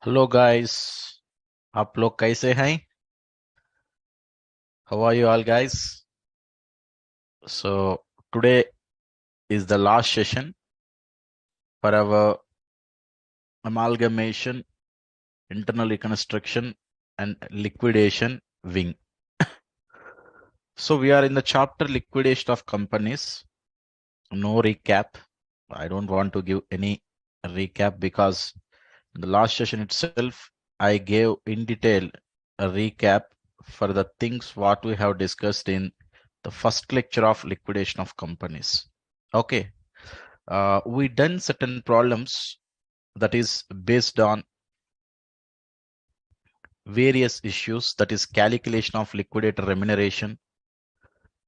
Hello guys. आप लोग कैसे हैं? How are you all guys? So today is the last session for our amalgamation, internal reconstruction and liquidation wing. So we are in the chapter liquidation of companies. No recap. I don't want to give any recap because in the last session itself I gave in detail a recap for the things what we have discussed in the first lecture of liquidation of companies. Okay, we done certain problems that is based on various issues, that is calculation of liquidator remuneration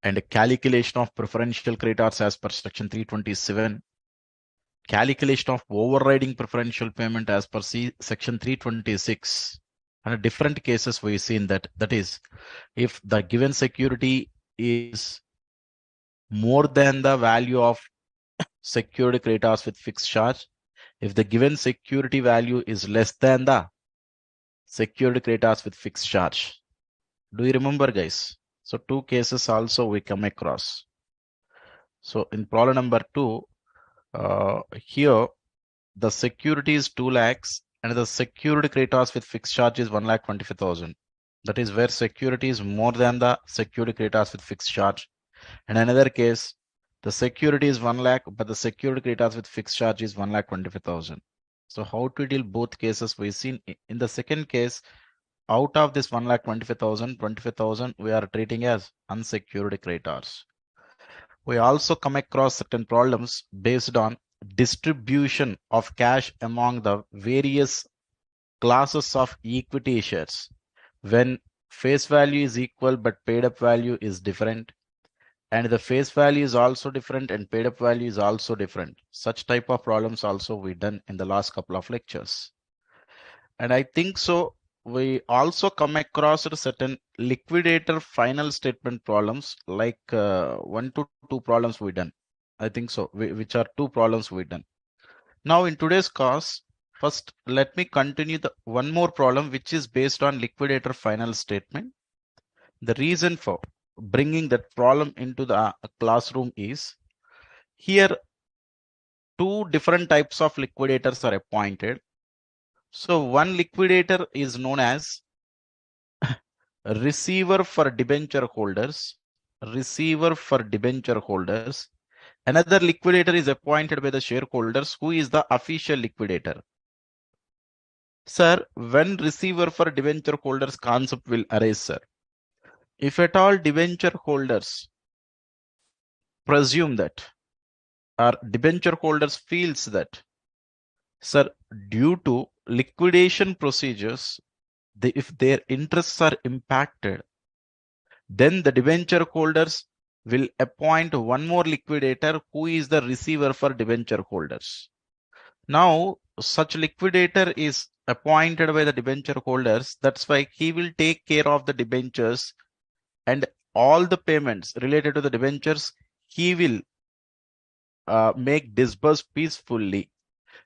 and calculation of preferential creditors as per section 327, calculation of overriding preferential payment as per section 326, and different cases we seen that is if the given security is more than the value of secured creditors with fixed charge, if the given security value is less than the secured creditors with fixed charge. Do you remember, guys? So two cases also we come across. So in problem number 2, here the security is 2 lakhs and the secured creditors with fixed charge is 1,25,000. That is where security is more than the secured creditors with fixed charge. And another case, the security is 1 lakh, but the secured creditors with fixed charge is 1,25,000. So how to deal both cases? We seen in the second case, out of this 1,25,000, 25,000 we are treating as unsecured creditors. We also come across certain problems based on distribution of cash among the various classes of equity shares when face value is equal but paid up value is different, and the face value is also different and paid up value is also different. Such type of problems also we done in the last couple of lectures. And I think so we also come across certain liquidator final statement problems, like 1 to 2 problems we done. I think so, which are 2 problems we done. Now in today's course, first let me continue the one more problem which is based on liquidator final statement. The reason for bringing that problem into the classroom is here 2 different types of liquidators are appointed. So one liquidator is known as receiver for debenture holders, Another liquidator is appointed by the shareholders who is the official liquidator. Sir, when receiver for debenture holders concept will arise, sir? If at all debenture holders presume that, or debenture holders feels that, sir, due to liquidation procedures, if their interests are impacted, then the debenture holders will appoint one more liquidator who is the receiver for debenture holders. Now, such liquidator is appointed by the debenture holders. That's why he will take care of the debentures and all the payments related to the debentures he will make disbursed peacefully.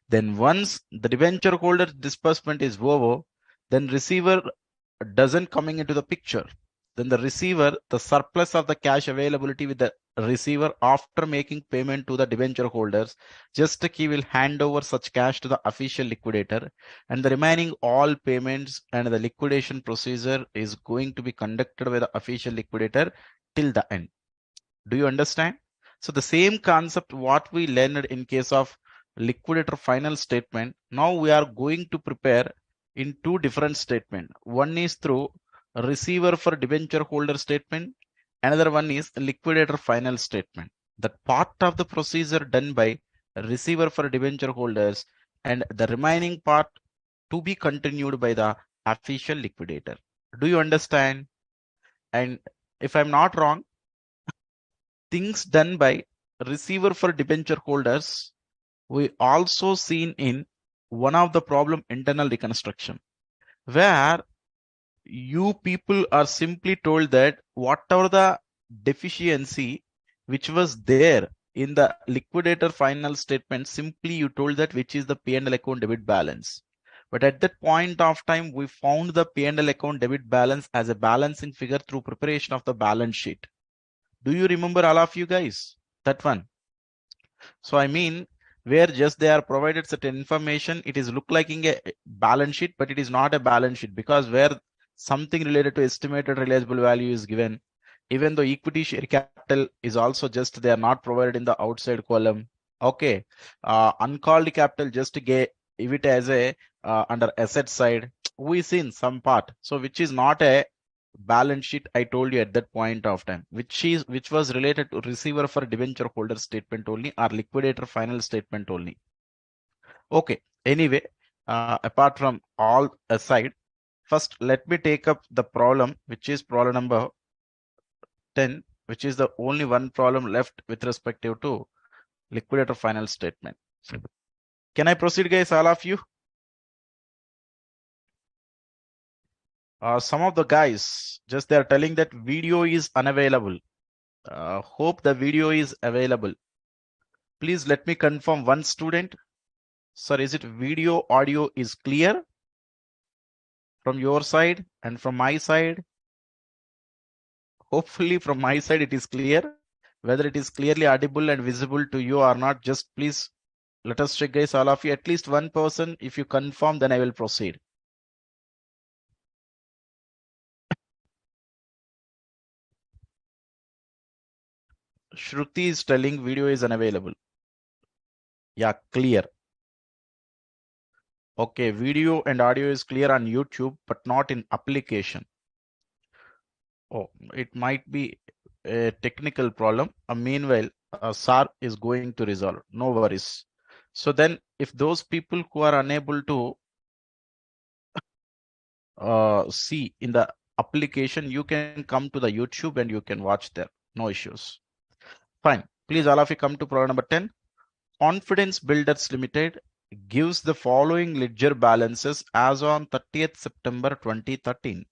Then once the debenture holder disbursement is over, then receiver doesn't coming into the picture. Then the receiver, the surplus of the cash availability with the receiver after making payment to the debenture holders, just he will hand over such cash to the official liquidator, and the remaining all payments and the liquidation procedure is going to be conducted by the official liquidator till the end. Do you understand? So the same concept what we learned in case of liquidator final statement, now we are going to prepare in 2 different statements. One is through receiver for debenture holder statement, another one is liquidator final statement. That part of the procedure done by receiver for debenture holders, and the remaining part to be continued by the official liquidator. Do you understand? And if I'm not wrong, things done by receiver for debenture holders we also seen in one of the problem internal reconstruction, where you people are simply told that whatever the deficiency which was there in the liquidator final statement, simply you told that which is the P&L account debit balance. But at that point of time, we found the P&L account debit balance as a balancing figure through preparation of the balance sheet. Do you remember, all of you guys, that one? So I mean, where just they are provided certain information, it is look like in a balance sheet, but it is not a balance sheet, because where something related to estimated realizable value is given, even though equity share capital is also just, they are not provided in the outside column. Okay, uncalled capital just to give it as a under asset side, we seen some part, so which is not a balance sheet. I told you at that point of time, which was related to receiver for debenture holder statement only, or liquidator final statement only. Okay, anyway, apart from all aside, first let me take up the problem, which is problem number 10, which is the only one problem left with respect to liquidator final statement. Can I proceed, guys, all of you? Some of the guys just they are telling that video is unavailable. Hope the video is available. Please let me confirm one student. Sir, is it video audio is clear from your side and from my side? Hopefully from my side it is clear. Whether it is clearly audible and visible to you or not, just please let us check, guys, all of you. At least one person, if you confirm, then I will proceed. Shruti is telling video is unavailable. Yeah, clear. Okay, video and audio is clear on YouTube, but not in application. Oh, it might be a technical problem. Meanwhile, SAR is going to resolve. No worries. So then, if those people who are unable to see in the application, you can come to the YouTube and you can watch there. No issues. Fine. Please, all of you come to problem number 10. Confidence Builders Limited gives the following ledger balances as on 30th September 2013.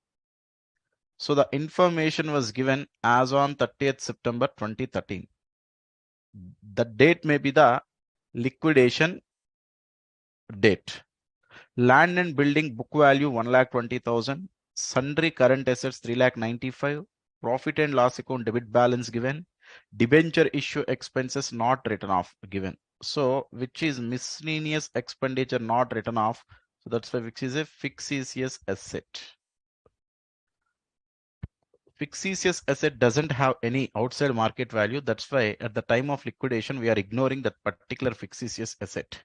So the information was given as on 30th September 2013. The date may be the liquidation date. Land and building book value 1,20,000. Sundry current assets 3,95,000. Profit and loss account debit balance given. Debenture issue expenses not written off given. So which is miscellaneous expenditure not written off. So that's why which is a fictitious asset. Fictitious asset doesn't have any outside market value. That's why at the time of liquidation, we are ignoring that particular fictitious asset.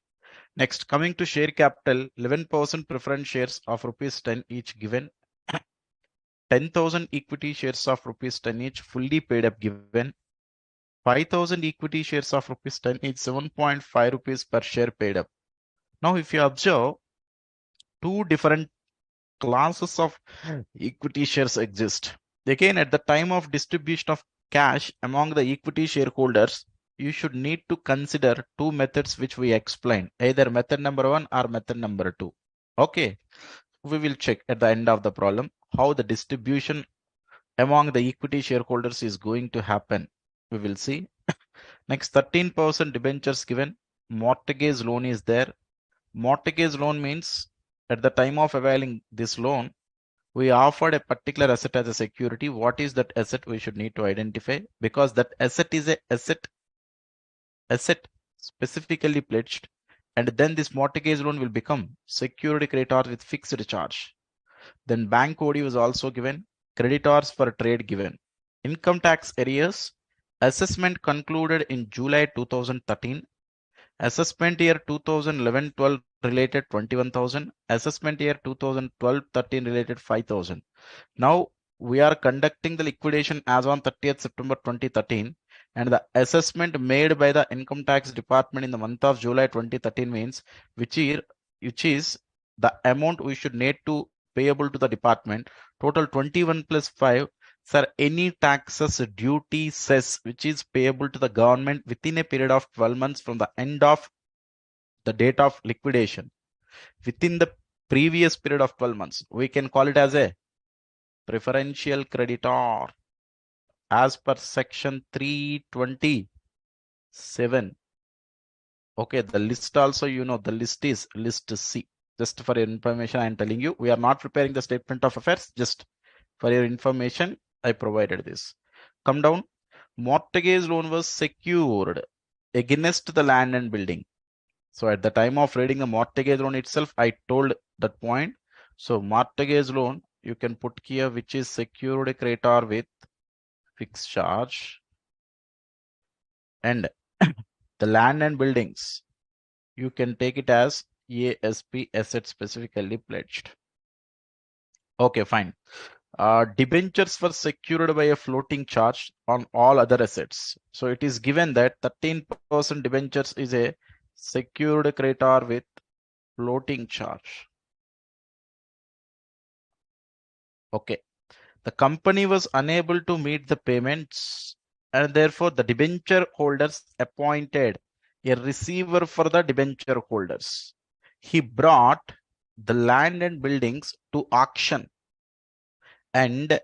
Next, coming to share capital, 11% preference shares of rupees 10 each given. 10,000 equity shares of rupees 10 each fully paid up given. 5,000 equity shares of rupees 10 each 7.5 rupees per share paid up. Now, if you observe, two different classes of equity shares exist. Again, at the time of distribution of cash among the equity shareholders, you should need to consider two methods which we explained, either method number 1 or method number 2. Okay, we will check at the end of the problem how the distribution among the equity shareholders is going to happen. We will see. Next, 13% debentures given. Mortgage loan is there. Mortgage loan means at the time of availing this loan, we offered a particular asset as a security. What is that asset we should need to identify, because that asset is a asset specifically pledged, and then this mortgage loan will become security creditors with fixed charge. Then bank OD was also given, creditors for trade given. Income tax arrears, assessment concluded in July 2013. Assessment year 2011-12 related 21,000. Assessment year 2012-13 related 5,000. Now we are conducting the liquidation as on 30th September 2013, and the assessment made by the income tax department in the month of July 2013 means which is the amount we should need to payable to the department. Total 21 plus 5. Sir, any taxes, duty, cess which is payable to the government within a period of 12 months from the end of the date of liquidation, within the previous period of 12 months, we can call it as a preferential creditor as per section 327. Okay, the list also, the list is list C. Just for your information, I am telling you, we are not preparing the statement of affairs. Just for your information, I provided this. Come down. Mortgage loan was secured against the land and building. So at the time of reading the mortgage loan itself, I told that point. So mortgage loan, you can put here, which is secured creditor with fixed charge, and the land and buildings, you can take it as ASP, asset specifically pledged. Okay, fine. Debentures were secured by a floating charge on all other assets. So it is given that 13% debentures is a secured creditor with floating charge. Okay. The company was unable to meet the payments, and therefore the debenture holders appointed a receiver for the debenture holders. He brought the land and buildings to auction, and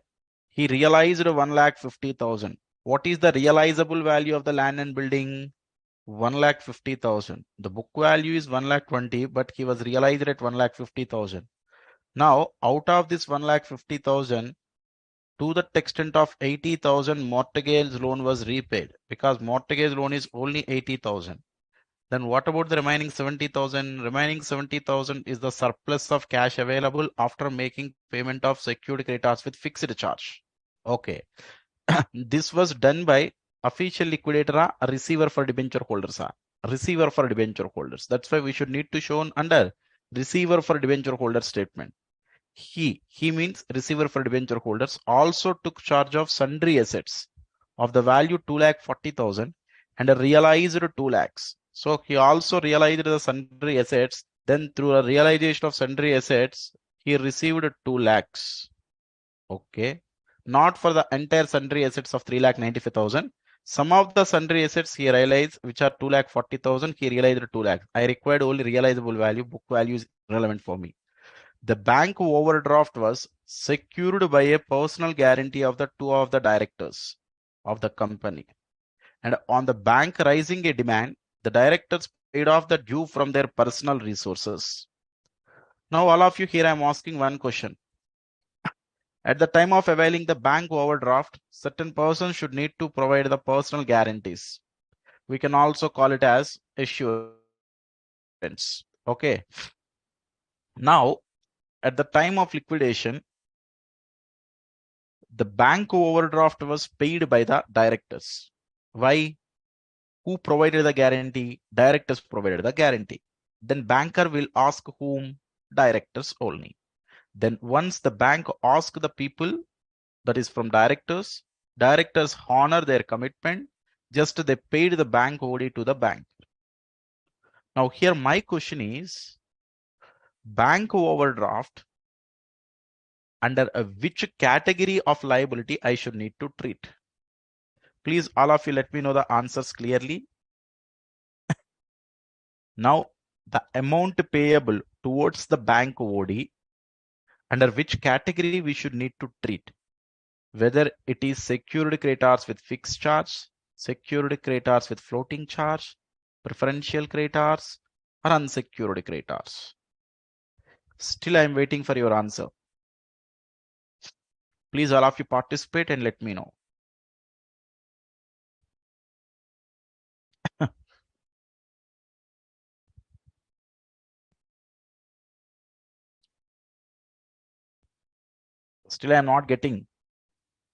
he realized 1,50,000. What is the realizable value of the land and building? 1,50,000. The book value is 1,20,000, but he was realized at 1,50,000. Now, out of this 1,50,000, to the extent of 80,000, mortgage loan was repaid, because mortgage loan is only 80,000. Then what about the remaining 70,000? Remaining 70,000 is the surplus of cash available after making payment of secured creditors with fixed charge. Okay. This was done by official liquidator, a receiver for debenture holders. Receiver for debenture holders. That's why we should need to show under receiver for debenture holder statement. He means receiver for debenture holders, also took charge of sundry assets of the value 2,40,000 and realized 2 lakhs. So he also realized the sundry assets. Then through a realization of sundry assets, he received 2 lakhs. Okay. Not for the entire sundry assets of 3,95,000. Some of the sundry assets he realized, which are 2,40,000, he realized 2 lakhs. I required only realizable value. Book value is irrelevant for me. The bank overdraft was secured by a personal guarantee of the 2 of the directors of the company. And on the bank raising a demand, the directors paid off the due from their personal resources. Now, all of you here, I'm asking one question. At the time of availing the bank overdraft, certain persons should need to provide the personal guarantees. We can also call it as assurance. Okay. Now, at the time of liquidation, the bank overdraft was paid by the directors. Why? Who provided the guarantee? Directors provided the guarantee. Then banker will ask whom? Directors only. Then once the bank asks the people, that is from directors, directors honor their commitment. Just they paid the bank OD to the bank. Now here my question is, bank overdraft, under which category of liability I should need to treat? Please, all of you, let me know the answers clearly. Now, the amount payable towards the bank OD, under which category we should need to treat? Whether it is secured creditors with fixed charge, secured creditors with floating charge, preferential creditors, or unsecured creditors. Still, I am waiting for your answer. Please, all of you participate and let me know. Still, I am not getting.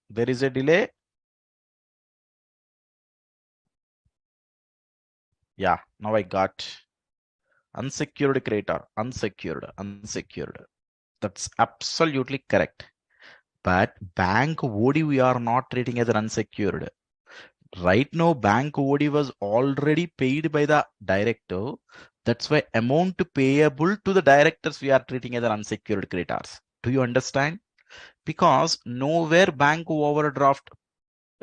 There is a delay. Yeah, now I got. Unsecured creditor, unsecured. That's absolutely correct. But bank OD we are not treating as an unsecured. Right now, bank OD was already paid by the director. That's why amount payable to the directors we are treating as an unsecured creditors. Do you understand? Because nowhere bank overdraft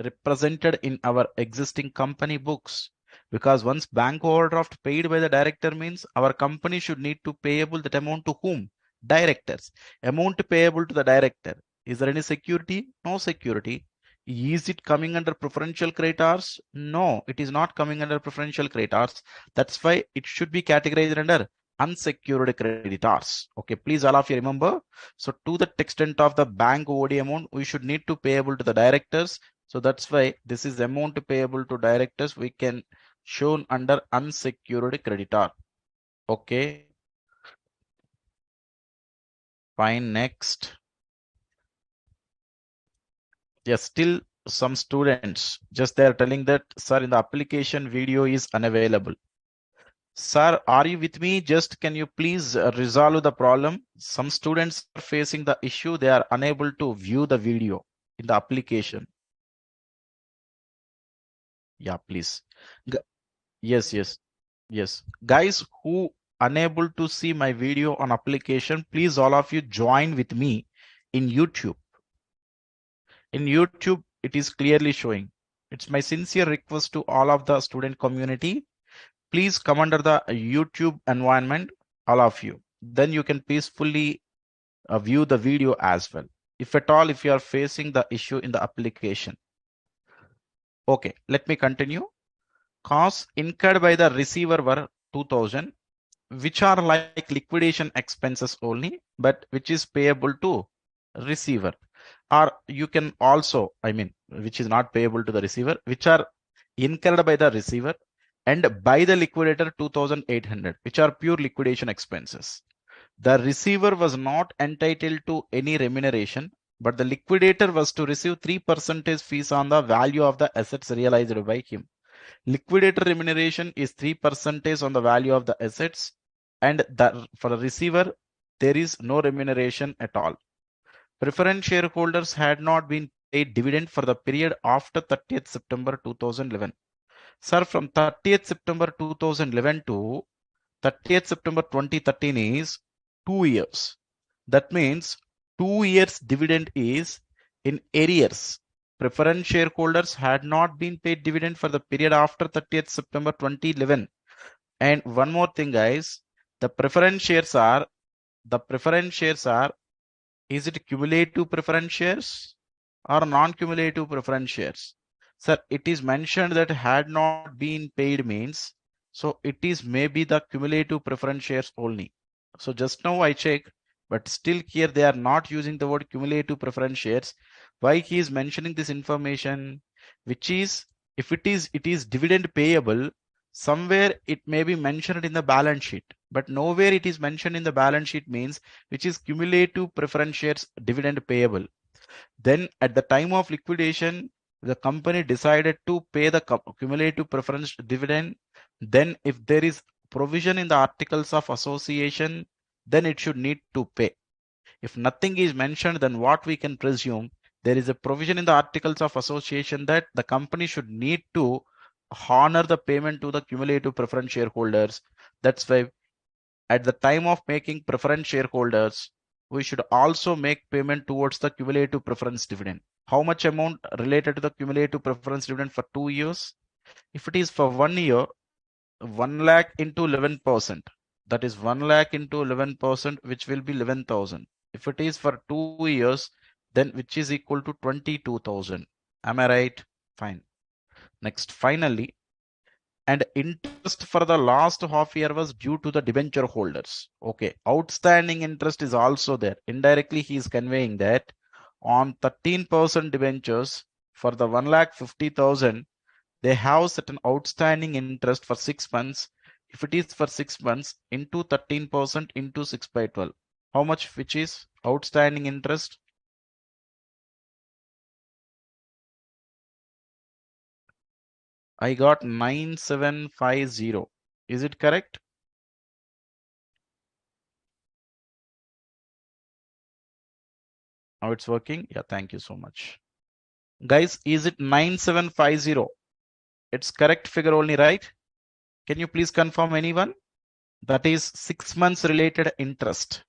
represented in our existing company books. Because once bank overdraft paid by the director means our company should need to payable that amount to whom? Directors. Amount payable to the director. Is there any security? No security. Is it coming under preferential creditors? No, it is not coming under preferential creditors. That's why it should be categorized under unsecured creditors. Okay, please all of you remember. So to the extent of the bank OD amount, we should need to payable to the directors. So that's why this is amount payable to directors. We can shown under unsecured creditor. Okay. Fine. Next. Yes, still some students just they are telling that, sir, in the application video is unavailable. Sir, are you with me? Just can you please resolve the problem? Some students are facing the issue. They are unable to view the video in the application. Yeah, please. Yes, yes, yes. Guys who unable to see my video on application, please all of you join with me in YouTube. In YouTube, it is clearly showing. It's my sincere request to all of the student community. Please come under the YouTube environment, all of you. Then you can peacefully view the video as well. If at all, if you are facing the issue in the application. Okay, let me continue. Costs incurred by the receiver were 2000, which are like liquidation expenses only, but which is payable to receiver. Or you can also, which is not payable to the receiver, which are incurred by the receiver and by the liquidator 2800, which are pure liquidation expenses. The receiver was not entitled to any remuneration, but the liquidator was to receive 3% fees on the value of the assets realized by him. Liquidator remuneration is 3% on the value of the assets, and for the receiver, there is no remuneration at all. Preference shareholders had not been paid dividend for the period after 30th September 2011. Sir, from 30th September 2011 to 30th September 2013 is 2 years. That means 2 years dividend is in arrears. Preference shareholders had not been paid dividend for the period after 30th September 2011. And one more thing, guys, the preference shares are, is it cumulative preference shares or non-cumulative preference shares? Sir, it is mentioned that had not been paid means, so it is maybe the cumulative preference shares only. So just now I checked, but still here they are not using the word cumulative preference shares. Why he is mentioning this information? Which is, if it is dividend payable, somewhere it may be mentioned in the balance sheet, but nowhere it is mentioned in the balance sheet means which is cumulative preference shares dividend payable. Then at the time of liquidation, the company decided to pay the cumulative preference dividend. Then if there is provision in the articles of association, then it should need to pay. If nothing is mentioned, then what we can presume, there is a provision in the articles of association that the company should need to honor the payment to the cumulative preference shareholders. That's why at the time of making preference shareholders, we should also make payment towards the cumulative preference dividend. How much amount related to the cumulative preference dividend for 2 years? If it is for 1 year, 1 lakh into 11%, that is 1 lakh into 11%, which will be 11,000. If it is for 2 years, then which is equal to 22,000. Am I right? Fine. Next, finally, and interest for the last half year was due to the debenture holders. Okay, outstanding interest is also there. Indirectly, he is conveying that on 13% debentures for the 1,50,000, they have certain outstanding interest for 6 months. If it is for 6 months into 13% into 6 by 12, how much which is outstanding interest? I got 9750. Is it correct? Now it's working. Yeah, thank you so much. Guys, is it 9750? It's correct figure only, right? Can you please confirm anyone? That is 6 months related interest.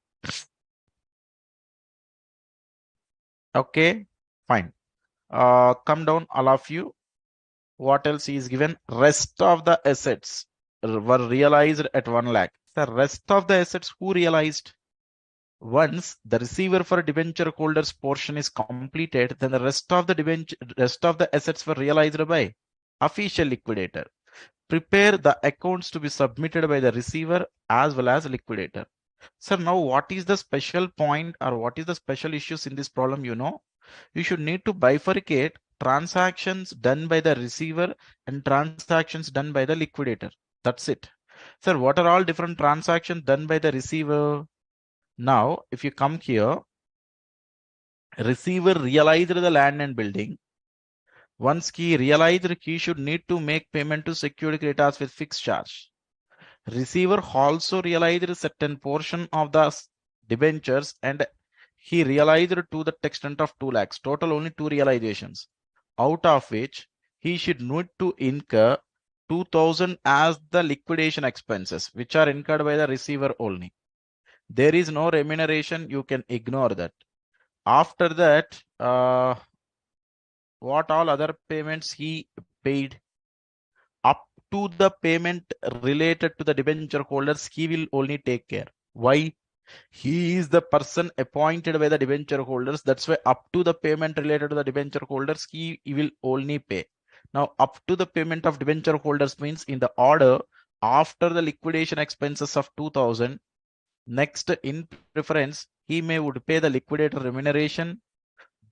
Okay, fine. Come down, all of you. What else is given? Rest of the assets were realized at 1 lakh. The rest of the assets who realized? Once the receiver for debenture holders portion is completed, then the rest of the assets were realized by official liquidator. prepare the accounts to be submitted by the receiver as well as liquidator. Sir, now what is the special point or what is the special issues in this problem? You should need to bifurcate transactions done by the receiver and transactions done by the liquidator. That's it. Sir, what are all different transactions done by the receiver? Now, if you come here, receiver realized the land and building. Once he realized he should need to make payment to security creditors with fixed charge. Receiver also realized a certain portion of the debentures and he realized to the extent of 2 lakhs. Total only 2 realizations, out of which he should need to incur 2000 as the liquidation expenses, which are incurred by the receiver only. There is no remuneration. You can ignore that. After that, what all other payments he paid? Up to the payment related to the debenture holders, he will only take care. Why? He is the person appointed by the debenture holders. That's why up to the payment related to the debenture holders, he will only pay. Now, up to the payment of debenture holders means in the order after the liquidation expenses of 2000. Next, in preference, he would pay the liquidator remuneration,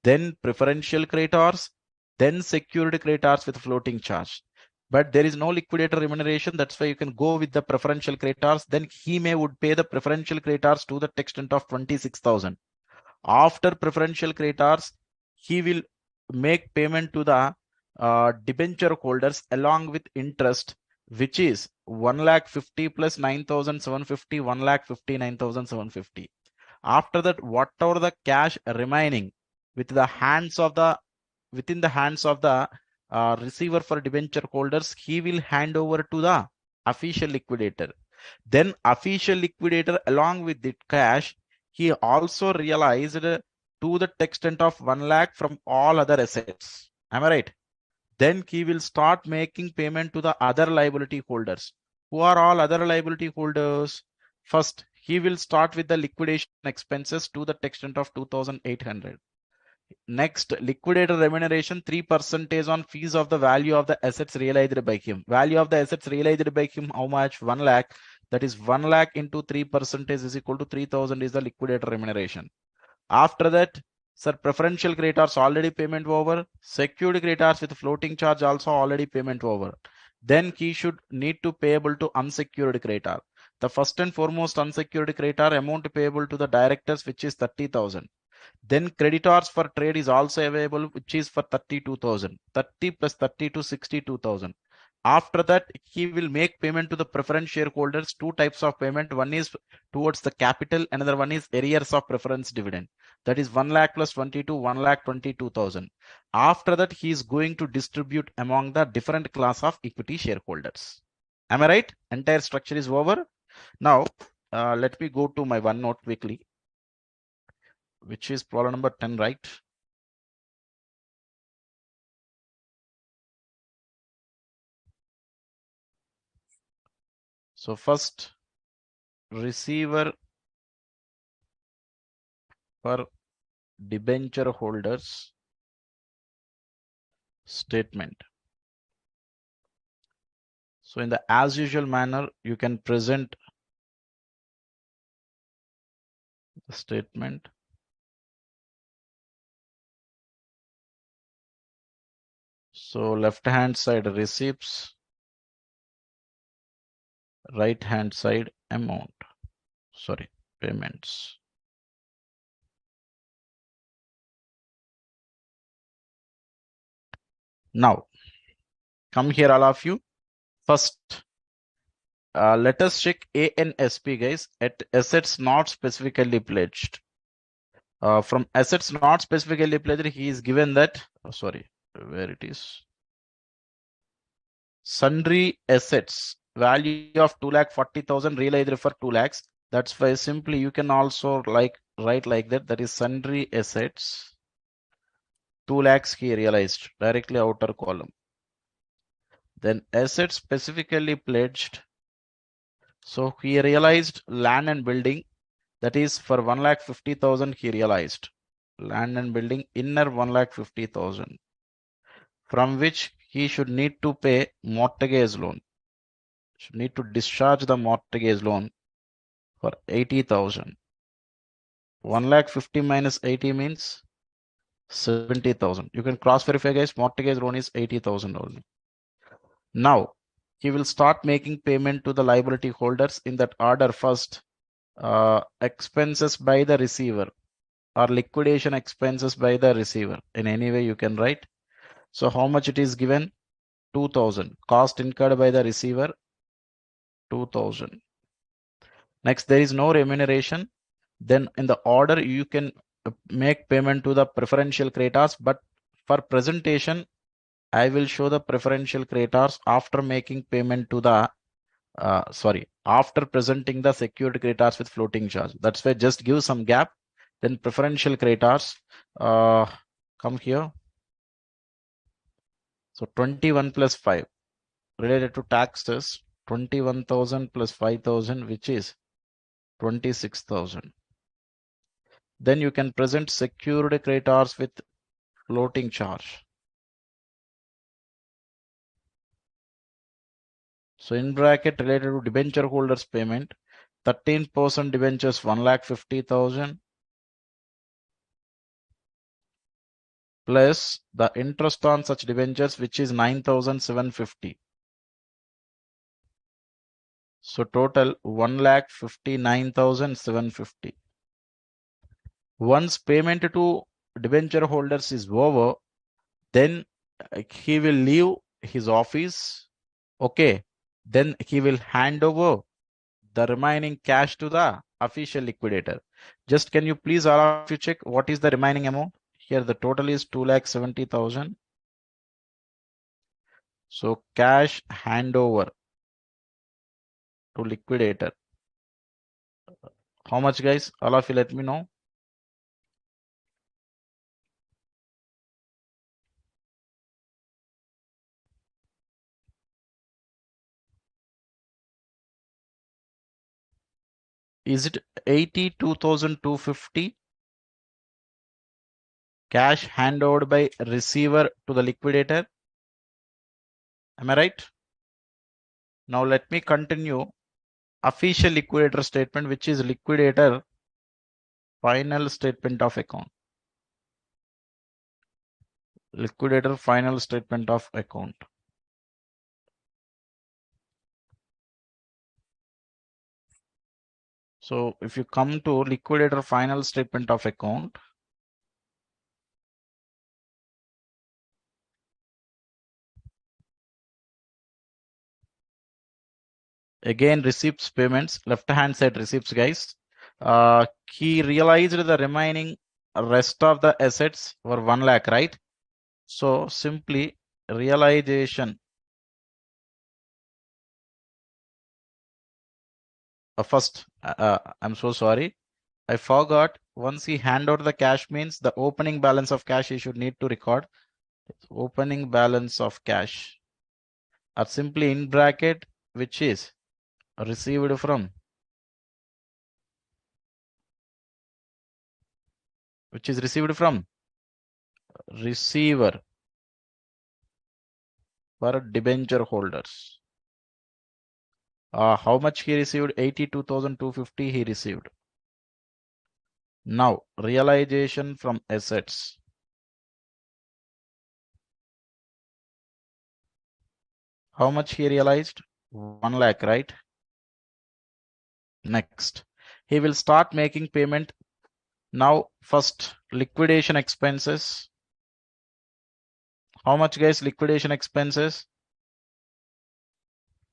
then preferential creditors, then security creditors with floating charge. But there is no liquidator remuneration. That's why you can go with the preferential creditors. Then he would pay the preferential creditors to the extent of 26,000. After preferential creditors, he will make payment to the debenture holders along with interest, which is 1,50,000 plus 9,750, 1,59,750. After that, whatever the cash remaining within the hands of the receiver for debenture holders, he will hand over to the official liquidator. Then official liquidator along with the cash, he also realized to the extent of 1 lakh from all other assets. Am I right? Then he will start making payment to the other liability holders. Who are all other liability holders? First, he will start with the liquidation expenses to the extent of 2,800. Next, liquidator remuneration 3% on fees of the value of the assets realized by him. Value of the assets realized by him, how much? 1 lakh. That is 1 lakh into 3% is equal to 3,000 is the liquidator remuneration. After that, sir, preferential creditors already payment over. Security creditors with floating charge also already payment over. Then he should need to payable to unsecured creditor. The first and foremost unsecured creditor amount payable to the directors, which is 30,000. Then creditors for trade is also available, which is for 32,000. 30 plus 32, 62,000. After that, he will make payment to the preference shareholders. Two types of payment. One is towards the capital. Another one is arrears of preference dividend. That is 1 lakh plus 22, 1,22,000. After that, he is going to distribute among the different class of equity shareholders. Am I right? Entire structure is over. Now, let me go to my OneNote quickly, which is problem number 10, right? So first, receiver for debenture holders statement. So in the as usual manner, you can present the statement. So left hand side receipts, right hand side payments. Now, come here all of you. First, let us check A and SP, guys, at assets not specifically pledged. From assets not specifically pledged, he is given that, where it is. Sundry assets, value of 2,40,000 realized for 2 lakhs. That's why simply you can also write like that. That is sundry assets. 2 lakhs he realized, directly outer column. Then assets specifically pledged. So he realized land and building. That is for 1,50,000 he realized. Land and building inner 1,50,000. From which he should need to pay mortgage loan. So need to discharge the mortgage loan for 80,000. 1,50,000 minus 80 means 70,000. You can cross verify, guys. Mortgage loan is 80,000 only. Now he will start making payment to the liability holders in that order. First, expenses by the receiver or liquidation expenses by the receiver. In any way you can write. So how much it is given? 2,000. Cost incurred by the receiver, 2,000. Next, there is no remuneration. Then in the order you can make payment to the preferential creditors, but for presentation I will show the preferential creditors after making payment to the after presenting the secured creditors with floating charge. That's why just give some gap. Then preferential creditors come here. So 21 plus 5 related to taxes, 21,000 plus 5,000, which is 26,000. Then you can present secured creditors with floating charge. So in bracket related to debenture holders payment, 13% debentures 1,50,000 plus the interest on such debentures, which is 9,750. So total 1,59,750. Once payment to debenture holders is over, then he will leave his office. Okay. Then he will hand over the remaining cash to the official liquidator. Just can you please all of you check what is the remaining amount? Here the total is 2,70,000. So cash handover to liquidator. How much, guys? All of you let me know. Is it 82,250? Cash handed by receiver to the liquidator. Am I right? Now let me continue. Official liquidator statement, which is liquidator final statement of account. Liquidator final statement of account. So if you come to liquidator final statement of account, again receipts payments, left hand side receipts, guys. He realized the remaining rest of the assets were 1 lakh, right? So simply realization. First, I'm so sorry. I forgot. Once he hand out the cash means the opening balance of cash he should need to record. Opening balance of cash. Or simply in bracket, which is received from. Which is received from receiver for debenture holders. How much he received? 82,250 he received. Now realization from assets. How much he realized? 1 lakh, right? Next, he will start making payment. Now first liquidation expenses. How much, guys? Liquidation expenses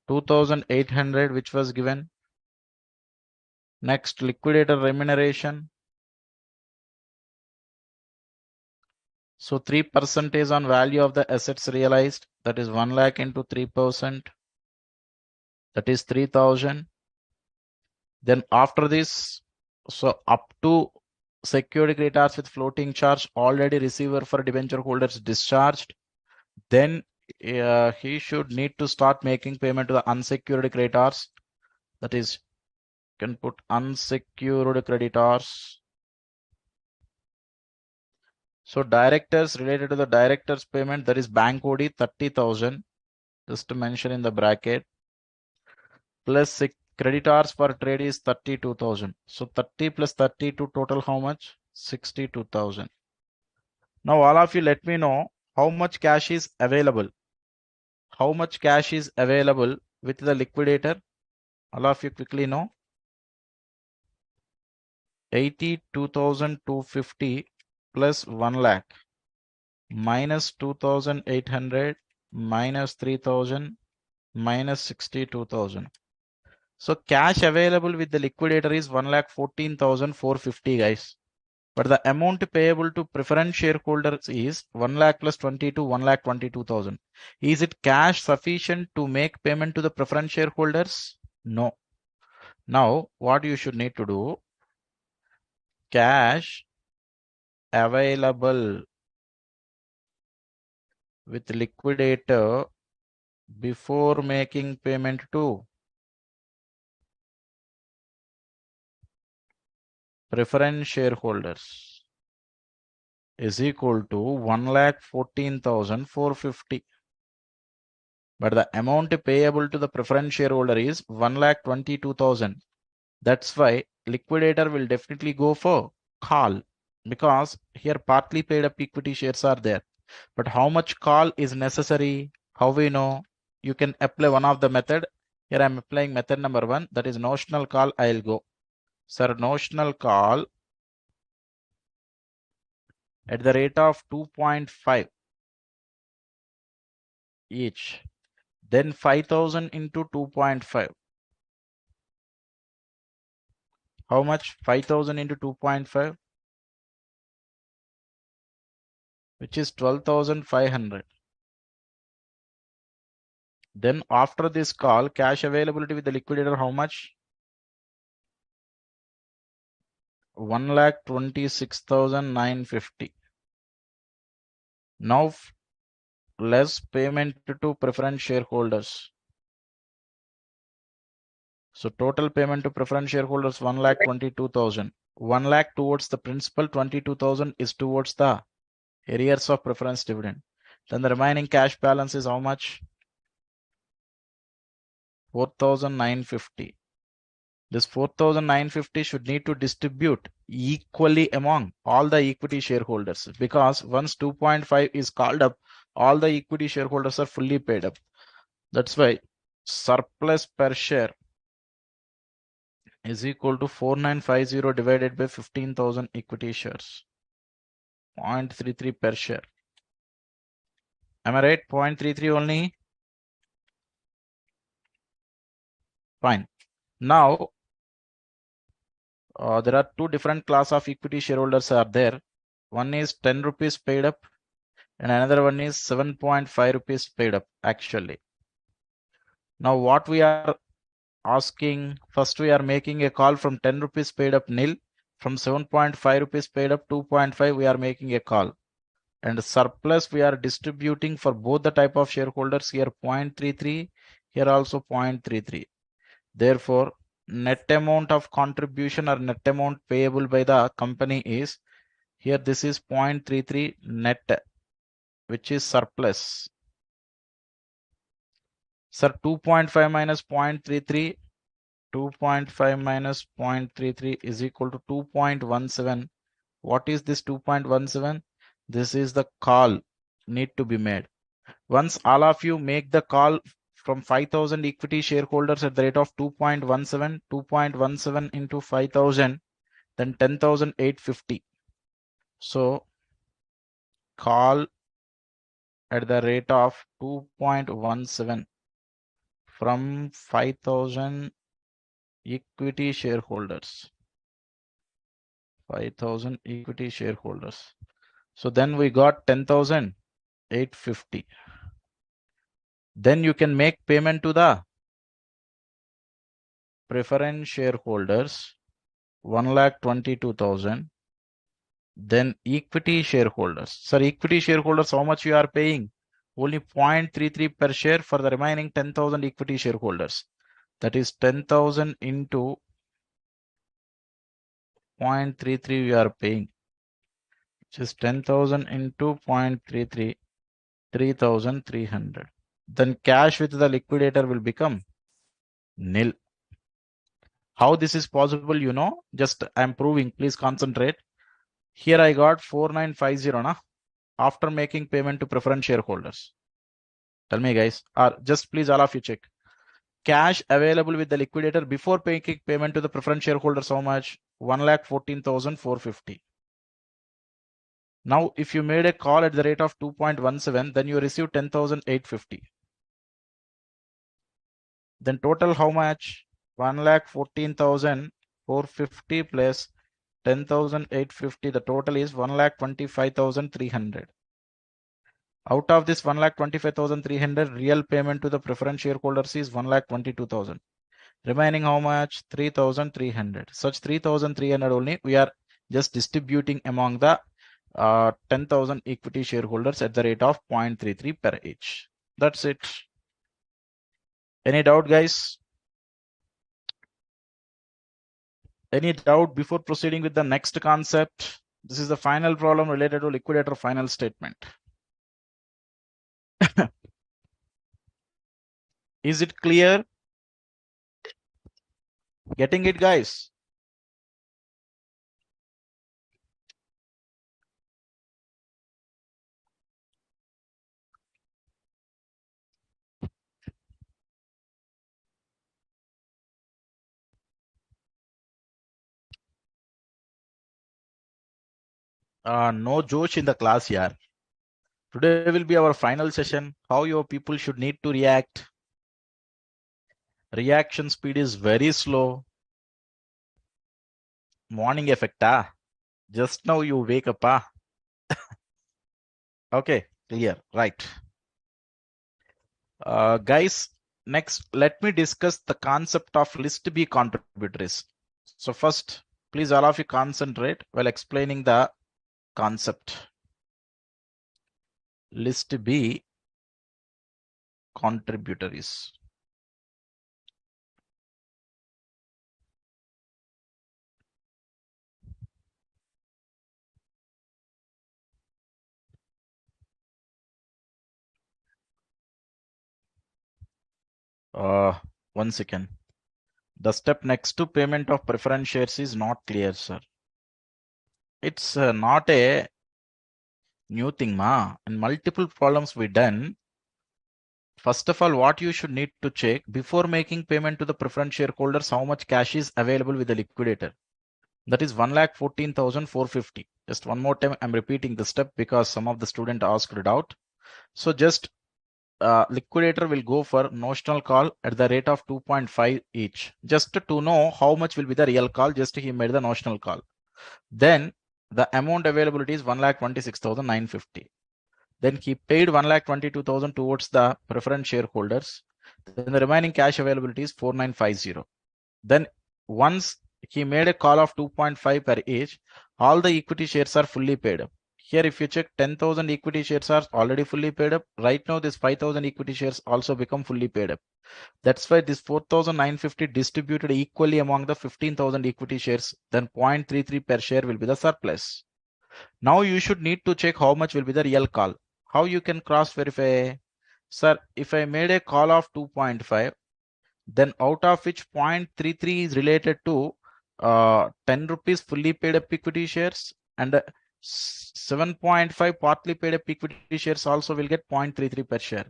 2,800, which was given. Next, liquidator remuneration. So 3% is on value of the assets realized. That is 1 lakh into 3%. That is 3,000. Then after this, so up to secured creditors with floating charge already receiver for debenture holders discharged. Then he should need to start making payment to the unsecured creditors. That is, you can put unsecured creditors. So directors, related to the directors payment, there is bank OD 30,000. Just to mention in the bracket. plus creditors for trade is 32,000. So 30 plus 32 total how much? 62,000. Now all of you let me know how much cash is available. How much cash is available with the liquidator? All of you quickly know. 82,250 plus 1 lakh minus 2,800 minus 3,000 minus 62,000. So cash available with the liquidator is 1,14,450 guys. But the amount payable to preference shareholders is 1 lakh plus 22, 1,22,000. Is it cash sufficient to make payment to the preference shareholders? No. Now what you should need to do, cash available with liquidator before making payment to preference shareholders is equal to 1,14,450. But the amount payable to the preference shareholder is 1,22,000. That's why liquidator will definitely go for call, because here partly paid up equity shares are there. But how much call is necessary? How we know? You can apply one of the method. Here I'm applying method number 1, that is notional call. I'll go. Sir, notional call at the rate of 2.5 each. Then 5,000 into 2.5. How much? 5,000 into 2.5, which is 12,500. Then after this call, cash availability with the liquidator, how much? 1,26,950. Now less payment to preference shareholders. So total payment to preference shareholders 1,22,000. 1 lakh towards the principal, 22,000 is towards the arrears of preference dividend. Then the remaining cash balance is how much? 4,950. This 4,950 should need to distribute equally among all the equity shareholders, because once 2.5 is called up, all the equity shareholders are fully paid up. That's why surplus per share is equal to 4,950 divided by 15,000 equity shares. 0.33 per share. Am I right? 0.33 only? Fine. Now, there are two different class of equity shareholders are there. One is 10 rupees paid up and another one is 7.5 rupees paid up actually. Now what we are asking, first we are making a call from 10 rupees paid up nil, from 7.5 rupees paid up 2.5 we are making a call, and surplus we are distributing for both the type of shareholders, here 0.33, here also 0.33. Therefore net amount of contribution or net amount payable by the company is, here this is 0.33 net, which is surplus. Sir, 2.5 minus 0.33, 2.5 minus 0.33 is equal to 2.17. What is this 2.17? This is the call need to be made. Once all of you make the call from 5,000 equity shareholders at the rate of 2.17, 2.17 into 5,000, then 10,850. So call at the rate of 2.17 from 5,000 equity shareholders. 5,000 equity shareholders. So then we got 10,850. Then you can make payment to the preference shareholders 1,22,000. Then equity shareholders. Sir, equity shareholders, how much you are paying? Only 0.33 per share for the remaining 10,000 equity shareholders. That is 10,000 into 0.33 we are paying, which is 10,000 into 0.33, 3,300. Then cash with the liquidator will become Nil. How this is possible, you know, just I'm proving, please concentrate. Here I got 4950 na, after making payment to preference shareholders. Tell me guys, or just please all of you check. Cash available with the liquidator before making payment to the preference shareholders, how much? 1,14,450. Now, if you made a call at the rate of 2.17, then you receive 10,850. Then total how much? 1,14,450 plus 10,850. The total is 1,25,300. Out of this 1,25,300, real payment to the preference shareholders is 1,22,000. Remaining how much? 3,300. Such 3,300 only we are just distributing among the 10,000 equity shareholders at the rate of 0.33 per each. That's it. Any doubt, guys? Any doubt before proceeding with the next concept? This is the final problem related to liquidator final statement. Is it clear? Getting it, guys? No Josh in the class here. Today will be our final session. How your people should need to react. Reaction speed is very slow. Morning effect, just now you wake up, okay, clear, right. Guys, next let me discuss the concept of list B contributories. So first, please all of you concentrate while explaining the concept. List B contributories. One second. The step next to payment of preference shares is not clear, sir. It's not a new thing, ma. And multiple problems we done. First of all, what you should need to check before making payment to the preference shareholders, how much cash is available with the liquidator. That is 1,14,450. Just one more time, I'm repeating the step because some of the student asked it out. So just liquidator will go for notional call at the rate of 2.5 each. Just to know how much will be the real call, just he made the notional call. Then the amount availability is 1,26,950. Then he paid 1,22,000 towards the preference shareholders. Then the remaining cash availability is 4,950. Then once he made a call of 2.5 per each, all the equity shares are fully paid up. Here, if you check, 10,000 equity shares are already fully paid up. Right now, this 5,000 equity shares also become fully paid up. That's why this 4,950 distributed equally among the 15,000 equity shares. Then 0.33 per share will be the surplus. Now you should need to check how much will be the real call. How you can cross verify? Sir, if I made a call of 2.5, then out of which 0.33 is related to 10 rupees fully paid up equity shares, and 7.5 partly paid up equity shares also will get 0.33 per share.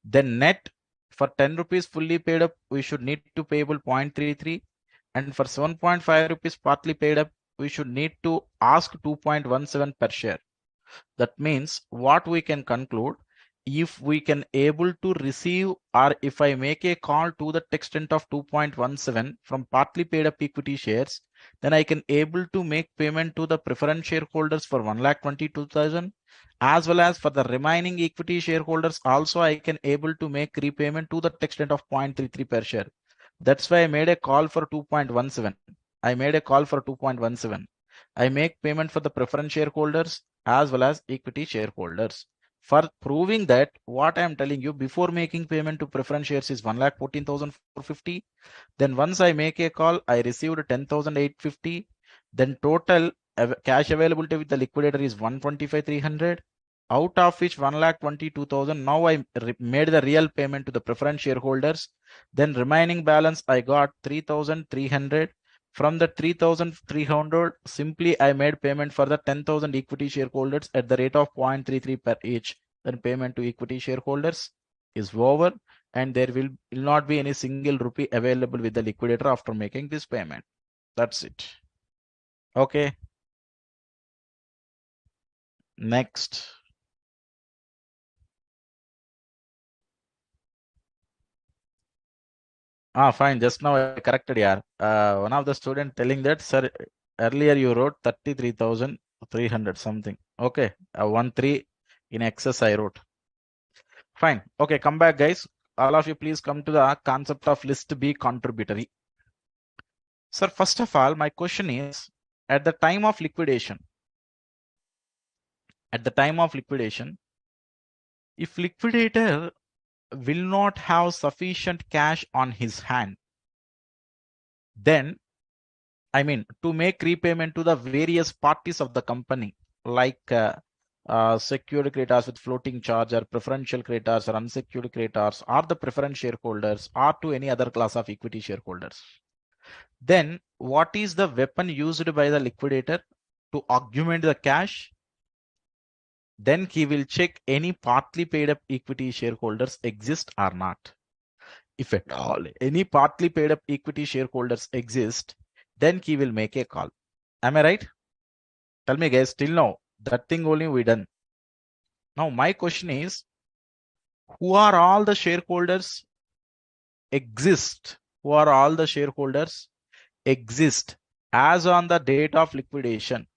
Then net for 10 rupees fully paid up, we should need to payable 0.33, and for 7.5 rupees partly paid up, we should need to ask 2.17 per share. That means what we can conclude, if we can able to receive, or if I make a call to the extent of 2.17 from partly paid up equity shares, then I can able to make payment to the preference shareholders for 1,22,000, as well as for the remaining equity shareholders also I can able to make repayment to the extent of 0.33 per share. That's why I made a call for 2.17. I made a call for 2.17. I make payment for the preference shareholders as well as equity shareholders. For proving that, what I am telling you, before making payment to preference shares is 1,14,450. Then once I make a call, I received 10,850. Then total cash availability with the liquidator is 125,300. out of which 1,22,000. Now I made the real payment to the preference shareholders. Then remaining balance I got 3,300. From the 3,300, simply I made payment for the 10,000 equity shareholders at the rate of 0.33 per each. Then payment to equity shareholders is over, and there will not be any single rupee available with the liquidator after making this payment. That's it. Okay. Next. Fine. Just now I corrected, yeah. One of the student telling that, sir, earlier you wrote 33,300 something. Okay. 13 in excess I wrote. Fine. Okay. Come back, guys. All of you, please come to the concept of list B contributory. Sir, first of all, my question is, at the time of liquidation, if liquidator will not have sufficient cash on his hand, then to make repayment to the various parties of the company, like secured creditors with floating charge, or preferential creditors, or unsecured creditors, or the preference shareholders, or to any other class of equity shareholders. Then what is the weapon used by the liquidator to augment the cash? Then he will check any partly paid up equity shareholders exist or not. If at all any partly paid up equity shareholders exist, then he will make a call. Am I right? Tell me, guys, till now, that thing only we done. Now, my question is, who are all the shareholders exist? Who are all the shareholders exist as on the date of liquidation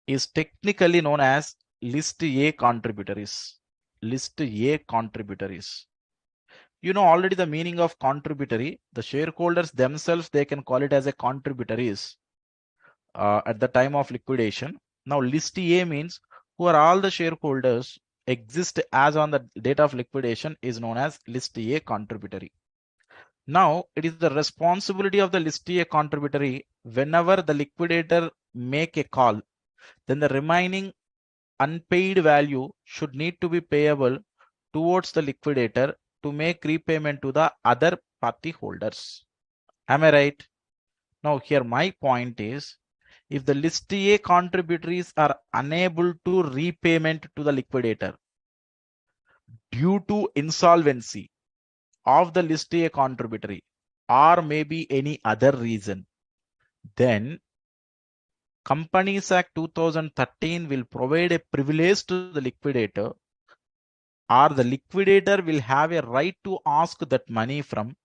is technically known as list A contributories. List A contributories. You know already the meaning of contributory. The shareholders themselves, they can call it as a contributories at the time of liquidation. Now, list A means who are all the shareholders exist as on the date of liquidation is known as list A contributory. Now, it is the responsibility of the list A contributory, whenever the liquidator make a call, then the remaining unpaid value should need to be payable towards the liquidator to make repayment to the other party holders. Am I right? Now, here my point is, if the list A contributories are unable to repayment to the liquidator due to insolvency of the list A contributory or maybe any other reason, then Companies Act 2013 will provide a privilege to the liquidator, or the liquidator will have a right to ask that money from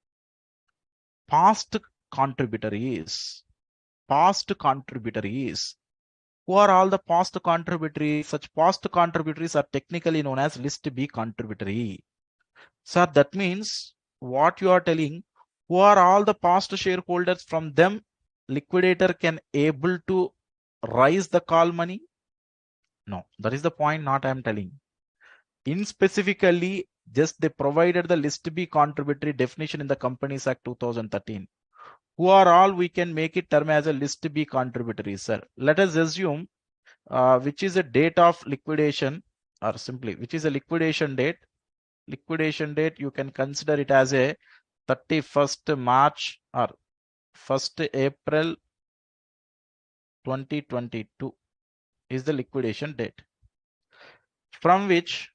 past contributories. Past contributories. Who are all the past contributories? Such past contributories are technically known as list B contributory. So that means what you are telling, who are all the past shareholders, from them liquidator can able to raise the call money? No, that is the point not I am telling. In specifically, just they provided the list B contributory definition in the Companies Act 2013. Who are all we can make it term as a list B contributory, sir? Let us assume which is a date of liquidation, or simply which is a liquidation date. Liquidation date, you can consider it as a 31st March or 1st April 2022 is the liquidation date, from which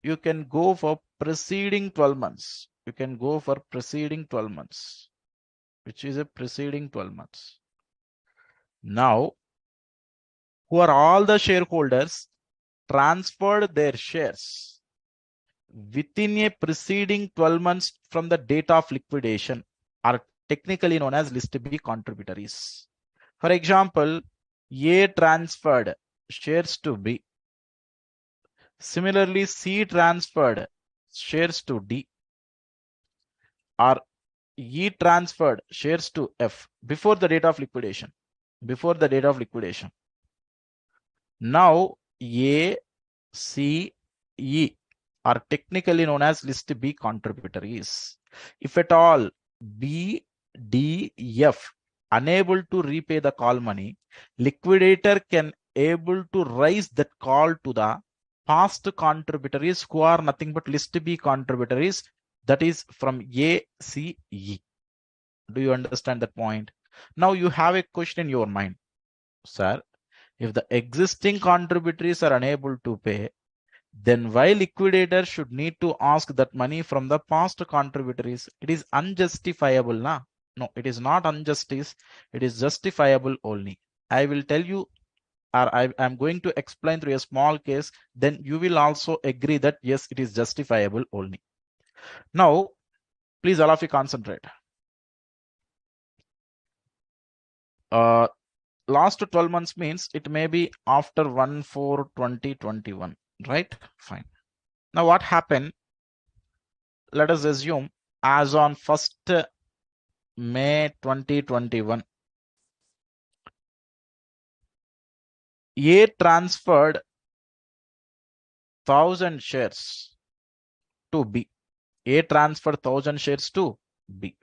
you can go for preceding 12 months. You can go for preceding 12 months, which is a preceding 12 months. Now, who are all the shareholders transferred their shares within a preceding 12 months from the date of liquidation are technically known as list B contributories. For example, A transferred shares to B. Similarly, C transferred shares to D, or E transferred shares to F before the date of liquidation. Before the date of liquidation. Now, A, C, E are technically known as list B contributories. If at all B, D, F unable to repay the call money, liquidator can able to raise that call to the past contributories who are nothing but list B contributories, that is from A, C, E. Do you understand that point? Now you have a question in your mind, sir. If the existing contributories are unable to pay, then why liquidator should need to ask that money from the past contributories? It is unjustifiable, na? No, it is not injustice. It is justifiable only. I will tell you, or I am going to explain through a small case. Then you will also agree that yes, it is justifiable only. Now, please all of you concentrate. Last 12 months means it may be after 1/4/2021, right? Fine. Now what happened? Let us assume as on 1st May 2021, A transferred 1000 shares to B. A transferred 1000 shares to B.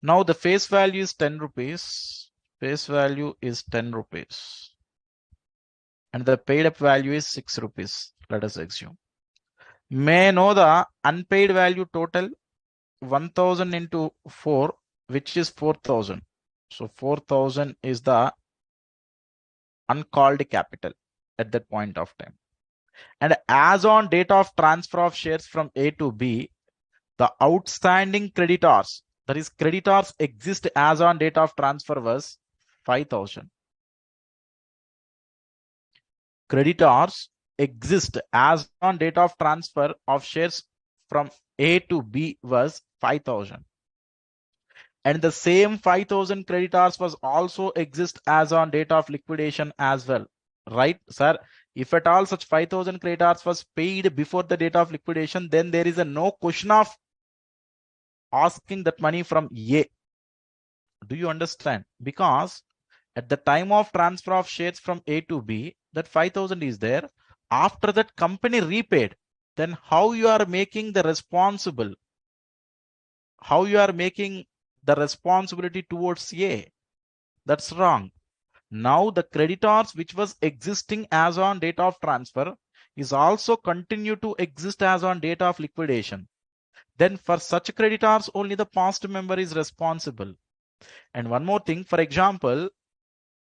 Now the face value is 10 rupees. Face value is 10 rupees. And the paid up value is 6 rupees. Let us assume. May I know the unpaid value total? 1000 into 4, which is 4000. So 4000 is the uncalled capital at that point of time. And as on date of transfer of shares from A to B, the outstanding creditors, that is creditors exist as on date of transfer, was 5000. Creditors exist as on date of transfer of shares from A to B was 5000. And the same 5000 creditors was also exist as on date of liquidation as well, right, sir? If at all such 5000 creditors was paid before the date of liquidation, then there is a no question of asking that money from A. Do you understand? Because at the time of transfer of shares from A to B, that 5000 is there. After that company repaid, then how you are making the responsible? How you are making the responsibility towards A? That's wrong. Now the creditors which was existing as on date of transfer is also continue to exist as on date of liquidation. Then for such creditors only the past member is responsible. And one more thing, for example,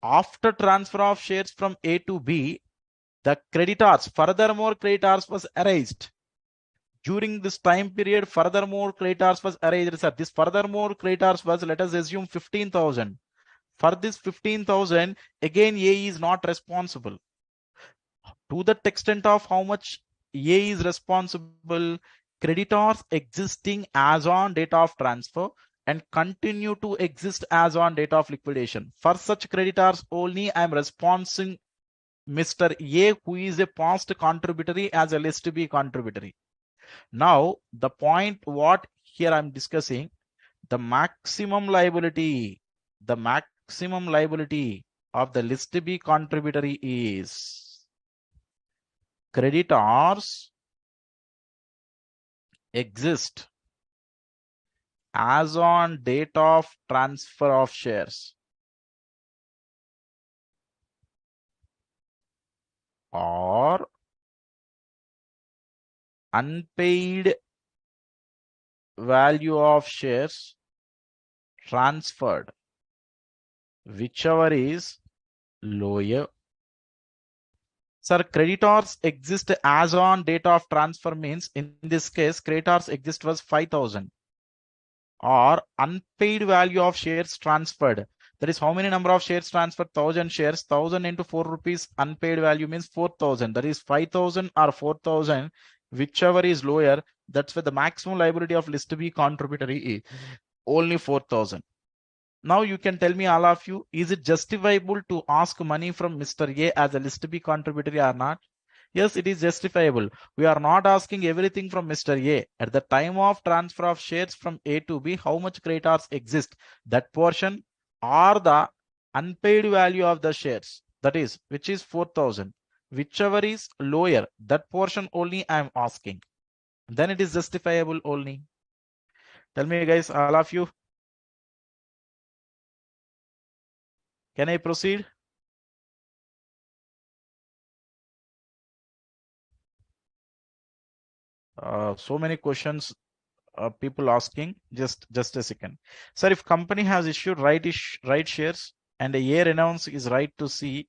after transfer of shares from A to B, the creditors, furthermore creditors was erased. During this time period, furthermore creditors was erased, sir. This furthermore creditors was, let us assume 15,000. For this 15,000, again A is not responsible. To the extent of how much A is responsible, creditors existing as on date of transfer and continue to exist as on date of liquidation. For such creditors only I am responsible Mr. A, who is a past contributory, as a list B contributory. Now the point what here I am discussing, the maximum liability of the list B contributory is creditors exist as on date of transfer of shares or unpaid value of shares transferred, whichever is lower. Sir, creditors exist as on date of transfer means in this case creditors exist was 5000 or unpaid value of shares transferred. That is how many number of shares transferred? 1000 shares. 1000 into 4 rupees unpaid value means 4000. That is 5000 or 4000, whichever is lower. That's where the maximum liability of list B contributory is only 4000. Now you can tell me, all of you, is it justifiable to ask money from Mr. A as a list B contributory or not? Yes, it is justifiable. We are not asking everything from Mr. A. At the time of transfer of shares from A to B, how much creditors exist? That portion or the unpaid value of the shares, that is, which is 4000. Whichever is lower, that portion only I am asking. Then it is justifiable only. Tell me guys, all of you. Can I proceed? So many questions. People asking. Just a second, sir. If company has issued right shares and a A renounce is right to C,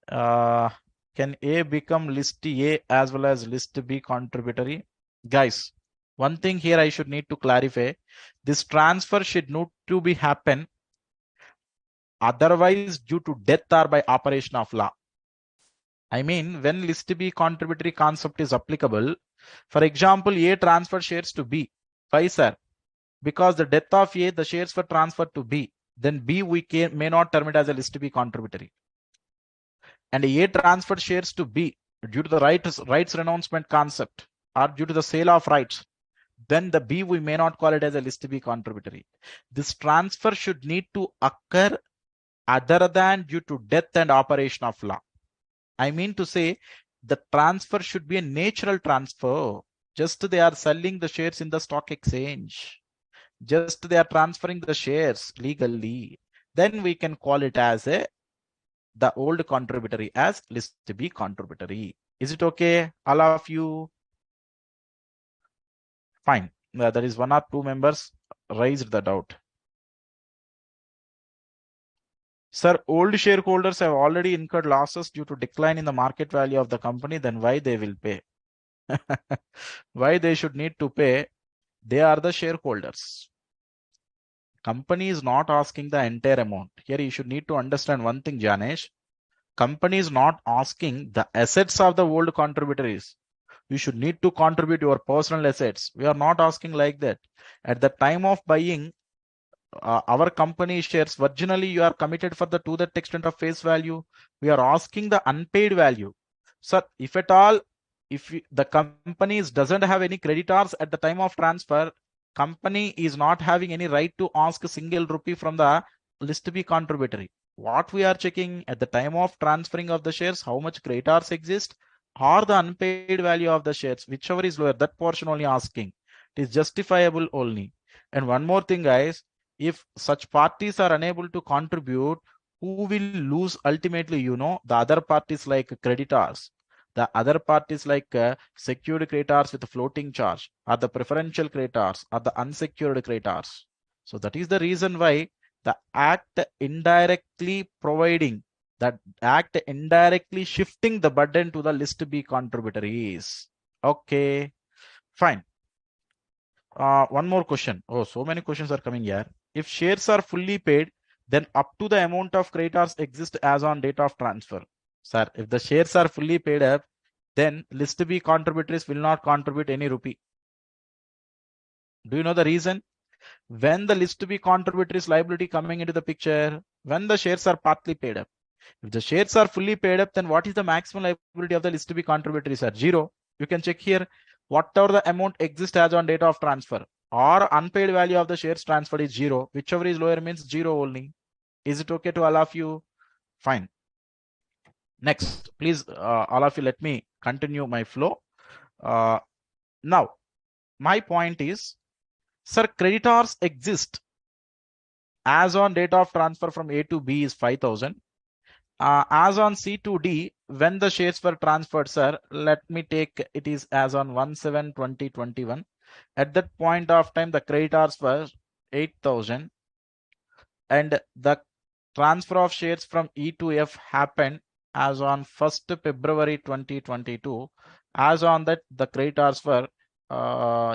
can A become list A as well as list B contributory? Guys, one thing here I should need to clarify: this transfer should not to be happen otherwise due to death or by operation of law. I mean, when list B contributory concept is applicable, for example, A transfer shares to B. Why, sir? Because the death of A, the shares were transferred to B. Then B may not term it as a list B contributory. And A transferred shares to B due to the rights renouncement concept or due to the sale of rights. Then the B we may not call it as a list B contributory. This transfer should need to occur other than due to death and operation of law. I mean to say, the transfer should be a natural transfer. Just they are selling the shares in the stock exchange. Just they are transferring the shares legally. Then we can call it as the old contributory as list B contributory. Is it okay, all of you? Fine. There is one or two members raised the doubt. Sir, old shareholders have already incurred losses due to decline in the market value of the company. Then why they will pay? Why they should need to pay? They are the shareholders. Company is not asking the entire amount. Here you should need to understand one thing, Janesh. Company is not asking the assets of the old contributories. You should need to contribute your personal assets. We are not asking like that. At the time of buying our company shares, originally you are committed for to that extent of face value. We are asking the unpaid value. Sir, if at all, if the company doesn't have any creditors at the time of transfer, company is not having any right to ask a single rupee from the list B contributory. What we are checking at the time of transferring of the shares, how much creditors exist, or the unpaid value of the shares, whichever is lower, that portion only asking. It is justifiable only. And one more thing, guys, if such parties are unable to contribute, who will lose ultimately? The other parties like creditors, the other parties like secured creditors with a floating charge, are the preferential creditors, are the unsecured creditors. So that is the reason why the act indirectly providing, that act indirectly shifting the burden to the list B contributories. Okay, fine. One more question. Oh, so many questions are coming here. If shares are fully paid, then up to the amount of creditors exist as on date of transfer. Sir, if the shares are fully paid up, then list B contributories will not contribute any rupee. Do you know the reason? When the list B contributories liability coming into the picture, when the shares are partly paid up. If the shares are fully paid up, then what is the maximum liability of the list B contributories? Are zero. You can check here. Whatever the amount exists as on date of transfer or unpaid value of the shares transferred is zero. Whichever is lower means zero only. Is it okay to all of you? Fine. Next, please, all of you, let me continue my flow. Now, my point is, sir, creditors exist as on date of transfer from A to B is 5,000. As on C to D, when the shares were transferred, sir, let me take it is as on 1/7/2021. At that point of time, the creditors were 8,000, and the transfer of shares from E to F happened as on 1st February 2022. As on that, the creditors were,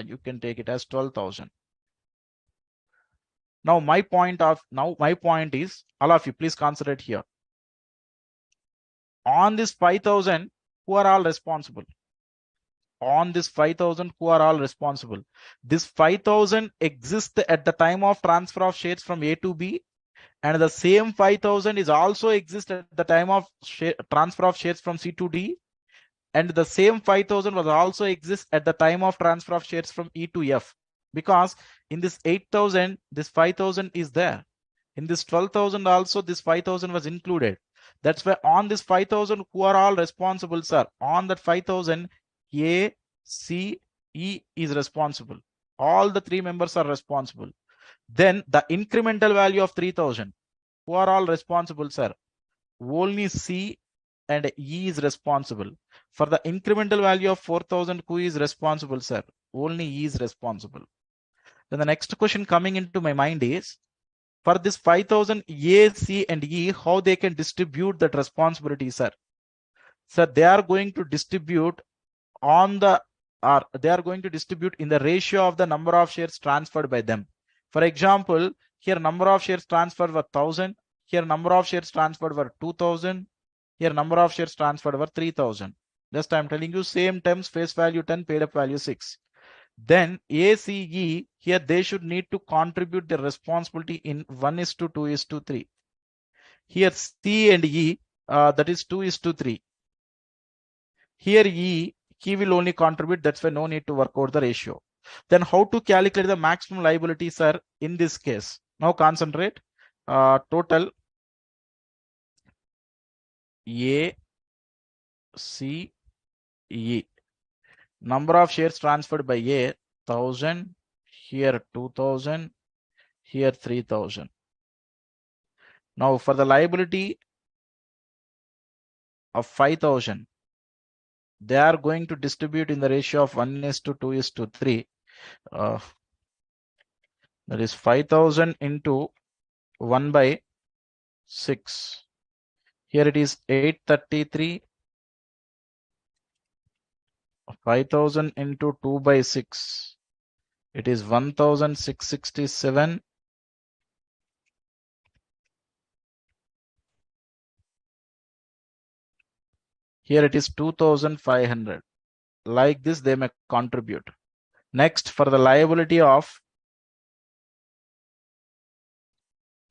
you can take it as 12,000. Now my point is, all of you, please consider here. On this 5,000, who are all responsible? On this 5,000, who are all responsible? This 5,000 exists at the time of transfer of shares from A to B, and the same 5,000 is also exist at the time of transfer of shares from C to D, and the same 5,000 was also exist at the time of transfer of shares from E to F, because in this 8,000, this 5,000 is there. In this 12,000 also, this 5,000 was included. That's why on this 5,000, who are all responsible, sir? On that 5,000, A, C, E is responsible. All the three members are responsible. Then the incremental value of 3,000, who are all responsible, sir? Only C and E is responsible. For the incremental value of 4,000, who is responsible, sir? Only E is responsible. Then the next question coming into my mind is, for this 5,000 A, C, and E, how they can distribute that responsibility, sir? Sir, they are going to distribute on the, or they are going to distribute in the ratio of the number of shares transferred by them. For example, here number of shares transferred were 1,000. Here number of shares transferred were 2,000. Here number of shares transferred were 3,000. Just I'm telling you same terms, face value 10, paid up value 6. Then ACE, here they should need to contribute their responsibility in 1:2:3. Here C and E, that is 2:3. Here E, he will only contribute, that's why no need to work out the ratio. Then how to calculate the maximum liability, sir, in this case? Now concentrate. Total A, C, E. Number of shares transferred by A, 1,000. Here 2,000. Here 3,000. Now for the liability of 5,000, they are going to distribute in the ratio of 1:2:3. That is 5,000 into 1/6. Here it is 833. 5,000 into 2/6. It is 1,667. Here it is 2,500. Like this, they may contribute. Next, for the liability of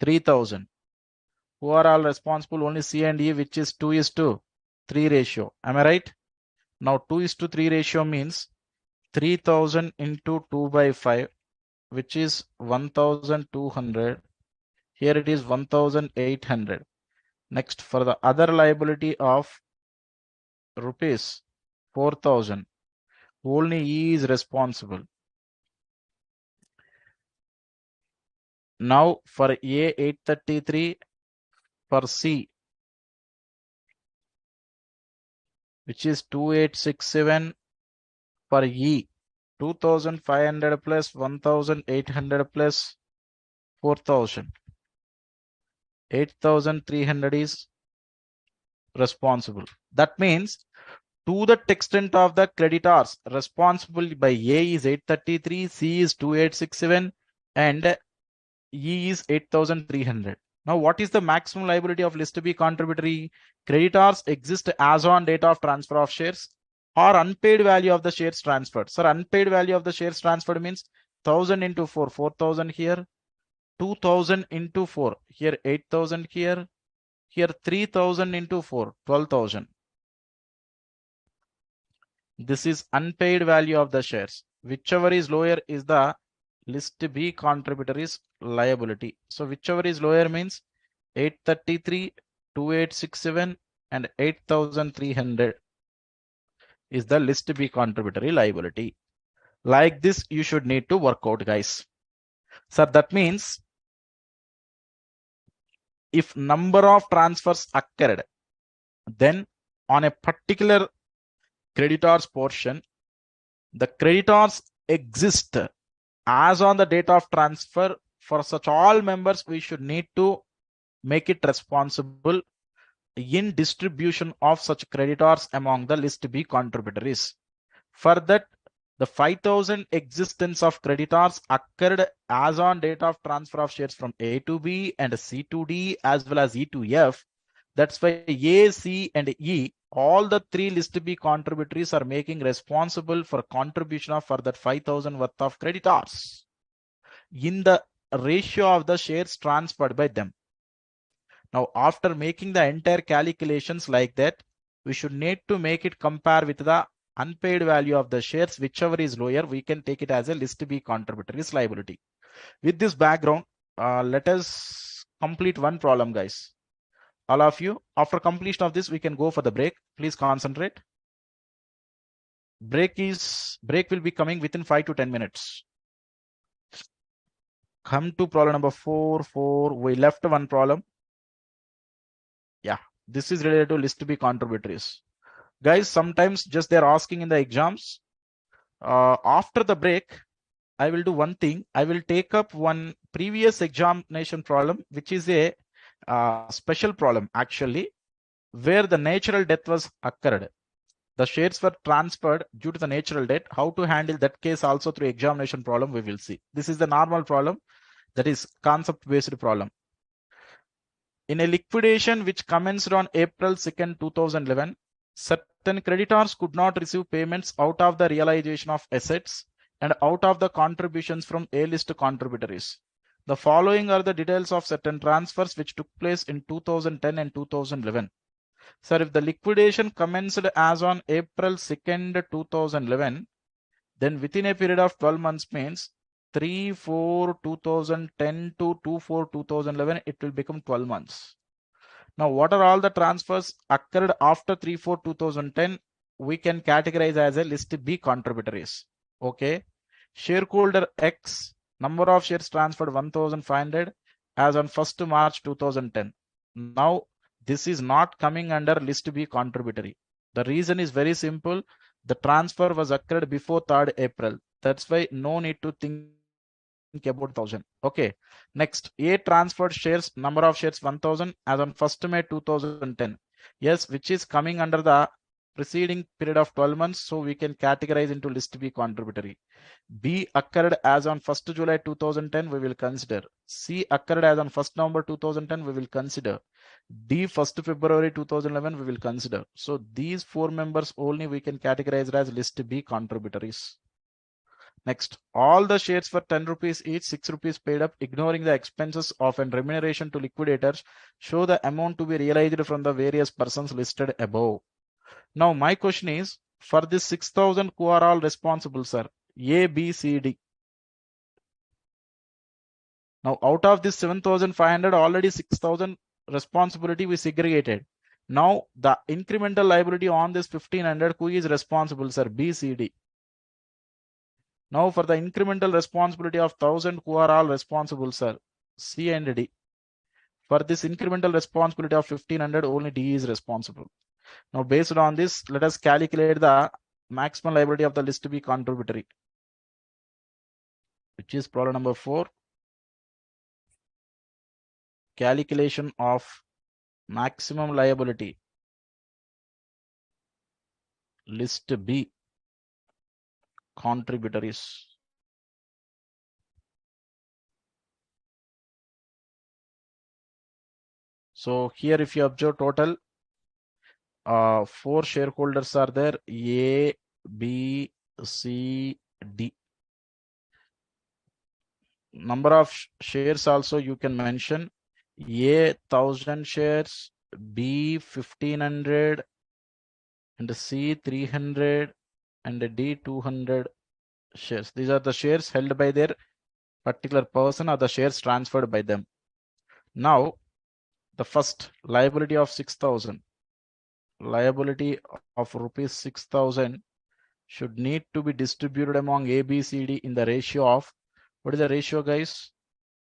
3,000, who are all responsible? Only C and E, which is 2:3 ratio. Am I right? Now 2:3 ratio means 3,000 into 2/5, which is 1,200. Here it is 1,800. Next, for the other liability of rupees 4,000, only E is responsible. Now for A, 833, for C, which is 2,867, for E, 2,500 plus 1,800 plus 4,000. 8,300 is responsible. That means to the extent of the creditors responsible by A is 833, C is 2,867, and E is 8,300. Now, what is the maximum liability of list B contributory? Creditors exist as on date of transfer of shares or unpaid value of the shares transferred. Sir, unpaid value of the shares transferred means 1,000 into 4, 4,000 here, 2,000 into 4, here 8,000 here, here 3,000 into 4, 12,000. This is unpaid value of the shares. Whichever is lower is the list B contributory's liability. So whichever is lower means 833, 2,867, and 8,300 is the list B contributory liability. Like this, you should need to work out, guys. So that means if number of transfers occurred, then on a particular creditors portion, the creditors exist as on the date of transfer. For such all members, we should need to make it responsible in distribution of such creditors among the list B contributories. For that, the 5,000 existence of creditors occurred as on date of transfer of shares from A to B and C to D as well as E to F. That's why A, C, and E, all the three list B contributories are making responsible for contribution of further 5,000 worth of creditors in the ratio of the shares transferred by them. Now, after making the entire calculations like that, we should need to make it compare with the unpaid value of the shares. Whichever is lower, we can take it as a list B contributories liability. With this background, let us complete one problem, guys. All of you, after completion of this, we can go for the break. Please concentrate. Break will be coming within 5 to 10 minutes. Come to problem number 4. We left one problem. Yeah, This is related to list B contributories. Guys, sometimes just they're asking in the exams. After the break, I will do one thing. I will take up one previous examination problem, which is a special problem actually, where the natural death was occurred. The shares were transferred due to the natural death. How to handle that case also through examination problem we will see. This is the normal problem, that is concept based problem. In a liquidation which commenced on April 2nd, 2011, certain creditors could not receive payments out of the realization of assets and out of the contributions from A-list contributories. The following are the details of certain transfers which took place in 2010 and 2011. Sir, if the liquidation commenced as on April 2nd, 2011, then within a period of 12 months means 3/4/2010 to 2/4/2011, it will become 12 months. Now, what are all the transfers occurred after 3/4/2010? We can categorize as a list B contributories. Okay. Shareholder X, number of shares transferred 1,500 as on 1st March 2010. Now, this is not coming under list B contributory. The reason is very simple. The transfer was occurred before 3rd April. That's why no need to think about 1,000. Okay. Next, A transferred shares, number of shares 1,000 as on 1st May 2010. Yes, which is coming under the preceding period of 12 months. So we can categorize into list B contributory. B occurred as on 1st July 2010, we will consider. C occurred as on 1st November 2010, we will consider. D 1st February 2011, we will consider. So these four members only we can categorize as list B contributories. Next, all the shares for 10 rupees each, 6 rupees paid up, ignoring the expenses of an remuneration to liquidators, show the amount to be realized from the various persons listed above. Now, my question is, for this 6,000, who are all responsible, sir? A, B, C, D. Now, out of this 7,500, already 6,000 responsibility we segregated. Now, the incremental liability on this 1,500, who is responsible, sir? B, C, D. Now, for the incremental responsibility of 1,000, who are all responsible, sir? C and D. For this incremental responsibility of 1,500, only D is responsible. Now, based on this, let us calculate the maximum liability of the list B contributory, which is problem number 4. Calculation of maximum liability, list B contributories. So here, if you observe total, 4 shareholders are there, A, B, C, D. Number of shares also you can mention. A 1,000 shares, B 1,500, and C 300, and D 200 shares. These are the shares held by their particular person or the shares transferred by them. Now, the first liability of 6,000, liability of rupees 6,000 should need to be distributed among A, B, C, D in the ratio of, what is the ratio, guys?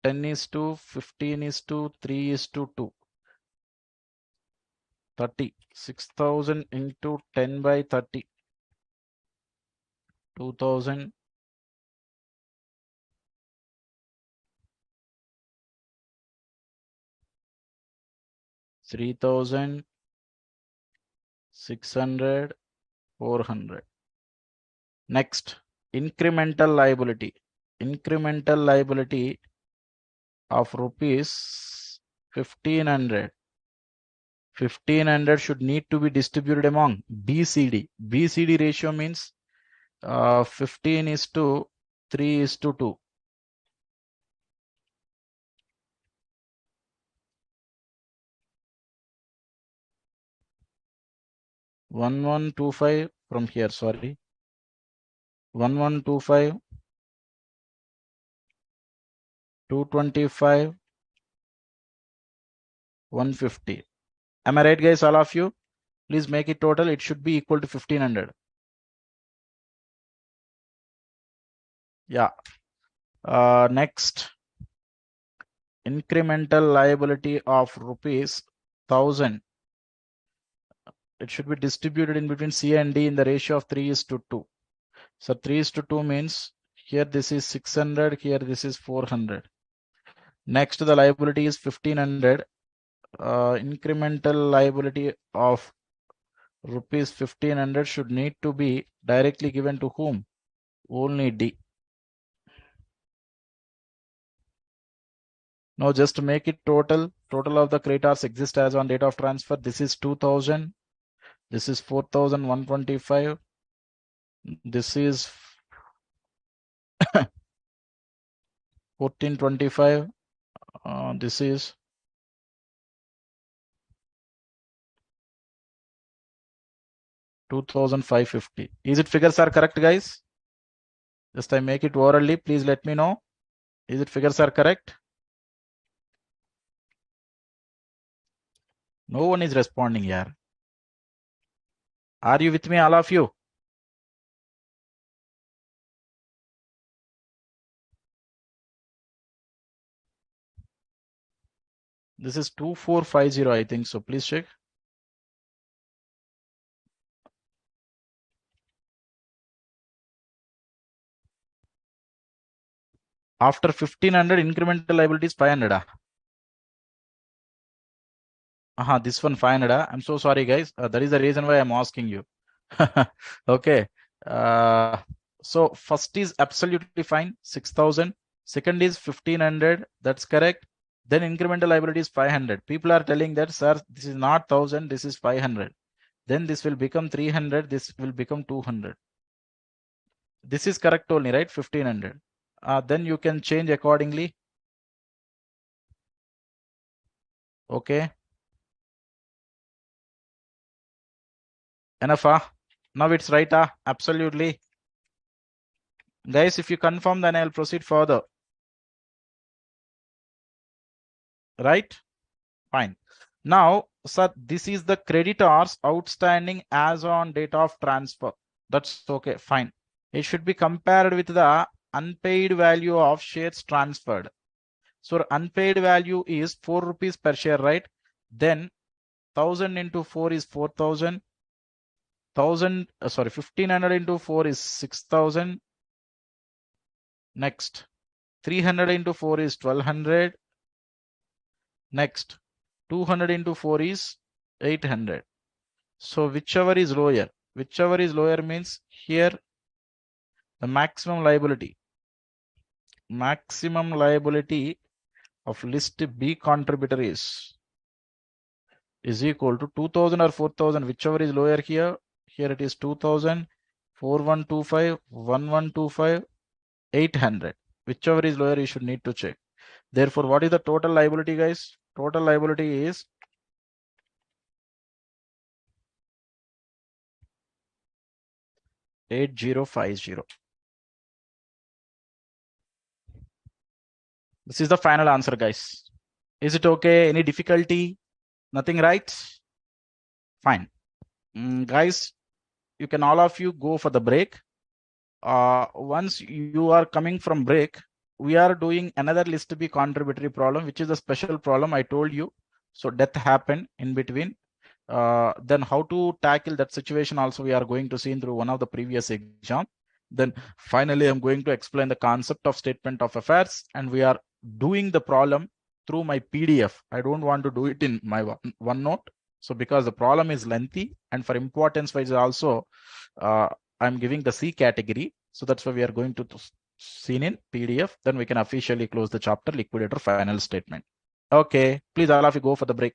10:15:3:2. 30. 6,000 into 10 by 30. 2,000. 3,000. 600. 400. Next, incremental liability. Incremental liability of rupees 1,500. 1,500 should need to be distributed among BCD. BCD ratio means 15:3:2. 1125 from here, sorry. 1125, 225, 150. Am I right, guys? All of you, please make it total. It should be equal to 1,500. Yeah. Next, incremental liability of rupees 1,000 it should be distributed in between C and D in the ratio of 3:2. So 3:2 means here this is 600, here this is 400. Next, the liability is 1500. Incremental liability of rupees 1500 should need to be directly given to whom? Only D. Now just to make it total of the creditors exist as on date of transfer. This is 2000. This is 4125. This is 1425. This is 2550. Is it figures are correct, guys? Just I make it orally. Please let me know. Is it figures are correct? No one is responding here. Are you with me, all of you? This is 2450, I think so. Please check. After 1500, incremental liability is 500. This one 500. I'm so sorry, guys. That is the reason why I'm asking you. Okay. So first is absolutely fine, 6000. Second is 1500. That's correct. Then incremental liability is 500. People are telling that, sir, this is not 1000, this is 500. Then this will become 300. This will become 200. This is correct only, right? 1500. Then you can change accordingly. Okay. Enough. Now it's right. Absolutely. Guys, if you confirm, then I'll proceed further. Right? Fine. Now, sir, this is the creditors outstanding as on date of transfer. That's okay. Fine. It should be compared with the unpaid value of shares transferred. So unpaid value is 4 rupees per share, right? Then 1000 into 4 is 4000. 1500 into 4 is 6000. Next, 300 into 4 is 1200. Next, 200 into 4 is 800. So whichever is lower means here the maximum liability of list B contributory is equal to 2000 or 4000, whichever is lower here. Here it is 2000, 4125, 1125, 800. Whichever is lower, you should need to check. Therefore, what is the total liability, guys? Total liability is 8050. This is the final answer, guys. Is it okay? Any difficulty? Nothing, right? Fine. Guys, you can all of you go for the break. Once you are coming from break, we are doing another list B contributory problem, which is a special problem I told you. So death happened in between. Then how to tackle that situation also we are going to see through one of the previous exam. Then finally, I'm going to explain the concept of statement of affairs, and we are doing the problem through my PDF. I don't want to do it in my OneNote. So because the problem is lengthy and for importance wise also, I'm giving the C category. So that's why we are going to see in PDF. Then we can officially close the chapter liquidator final statement. Okay, please all of you go for the break.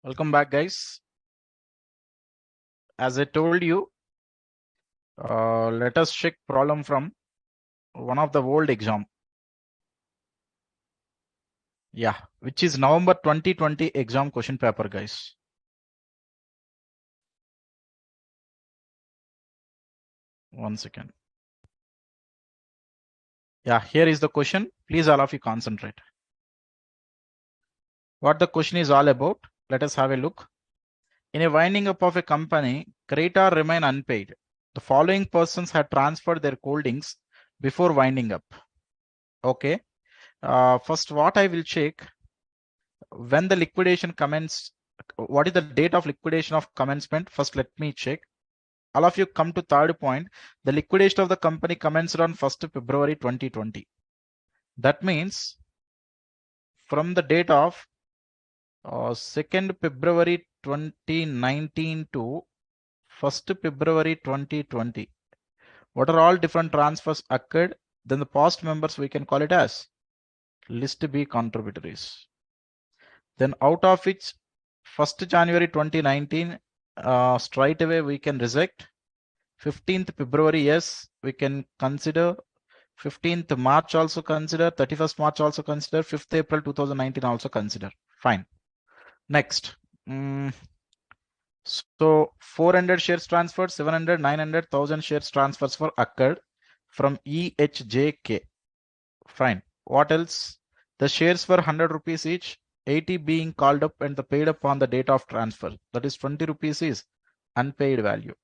Welcome back, guys. As I told you, let us check problem from one of the old exam. Yeah, which is November 2020 exam question paper, guys. One second. Yeah, here is the question. Please all of you concentrate. What the question is all about, let us have a look. In a winding up of a company, creditor remain unpaid. The following persons had transferred their holdings before winding up. Okay. First, what I will check, when the liquidation commence, what is the date of liquidation of commencement? First, let me check. All of you come to third point. The liquidation of the company commenced on 1st February 2020. That means from the date of 2nd February 2019 to 1st February 2020. What are all different transfers occurred? Then the past members we can call it as list B contributories. Then out of which 1st January 2019, straight away we can reject. 15th February, yes, we can consider. 15th March also consider. 31st March also consider. 5th April 2019 also consider. Fine. Next. So 400 shares transferred, 700, 900, 1000 shares transfers were occurred from EHJK. Fine. What else? The shares were 100 rupees each, 80 being called up and the paid up on the date of transfer. That is 20 rupees is unpaid value.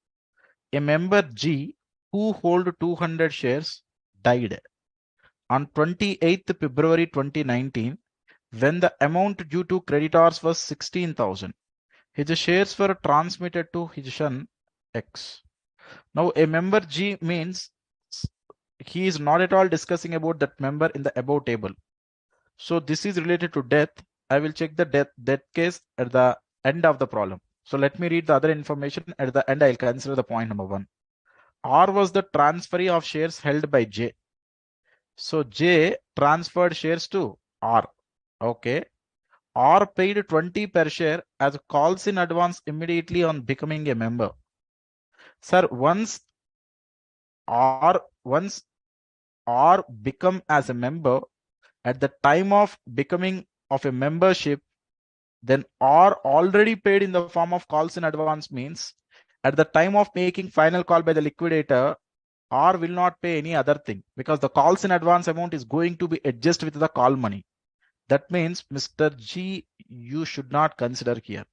A member G who hold 200 shares died on 28th February 2019 when the amount due to creditors was 16,000. His shares were transmitted to his son X. Now a member G means he is not at all discussing about that member in the above table. So this is related to death. I will check the death case at the end of the problem. So let me read the other information. At the end, I'll consider the point number 1. R was the transferee of shares held by J. So J transferred shares to R. Okay. R paid 20 per share as calls in advance immediately on becoming a member. Sir, once R become as a member, at the time of becoming of a membership, then R already paid in the form of calls in advance means at the time of making final call by the liquidator, R will not pay any other thing because the calls in advance amount is going to be adjusted with the call money. That means Mr. G, you should not consider here.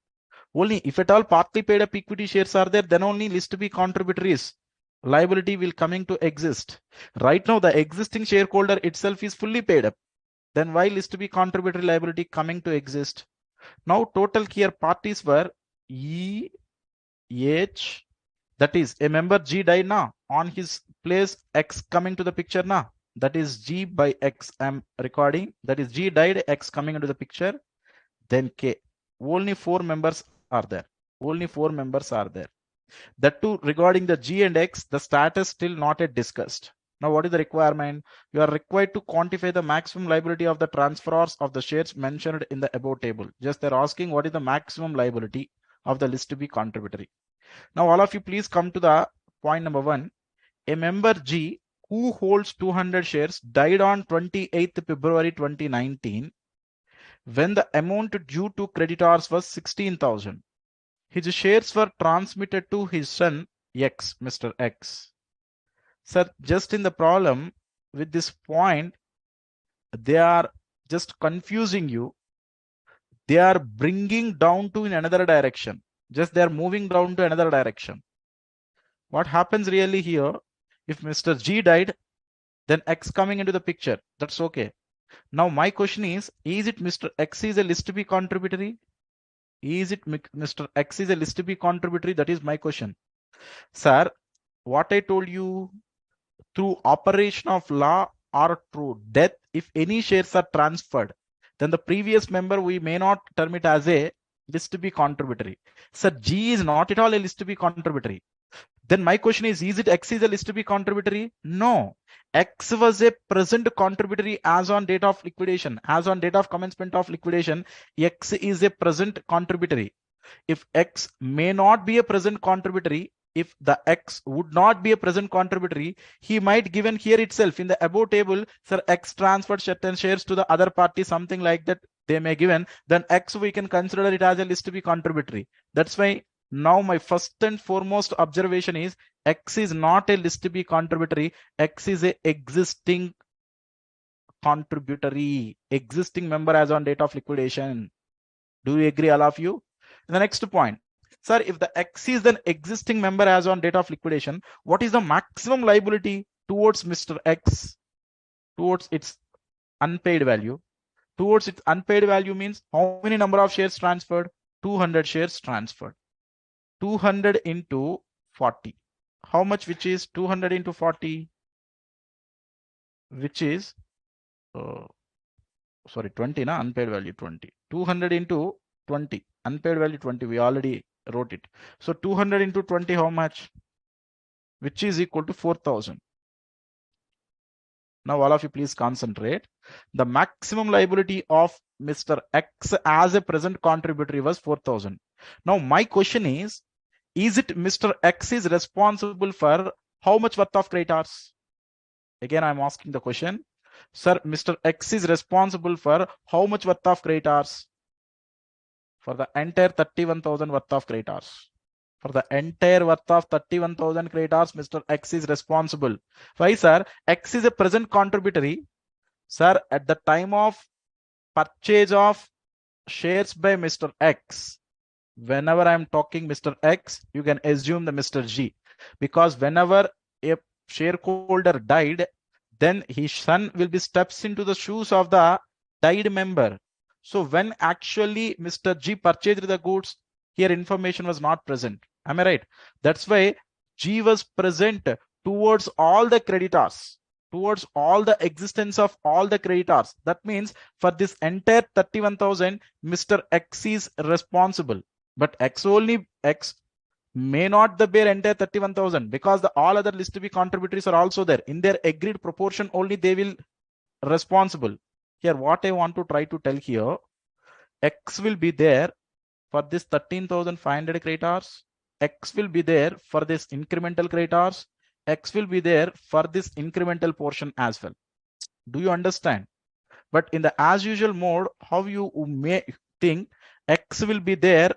Only if at all partly paid up equity shares are there, then only list B contributories liability will coming to exist. Right now, the existing shareholder itself is fully paid up. Then why list B contributory liability coming to exist? Now total here parties were E, H, that is a member G died now. On his place X coming to the picture now. That is G by X. I'm recording. That is G died, X coming into the picture. Then K. Only 4 members are there. Only 4 members are there. That too regarding the G and X, the status still not yet discussed. Now what is the requirement? You are required to quantify the maximum liability of the transferors of the shares mentioned in the above table. Just they're asking what is the maximum liability of the list to be contributory. Now all of you please come to the point number 1. A member G who holds 200 shares died on 28th February 2019 when the amount due to creditors was 16,000. His shares were transmitted to his son X, Mr. X. Sir, just in the problem with this point, they are just confusing you. They are bringing down to in another direction. Just they are moving down to another direction. What happens really here, if Mr. G died, then X coming into the picture, that's okay. Now my question is it Mr. X is a list B contributory? Is it Mr. X is a list B contributory? That is my question. Sir, what I told you, through operation of law or through death, if any shares are transferred, then the previous member we may not term it as a list B contributory. Sir, G is not at all a list B contributory. Then my question is it X is a list to be contributory? No. X was a present contributory as on date of liquidation, as on date of commencement of liquidation. X is a present contributory. If X may not be a present contributory, if the X would not be a present contributory, he might given here itself in the above table, sir, X transferred certain shares to the other party, something like that they may given, then X we can consider it as a list to be contributory. That's why now my first and foremost observation is X is not a list to be contributory. X is a existing contributory, existing member as on date of liquidation. Do you agree, all of you? The next point, sir, if the X is an existing member as on date of liquidation, what is the maximum liability towards Mr. X, towards its unpaid value? Towards its unpaid value means how many number of shares transferred? 200 shares transferred. 200 into 40. How much, which is 200 into 40? Which is, sorry, 20, na? Unpaid value 20. 200 into 20. Unpaid value 20. We already wrote it. So 200 into 20, how much? Which is equal to 4,000. Now all of you please concentrate. The maximum liability of Mr. X as a present contributory was 4,000. Now my question is it Mr. X is responsible for how much worth of creditors? Again, I'm asking the question. Sir, Mr. X is responsible for how much worth of creditors? For the entire 31,000 worth of creditors. For the entire worth of 31,000 creditors, Mr. X is responsible. Why, sir? X is a present contributory. Sir, at the time of purchase of shares by Mr. X, whenever I'm talking Mr. X, you can assume the Mr. G, because whenever a shareholder died, then his son will be steps into the shoes of the died member. So when actually Mr. G purchased the goods, here information was not present. Am I right? That's why G was present towards all the creditors, towards all the existence of all the creditors. That means for this entire 31,000, Mr. X is responsible. But X may not the bear entire 31,000, because the all other list to be contributories are also there. In their agreed proportion only they will responsible. Here what I want to try to tell here, X will be there for this 13,500 creditors. X will be there for this incremental creditors. X will be there for this incremental portion as well. Do you understand? But in the as usual mode, how you may think X will be there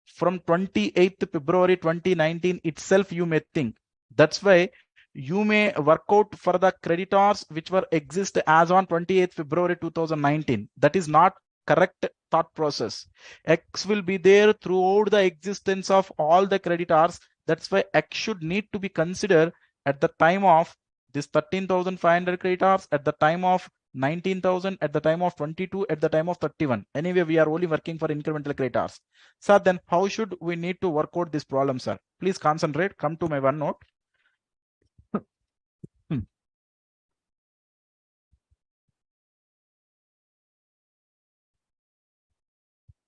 from 28th February 2019 itself, you may think. That's why you may work out for the creditors which were exist as on 28th February 2019. That is not correct thought process. X will be there throughout the existence of all the creditors. That's why X should need to be considered at the time of this 13,500 creditors, at the time of 19,000, at the time of 22, at the time of 31. Anyway, we are only working for incremental creditors. Sir, then how should we need to work out this problem, sir? Please concentrate. Come to my OneNote.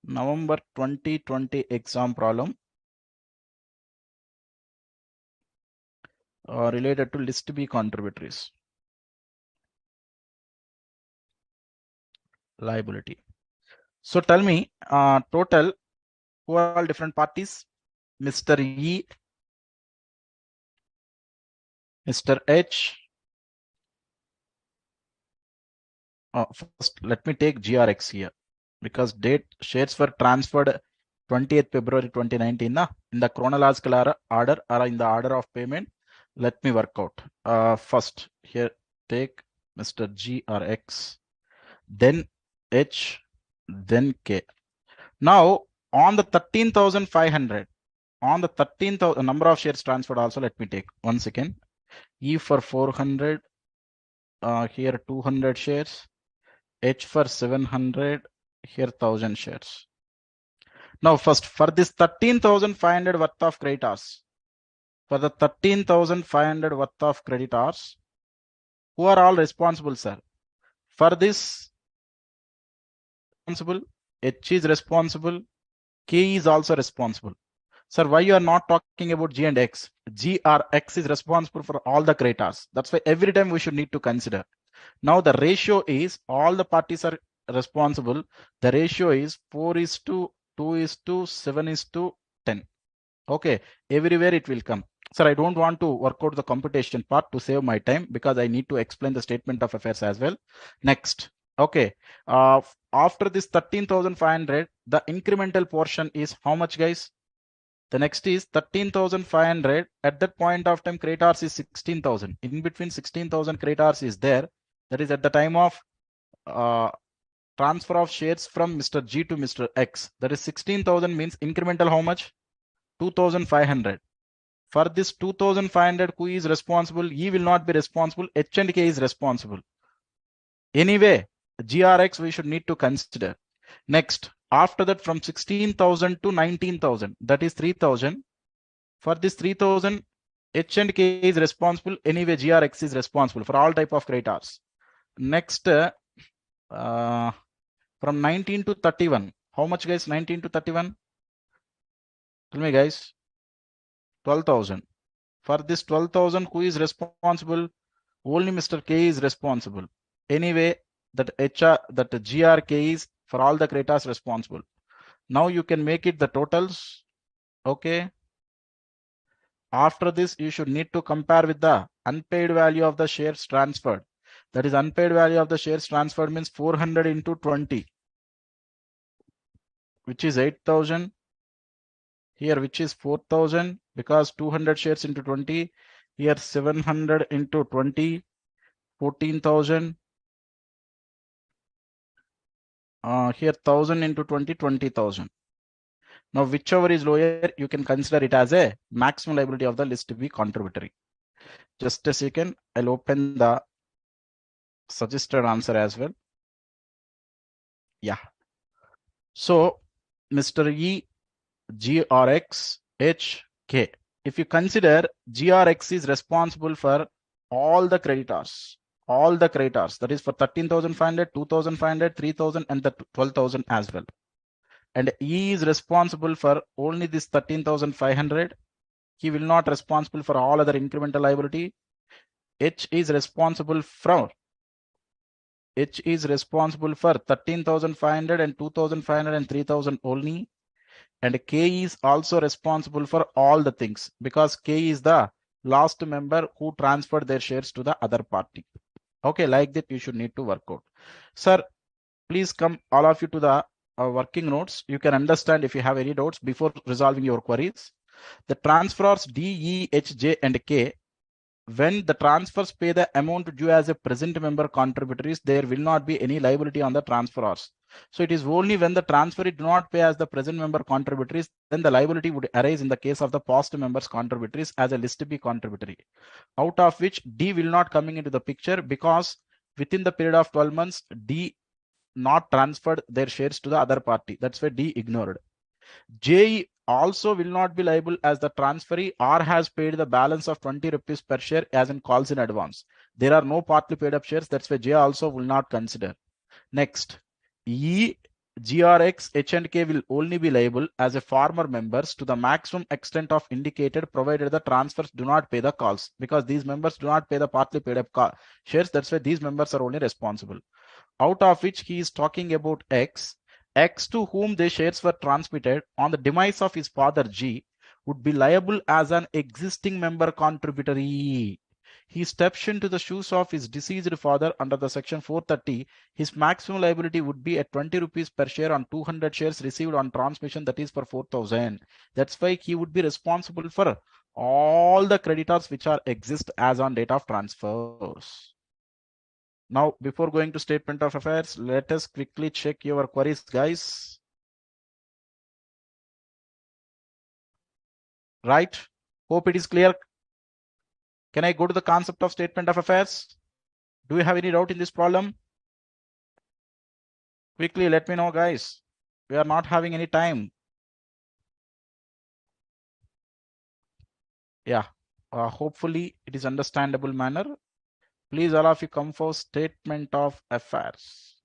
November 2020 exam problem related to list B contributories. Liability. So tell me, total, who are all different parties? Mr. E, Mr. H. First, let me take GRX here, because date shares were transferred 20th February 2019 na, in the chronological order or in the order of payment. Let me work out. First, here take Mr. GRX, then H, then K. Now on the 13,500, on the 13,000 number of shares transferred also, let me take 1 second. E for 400, here 200 shares, H for 700, here 1,000 shares. Now first, for this 13,500 worth of creditors, for the 13,500 worth of creditors, who are all responsible, sir? For this, responsible, H is responsible, K is also responsible. Sir, why you are not talking about G and X? G or X is responsible for all the creditors. That's why every time we should need to consider. Now the ratio is all the parties are responsible. The ratio is 4:2:7:10. Okay, everywhere it will come. Sir, I don't want to work out the computation part to save my time because I need to explain the statement of affairs as well. Next, okay, after this 13,500, the incremental portion is how much, guys? The next is 13,500. At that point of time, creditors is 16,000. In between 16,000 creditors is there. That is at the time of transfer of shares from Mr. G to Mr. X. That is 16,000 means incremental how much? 2,500. For this 2,500, who is responsible? E will not be responsible. H and K is responsible. Anyway, GRX we should need to consider. Next, after that from 16,000 to 19,000, that is 3,000. For this 3,000, H and K is responsible. Anyway, GRX is responsible for all type of creditors. Next, from 19 to 31, how much, guys? 19 to 31? Tell me, guys. 12,000. For this 12,000, who is responsible? Only Mr. K is responsible. Anyway, that GRK is for all the creditors responsible. Now you can make it the totals. Okay. After this, you should need to compare with the unpaid value of the shares transferred. That is unpaid value of the shares transferred means 400 into 20, which is 8,000. Here, which is 4,000 because 200 shares into 20. Here, 700 into 20, 14,000. Here 1,000 into 20, 20,000. Now, whichever is lower, you can consider it as a maximum liability of the list to be contributory. Just a second, I'll open the suggested answer as well. Yeah. So, Mr. E, GRX, H, K. If you consider GRX is responsible for all the creditors, that is for 13,500, 2,500, 3,000, and the 12,000 as well. And E is responsible for only this 13,500. He will not responsible for all other incremental liability. H is responsible for 13,500 and 2,500 and 3,000 only. And K is also responsible for all the things because K is the last member who transferred their shares to the other party. Okay, like that you should need to work out. Sir, please come all of you to the working notes. You can understand if you have any doubts before resolving your queries. The transfers D, E, H, J, and K, when the transfers pay the amount due as a present member contributories, there will not be any liability on the transfers. So it is only when the transferee do not pay as the present member contributories, then the liability would arise in the case of the past members contributories as a list B contributory, out of which D will not coming into the picture because within the period of 12 months, D not transferred their shares to the other party. That's why D ignored. J also will not be liable as the transferee or has paid the balance of 20 rupees per share as in calls in advance. There are no partly paid up shares. That's why J also will not consider. Next, E, GRX, H and K will only be liable as a former members to the maximum extent of indicated provided the transfers do not pay the calls because these members do not pay the partly paid up shares. That's why these members are only responsible. Out of which he is talking about X to whom the shares were transmitted on the demise of his father G would be liable as an existing member contributory. He steps into the shoes of his deceased father under the section 430. His maximum liability would be at 20 rupees per share on 200 shares received on transmission, that is for 4,000. That's why he would be responsible for all the creditors which are exist as on date of transfers. Now, before going to statement of affairs, let us quickly check your queries, guys. Right? Hope it is clear. Can I go to the concept of statement of affairs? Do you have any doubt in this problem? Quickly, let me know, guys. We are not having any time. Yeah. Hopefully, it is understandable manner. Please, all of you come for statement of affairs.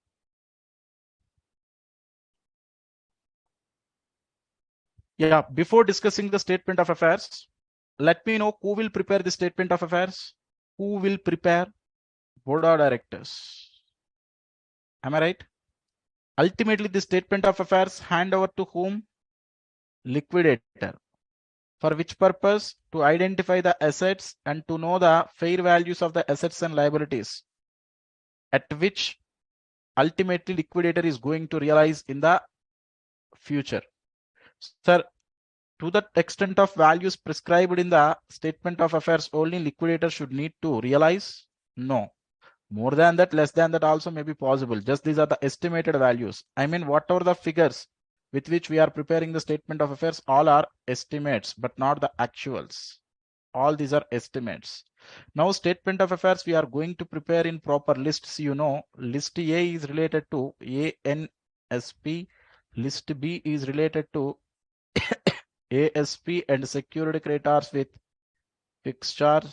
Yeah, before discussing the statement of affairs, let me know who will prepare the statement of affairs. Who will prepare? Board of directors. Am I right? Ultimately, the statement of affairs hand over to whom? Liquidator. For which purpose? To identify the assets and to know the fair values of the assets and liabilities, at which ultimately liquidator is going to realize in the future. Sir, to the extent of values prescribed in the statement of affairs, only liquidator should need to realize? No. More than that, less than that also may be possible. Just these are the estimated values. I mean, whatever the figures with which we are preparing the statement of affairs, all are estimates, but not the actuals. All these are estimates. Now, statement of affairs, we are going to prepare in proper lists. You know, list A is related to ANSP, list B is related to ASP and security creditors with fixed charge.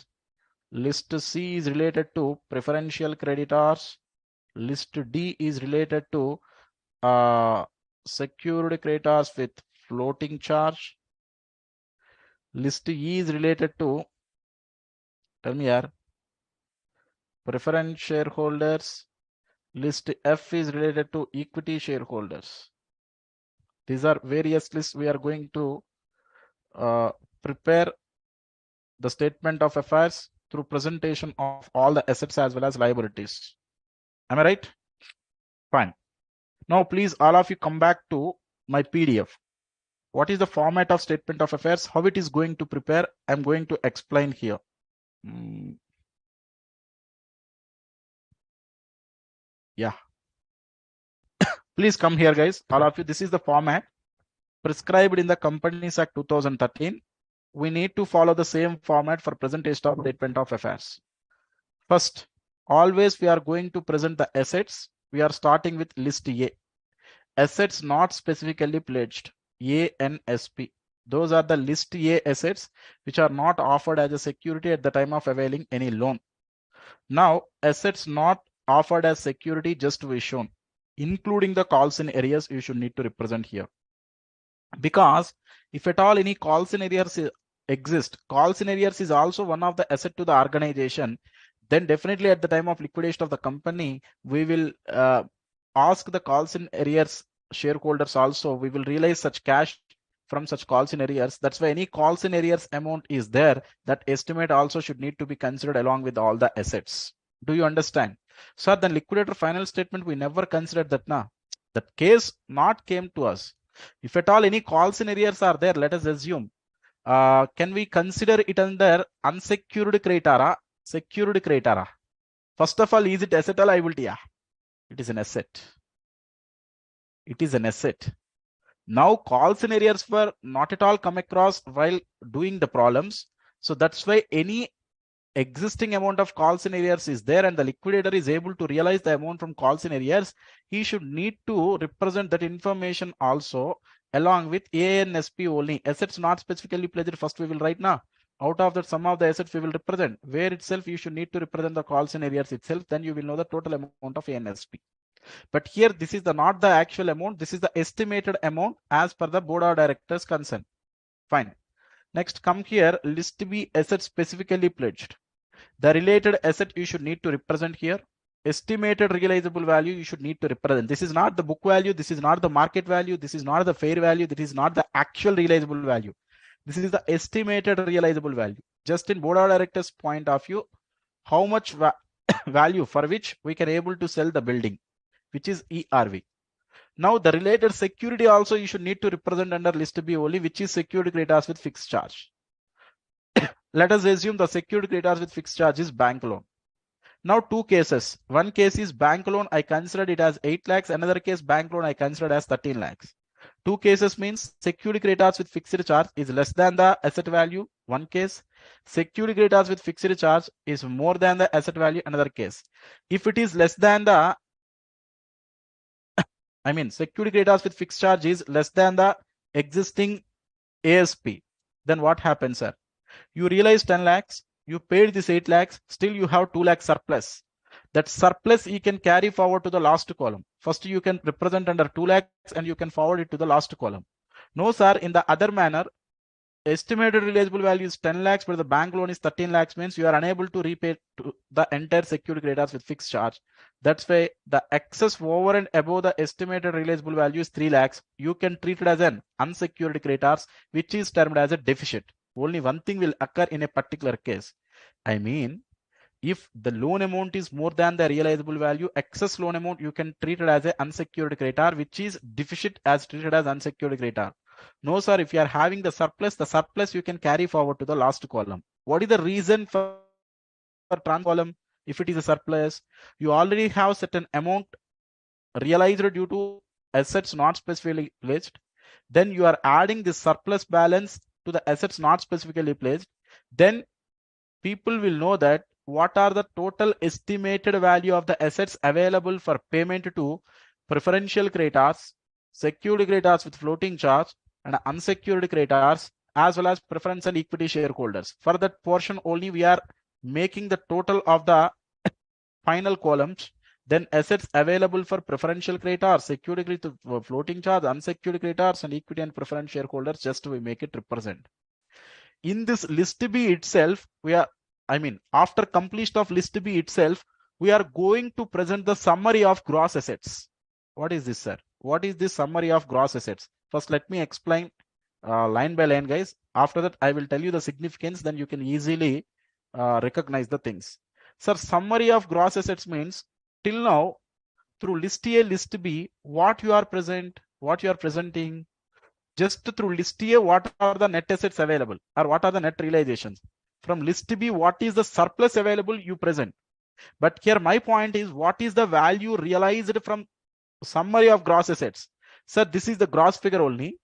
List C is related to preferential creditors. List D is related to security creditors with floating charge. List E is related to, tell me here, preference shareholders. List F is related to equity shareholders. These are various lists we are going to prepare the statement of affairs through presentation of all the assets as well as liabilities. Am I right? Fine. Now, please, all of you come back to my PDF. What is the format of statement of affairs? How it is going to prepare? I'm going to explain here. Yeah. Please come here, guys. All of you, this is the format prescribed in the Companies Act 2013. We need to follow the same format for presentation of statement of affairs. First, always we are going to present the assets. We are starting with list A. Assets not specifically pledged, ANSP. Those are the list A assets which are not offered as a security at the time of availing any loan. Now, assets not offered as security just to be shown, including the calls in areas you should need to represent here. Because if at all any calls in areas exist, calls in areas is also one of the asset to the organization, then definitely at the time of liquidation of the company, we will ask the calls in arrears shareholders also, we will realize such cash from such calls in arrears. That's why any calls in arrears amount is there, that estimate also should need to be considered along with all the assets. Do you understand? So then liquidator final statement, we never considered that now. That case not came to us. If at all any calls in arrears are there, let us assume, can we consider it under unsecured criteria, secured criteria? First of all, is it asset or liability? Yeah, it is an asset. It is an asset. Now, calls in arrears were not at all come across while doing the problems. So that's why any existing amount of calls in arrears is there and the liquidator is able to realize the amount from calls in arrears, he should need to represent that information also along with ANSP only. Assets not specifically pledged, first we will write now. Out of that, some of the assets we will represent. Where itself you should need to represent the calls in arrears itself, then you will know the total amount of ANSP. But here, this is not the actual amount. This is the estimated amount as per the board of directors concern. Fine. Next, come here, list B asset specifically pledged. The related asset you should need to represent here. Estimated realizable value you should need to represent. This is not the book value. This is not the market value. This is not the fair value. This is not the actual realizable value. This is the estimated realizable value. Just in board of directors point of view, how much value for which we can able to sell the building, which is ERV. Now the related security also you should need to represent under list B only, which is security creditors with fixed charge. Let us assume the security creditors with fixed charge is bank loan. Now two cases. One case is bank loan, I considered it as 8 lakhs. Another case bank loan I considered as 13 lakhs. Two cases means security creditors with fixed charge is less than the asset value. One case. Security creditors with fixed charge is more than the asset value. Another case. If it is less than the security creditors with fixed charge is less than the existing ASP, then what happens, sir? You realize 10 lakhs, you paid this 8 lakhs, still you have 2 lakhs surplus. That surplus you can carry forward to the last column. First, you can represent under 2 lakhs and you can forward it to the last column. No, sir, in the other manner, estimated realizable value is 10 lakhs, but the bank loan is 13 lakhs, means you are unable to repay to the entire secured creditors with fixed charge. That's why the excess over and above the estimated realizable value is 3 lakhs. You can treat it as an unsecured creditors, which is termed as a deficit. Only one thing will occur in a particular case. I mean, if the loan amount is more than the realizable value, excess loan amount, you can treat it as an unsecured creditor, which is deficit as treated as unsecured creditor. No, sir, if you are having the surplus you can carry forward to the last column. What is the reason for trans column? If it is a surplus, you already have certain amount realized due to assets not specifically placed. Then you are adding the surplus balance to the assets not specifically placed. Then people will know that what are the total estimated value of the assets available for payment to preferential creditors, secured creditors with floating charge, and unsecured creditors, as well as preference and equity shareholders. For that portion only, we are making the total of the final columns. Then assets available for preferential creditors, secured with floating charge, unsecured creditors, and equity and preference shareholders, just we make it represent. In this list B itself, after completion of list B itself, we are going to present the summary of gross assets. What is this, sir? What is this summary of gross assets? First, let me explain line by line, guys. After that, I will tell you the significance, then you can easily recognize the things. Sir, summary of gross assets means till now, through list A, list B, what you are presenting, just through list A, what are the net assets available or what are the net realizations? From list B, what is the surplus available you present? But here my point is, what is the value realized from summary of gross assets? Sir, this is the gross figure only.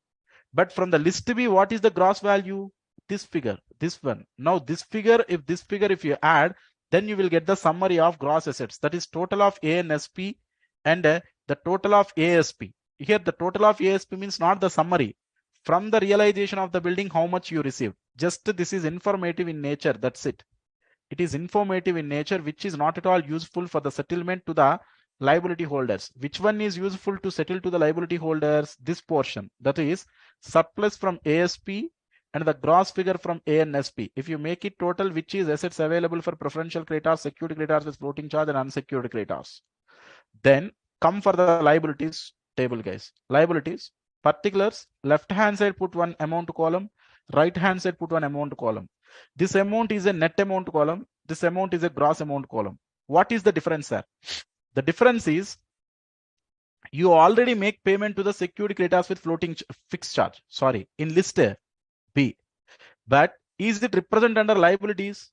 But from the list B, what is the gross value? This figure, this one. Now this figure, if you add, then you will get the summary of gross assets. That is total of A and SP and the total of ASP. Here the total of ASP means not the summary. From the realization of the building, how much you received. Just this is informative in nature. That's it. It is informative in nature, which is not at all useful for the settlement to the liability holders. Which one is useful to settle to the liability holders? This portion. That is surplus from ASP and the gross figure from A and SP. If you make it total, which is assets available for preferential creditors, secured creditors with floating charge, and unsecured creditors. Then come for the liabilities table, guys. Liabilities. Particulars, left hand side put one amount column, right hand side put one amount column. This amount is a net amount column, this amount is a gross amount column. What is the difference, sir? The difference is you already make payment to the secured creditors with floating fixed charge, in list B. But is it represented under liabilities?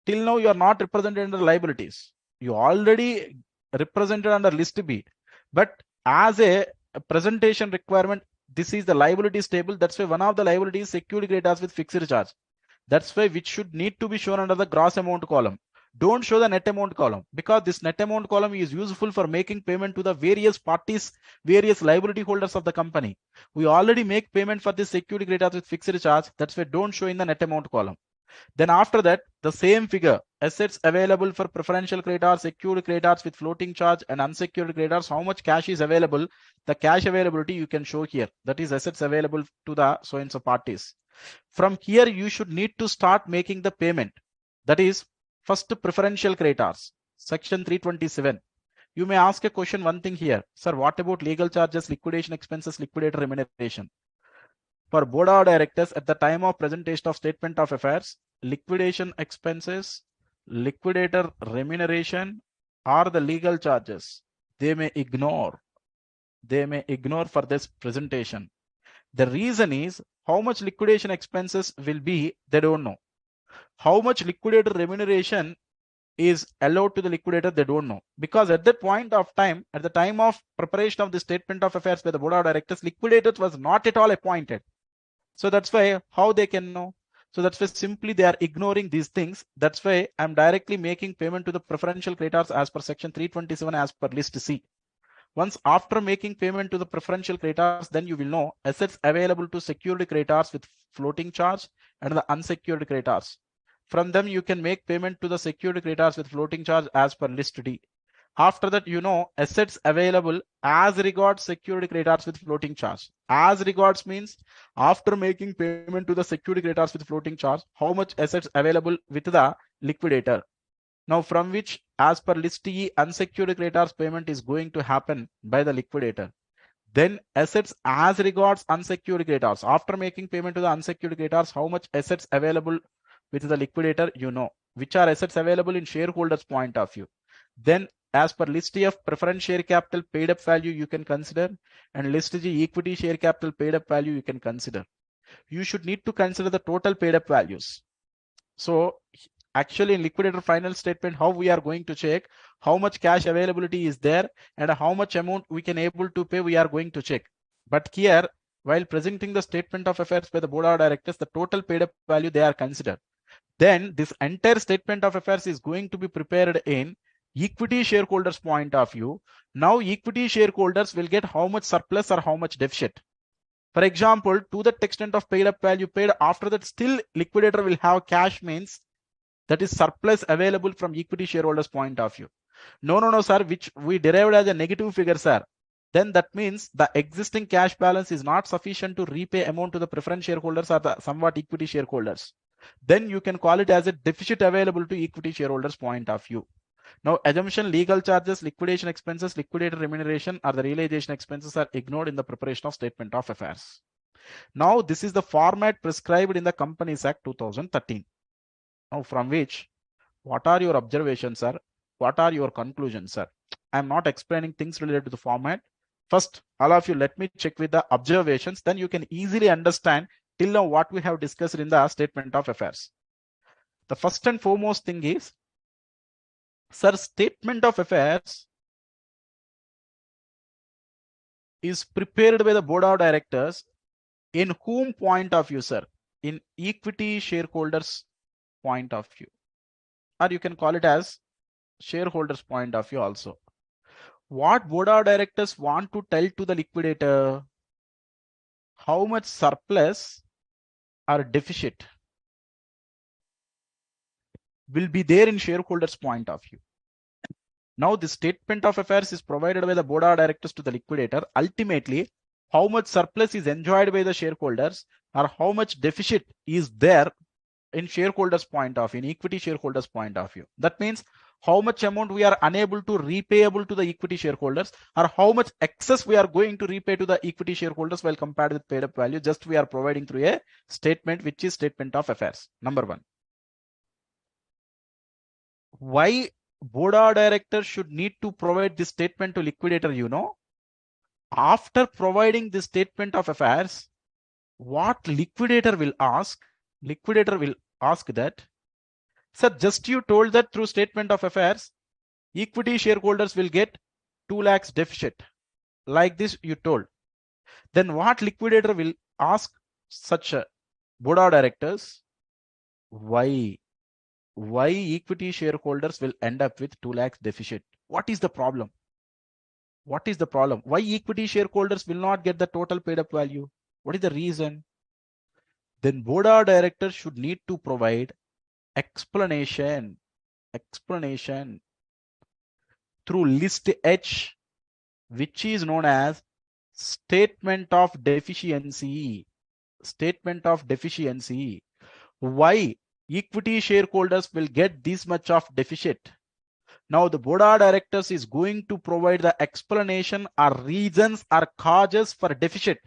Till now you are not represented under liabilities. You already represented under list B. But as a presentation requirement, this is the liabilities table. That's why one of the liabilities secured creditors with fixed charge. That's why which should need to be shown under the gross amount column. Don't show the net amount column, because this net amount column is useful for making payment to the various parties, various liability holders of the company. We already make payment for this secured creditors with fixed charge. That's why don't show in the net amount column. Then after that, the same figure, assets available for preferential creditors, secured creditors with floating charge, and unsecured creditors, how much cash is available? The cash availability you can show here. That is assets available to the so-and-so parties. From here, you should need to start making the payment. That is first preferential creditors, section 327. You may ask a question, one thing here. Sir, what about legal charges, liquidation expenses, liquidator remuneration? For board of directors, at the time of presentation of statement of affairs, liquidation expenses, liquidator remuneration, or the legal charges, they may ignore for this presentation. The reason is, how much liquidation expenses will be, they don't know. How much liquidator remuneration is allowed to the liquidator, they don't know. Because at that point of time, at the time of preparation of the statement of affairs by the board of directors, liquidators was not at all appointed. So that's why how they can know. So that's why simply they are ignoring these things. That's why I'm directly making payment to the preferential creditors as per section 327 as per list C. Once after making payment to the preferential creditors, then you will know assets available to secured creditors with floating charge and the unsecured creditors. From them, you can make payment to the secured creditors with floating charge as per list D. After that, assets available as regards security creditors with floating charge. As regards means after making payment to the security creditors with floating charge, how much assets available with the liquidator. Now from which, as per list E, unsecured creditors payment is going to happen by the liquidator. Then assets as regards unsecured creditors. After making payment to the unsecured creditors, how much assets available with the liquidator, which are assets available in shareholders' point of view. Then as per list F, preference share capital paid up value you can consider, and list G, equity share capital paid up value you can consider. You should need to consider the total paid up values. So actually in liquidator final statement, how we are going to check how much cash availability is there and how much amount we can able to pay, we are going to check. But here, while presenting the statement of affairs by the board of directors, the total paid up value they are considered. Then this entire statement of affairs is going to be prepared in equity shareholders point of view. Now equity shareholders will get how much surplus or how much deficit. For example, to the extent of paid up value paid, after that still liquidator will have cash, means that is surplus available from equity shareholders point of view. No, sir, which we derived as a negative figure, sir. Then that means the existing cash balance is not sufficient to repay amount to the preference shareholders or the somewhat equity shareholders. Then you can call it as a deficit available to equity shareholders point of view. Now assumption, legal charges, liquidation expenses, liquidator remuneration or the realization expenses are ignored in the preparation of statement of affairs. Now this is the format prescribed in the Companies Act 2013. Now from which, what are your observations, sir? What are your conclusions, sir? I'm not explaining things related to the format. First, all of you, let me check with the observations. Then you can easily understand till now what we have discussed in the statement of affairs. The first and foremost thing is, sir, statement of affairs is prepared by the board of directors in whom point of view, sir? In equity shareholders point of view, or you can call it as shareholders point of view also. What board of directors want to tell to the liquidator? How much surplus or deficit will be there in shareholders point of view. Now the statement of affairs is provided by the board of directors to the liquidator. Ultimately, how much surplus is enjoyed by the shareholders or how much deficit is there in shareholders point of view, in equity shareholders point of view. That means how much amount we are unable to repayable to the equity shareholders or how much excess we are going to repay to the equity shareholders while compared with paid up value. Just we are providing through a statement, which is statement of affairs. Number one. Why board of directors should need to provide this statement to liquidator? After providing this statement of affairs, what liquidator will ask? Liquidator will ask that, sir, just you told that through statement of affairs, equity shareholders will get 2 lakhs deficit. Like this you told. Then what liquidator will ask such a board of directors? Why equity shareholders will end up with 2 lakhs deficit? What is the problem? What is the problem? Why equity shareholders will not get the total paid up value? What is the reason? Then board of directors should need to provide explanation through list H, which is known as statement of deficiency. Statement of deficiency. Why equity shareholders will get this much of deficit? Now the board of directors is going to provide the explanation or reasons or causes for deficit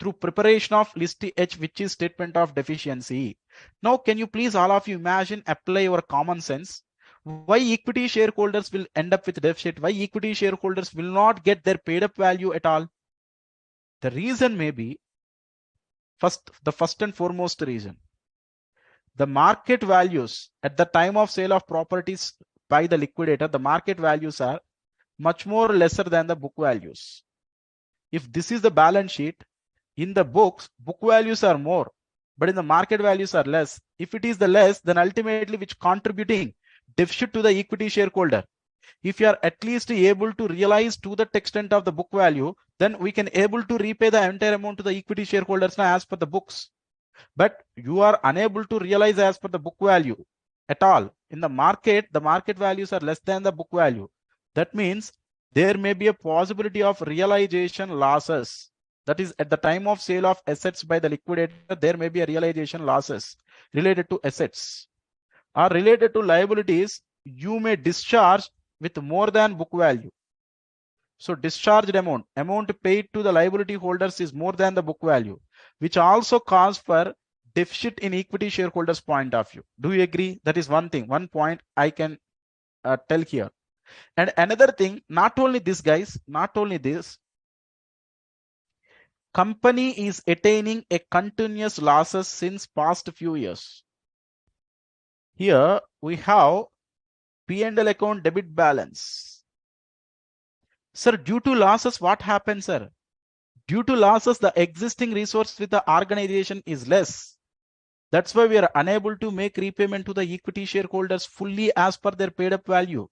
through preparation of list H, which is statement of deficiency. Now can you please all of you imagine, apply your common sense? Why equity shareholders will end up with deficit? Why equity shareholders will not get their paid up value at all? The reason may be, the first and foremost reason, the market values at the time of sale of properties by the liquidator, the market values are much more lesser than the book values. If this is the balance sheet, in the books, book values are more, but in the market values are less. If it is the less, then ultimately which contributing deficit to the equity shareholder. If you are at least able to realize to the extent of the book value, then we can able to repay the entire amount to the equity shareholders now as per the books. But you are unable to realize as per the book value at all. In the market values are less than the book value. That means there may be a possibility of realization losses. That is, at the time of sale of assets by the liquidator, there may be a realization losses related to assets or related to liabilities. You may discharge with more than book value. So discharged amount paid to the liability holders is more than the book value, which also calls for deficit in equity shareholders' point of view. Do you agree? That is one thing, one point I can tell here. And another thing, not only this, guys, not only this, company is attaining a continuous losses since past few years. Here we have P&L account debit balance. Sir, due to losses, what happens, sir? Due to losses, the existing resource with the organization is less. That's why we are unable to make repayment to the equity shareholders fully as per their paid up value.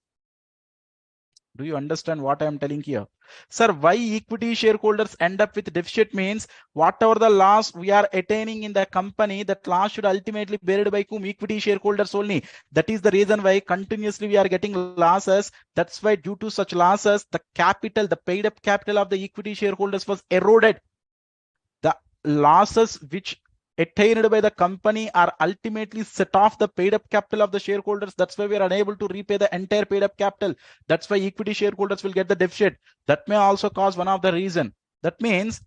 Do you understand what I am telling here? Sir, why equity shareholders end up with deficit means whatever the loss we are attaining in the company, that loss should ultimately be beared by whom? Equity shareholders only. That is the reason why continuously we are getting losses. That's why due to such losses, the capital, the paid up capital of the equity shareholders was eroded. The losses which attained by the company are ultimately set off the paid up capital of the shareholders. That's why we are unable to repay the entire paid up capital. That's why equity shareholders will get the deficit. That may also cause one of the reason. That means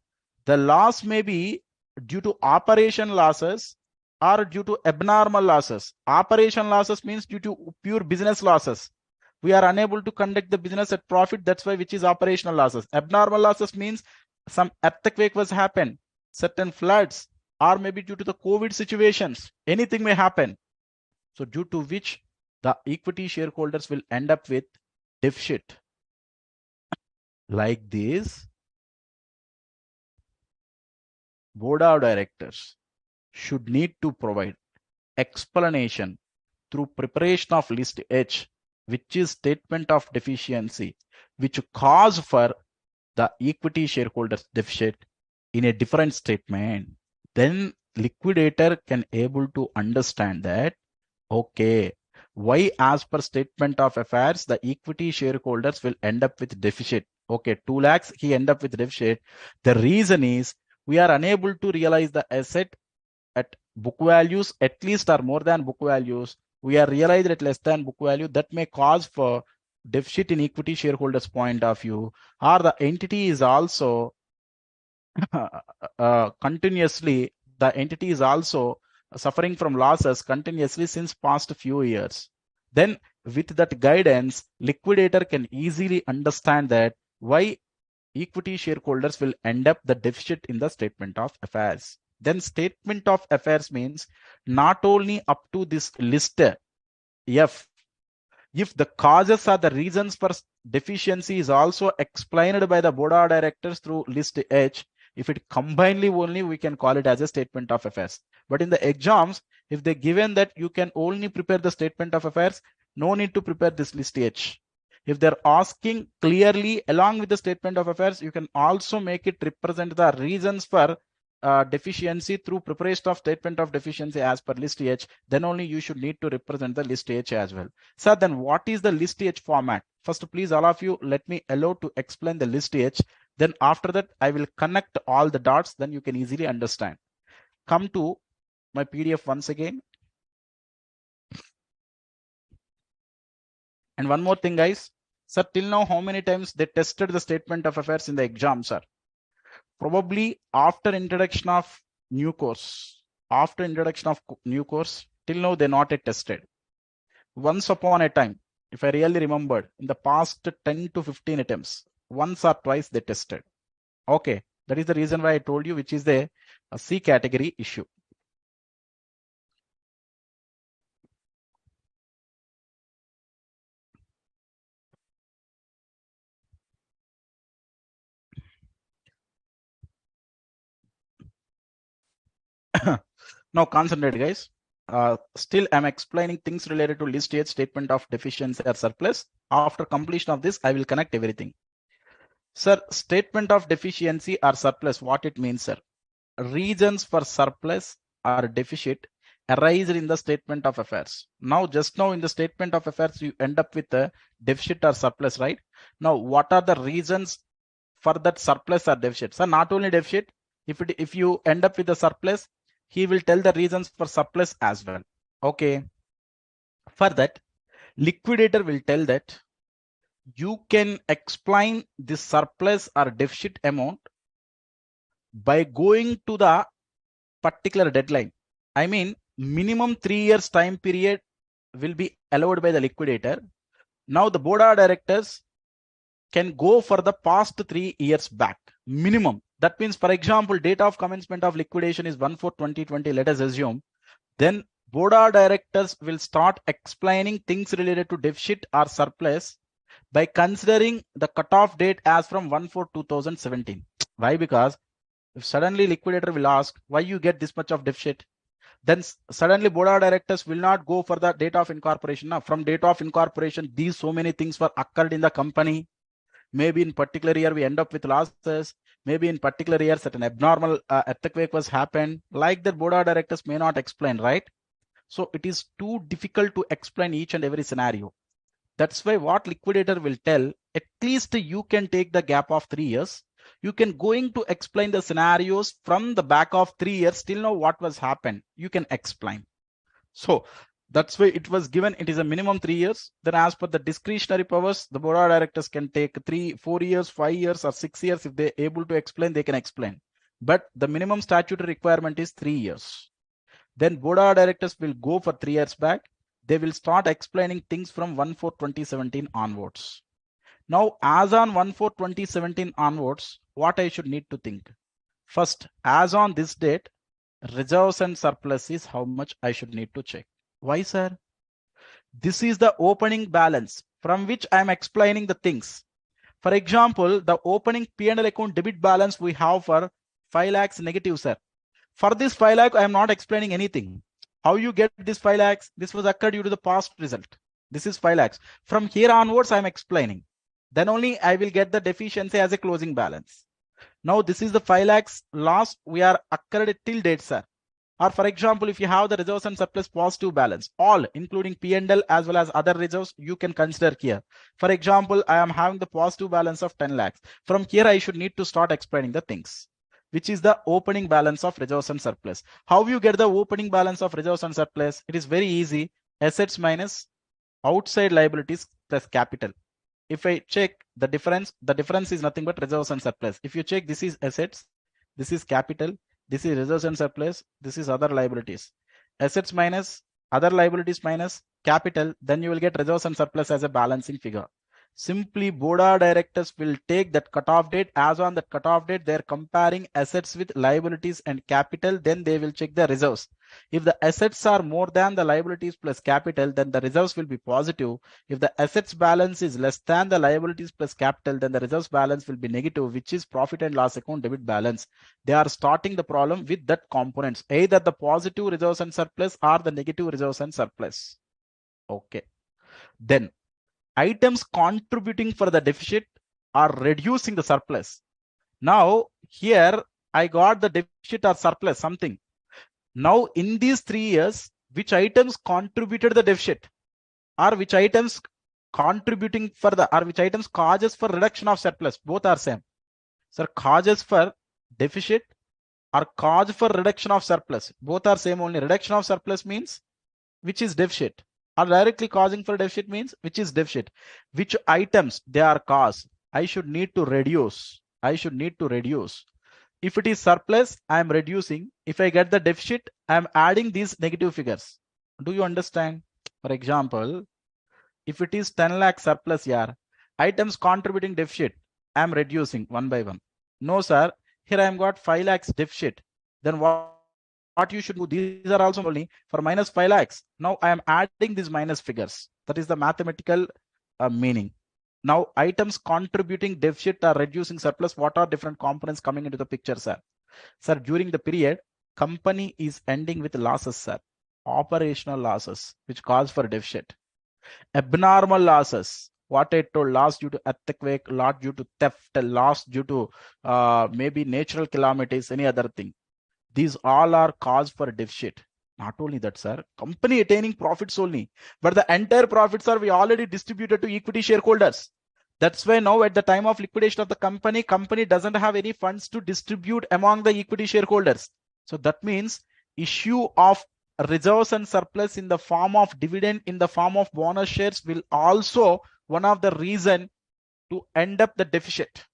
the loss may be due to operation losses or due to abnormal losses. Operation losses means due to pure business losses. We are unable to conduct the business at profit. That's why which is operational losses. Abnormal losses means some earthquake was happened, certain floods, or maybe due to the COVID situations, anything may happen. So due to which the equity shareholders will end up with deficit. Like this, board of directors should need to provide explanation through preparation of list H, which is statement of deficiency, which cause for the equity shareholders deficit in a different statement. Then liquidator can able to understand that, okay, why as per statement of affairs, the equity shareholders will end up with deficit. Okay, 2 lakhs, he end up with deficit. The reason is we are unable to realize the asset at book values, at least or more than book values. We are realized at less than book value. That may cause for deficit in equity shareholders point of view, or the entity is also continuously, the entity is also suffering from losses continuously since past few years. Then with that guidance, liquidator can easily understand that why equity shareholders will end up the deficit in the statement of affairs. Then statement of affairs means not only up to this list F, if the causes or the reasons for deficiency is also explained by the board of directors through list H, if it combinedly only, we can call it as a statement of affairs. But in the exams, if they given that you can only prepare the statement of affairs, no need to prepare this list H. If they're asking clearly along with the statement of affairs, you can also make it represent the reasons for deficiency through preparation of statement of deficiency as per list H. Then only you should need to represent the list H as well. So then what is the list H format? First, please, all of you, let me allow to explain the list H. Then after that, I will connect all the dots. Then you can easily understand. Come to my PDF once again. And one more thing, guys. Sir, till now, how many times they tested the statement of affairs in the exam, sir? Probably after introduction of new course. After introduction of new course, till now they not yet tested. Once upon a time, if I really remembered, in the past 10 to 15 attempts, once or twice they tested. Okay, that is the reason why I told you which is the C category issue. Now concentrate, guys. Still I'm explaining things related to list H, statement of deficiency or surplus. After completion of this, I will connect everything. Sir, statement of deficiency or surplus, what it means, sir? Reasons for surplus or deficit arise in the statement of affairs. Now, just now in the statement of affairs, you end up with a deficit or surplus, right? Now, what are the reasons for that surplus or deficit? So not only deficit, if you end up with a surplus, he will tell the reasons for surplus as well. Okay. For that, liquidator will tell that you can explain the surplus or deficit amount by going to the particular deadline. I mean, minimum 3 years time period will be allowed by the liquidator. Now the board of directors can go for the past 3 years back minimum. That means, for example, date of commencement of liquidation is 1/4/2020. Let us assume. Then board of directors will start explaining things related to deficit or surplus by considering the cutoff date as from 1/4/2017. Why? Because if suddenly liquidator will ask why you get this much of deficit, then suddenly board of directors will not go for the date of incorporation. Now, from date of incorporation, these so many things were occurred in the company. Maybe in particular year we end up with losses. Maybe in particular year certain abnormal earthquake was happened. Like that, board of directors may not explain, right? So it is too difficult to explain each and every scenario. That's why what liquidator will tell, at least you can take the gap of 3 years. You can going to explain the scenarios from the back of 3 years, still know what was happened. You can explain. So that's why it was given. It is a minimum 3 years. Then as per the discretionary powers, the board of directors can take 3, 4 years, 5 years or 6 years. If they're able to explain, they can explain. But the minimum statutory requirement is 3 years. Then board of directors will go for 3 years back. They will start explaining things from 1/4/2017 onwards. Now, as on 1/4/2017 onwards, what I should need to think? First, as on this date, reserves and surplus is how much I should need to check. Why, sir? This is the opening balance from which I am explaining the things. For example, the opening P&L account debit balance we have for 5 lakhs negative, sir. For this 5 lakh, I am not explaining anything. How you get this 5 lakhs? This was occurred due to the past result. This is 5 lakhs. From here onwards, I am explaining. Then only I will get the deficiency as a closing balance. Now, this is the 5 lakhs loss we are occurred till date, sir. Or for example, if you have the reserves and surplus positive balance, all including P&L as well as other reserves, you can consider here. For example, I am having the positive balance of 10 lakhs. From here, I should need to start explaining the things, which is the opening balance of reserves and surplus. How you get the opening balance of reserves and surplus? It is very easy. Assets minus outside liabilities plus capital. If I check the difference is nothing but reserves and surplus. If you check, this is assets, this is capital, this is reserves and surplus, this is other liabilities. Assets minus other liabilities minus capital, then you will get reserves and surplus as a balancing figure. Simply board of directors will take that cutoff date. As on that cutoff date, they're comparing assets with liabilities and capital. Then they will check the reserves. If the assets are more than the liabilities plus capital, then the reserves will be positive. If the assets balance is less than the liabilities plus capital, then the reserves balance will be negative, which is profit and loss account debit balance. They are starting the problem with that components, either the positive reserves and surplus or the negative reserves and surplus. Okay. Then items contributing for the deficit are reducing the surplus. Now here I got the deficit or surplus something. Now in these 3 years, which items contributed the deficit, or which items contributing for the, or which items causes for reduction of surplus? Both are same. Sir, causes for deficit or cause for reduction of surplus, both are same only. Reduction of surplus means which is deficit, or directly causing for deficit means which is deficit. Which items they are caused? I should need to reduce. If it is surplus, I am reducing. If I get the deficit, I am adding these negative figures. Do you understand? For example, if it is 10 lakh surplus here, items contributing deficit, I am reducing one by one. No, sir, here I am got 5 lakhs deficit. Then what you should do, these are also only for minus 5 lakhs. Now I am adding these minus figures. That is the mathematical meaning. Now items contributing deficit are reducing surplus. What are different components coming into the picture, sir? Sir, during the period, company is ending with losses, sir. Operational losses, which cause for deficit. Abnormal losses, what I told, loss due to earthquake, loss due to theft, loss due to maybe natural calamities, any other thing. These all are cause for deficit. Not only that, sir, company attaining profits only, but the entire profits are we already distributed to equity shareholders. That's why now at the time of liquidation of the company doesn't have any funds to distribute among the equity shareholders. So that means issue of reserves and surplus in the form of dividend, in the form of bonus shares will also one of the reason to end up the deficit.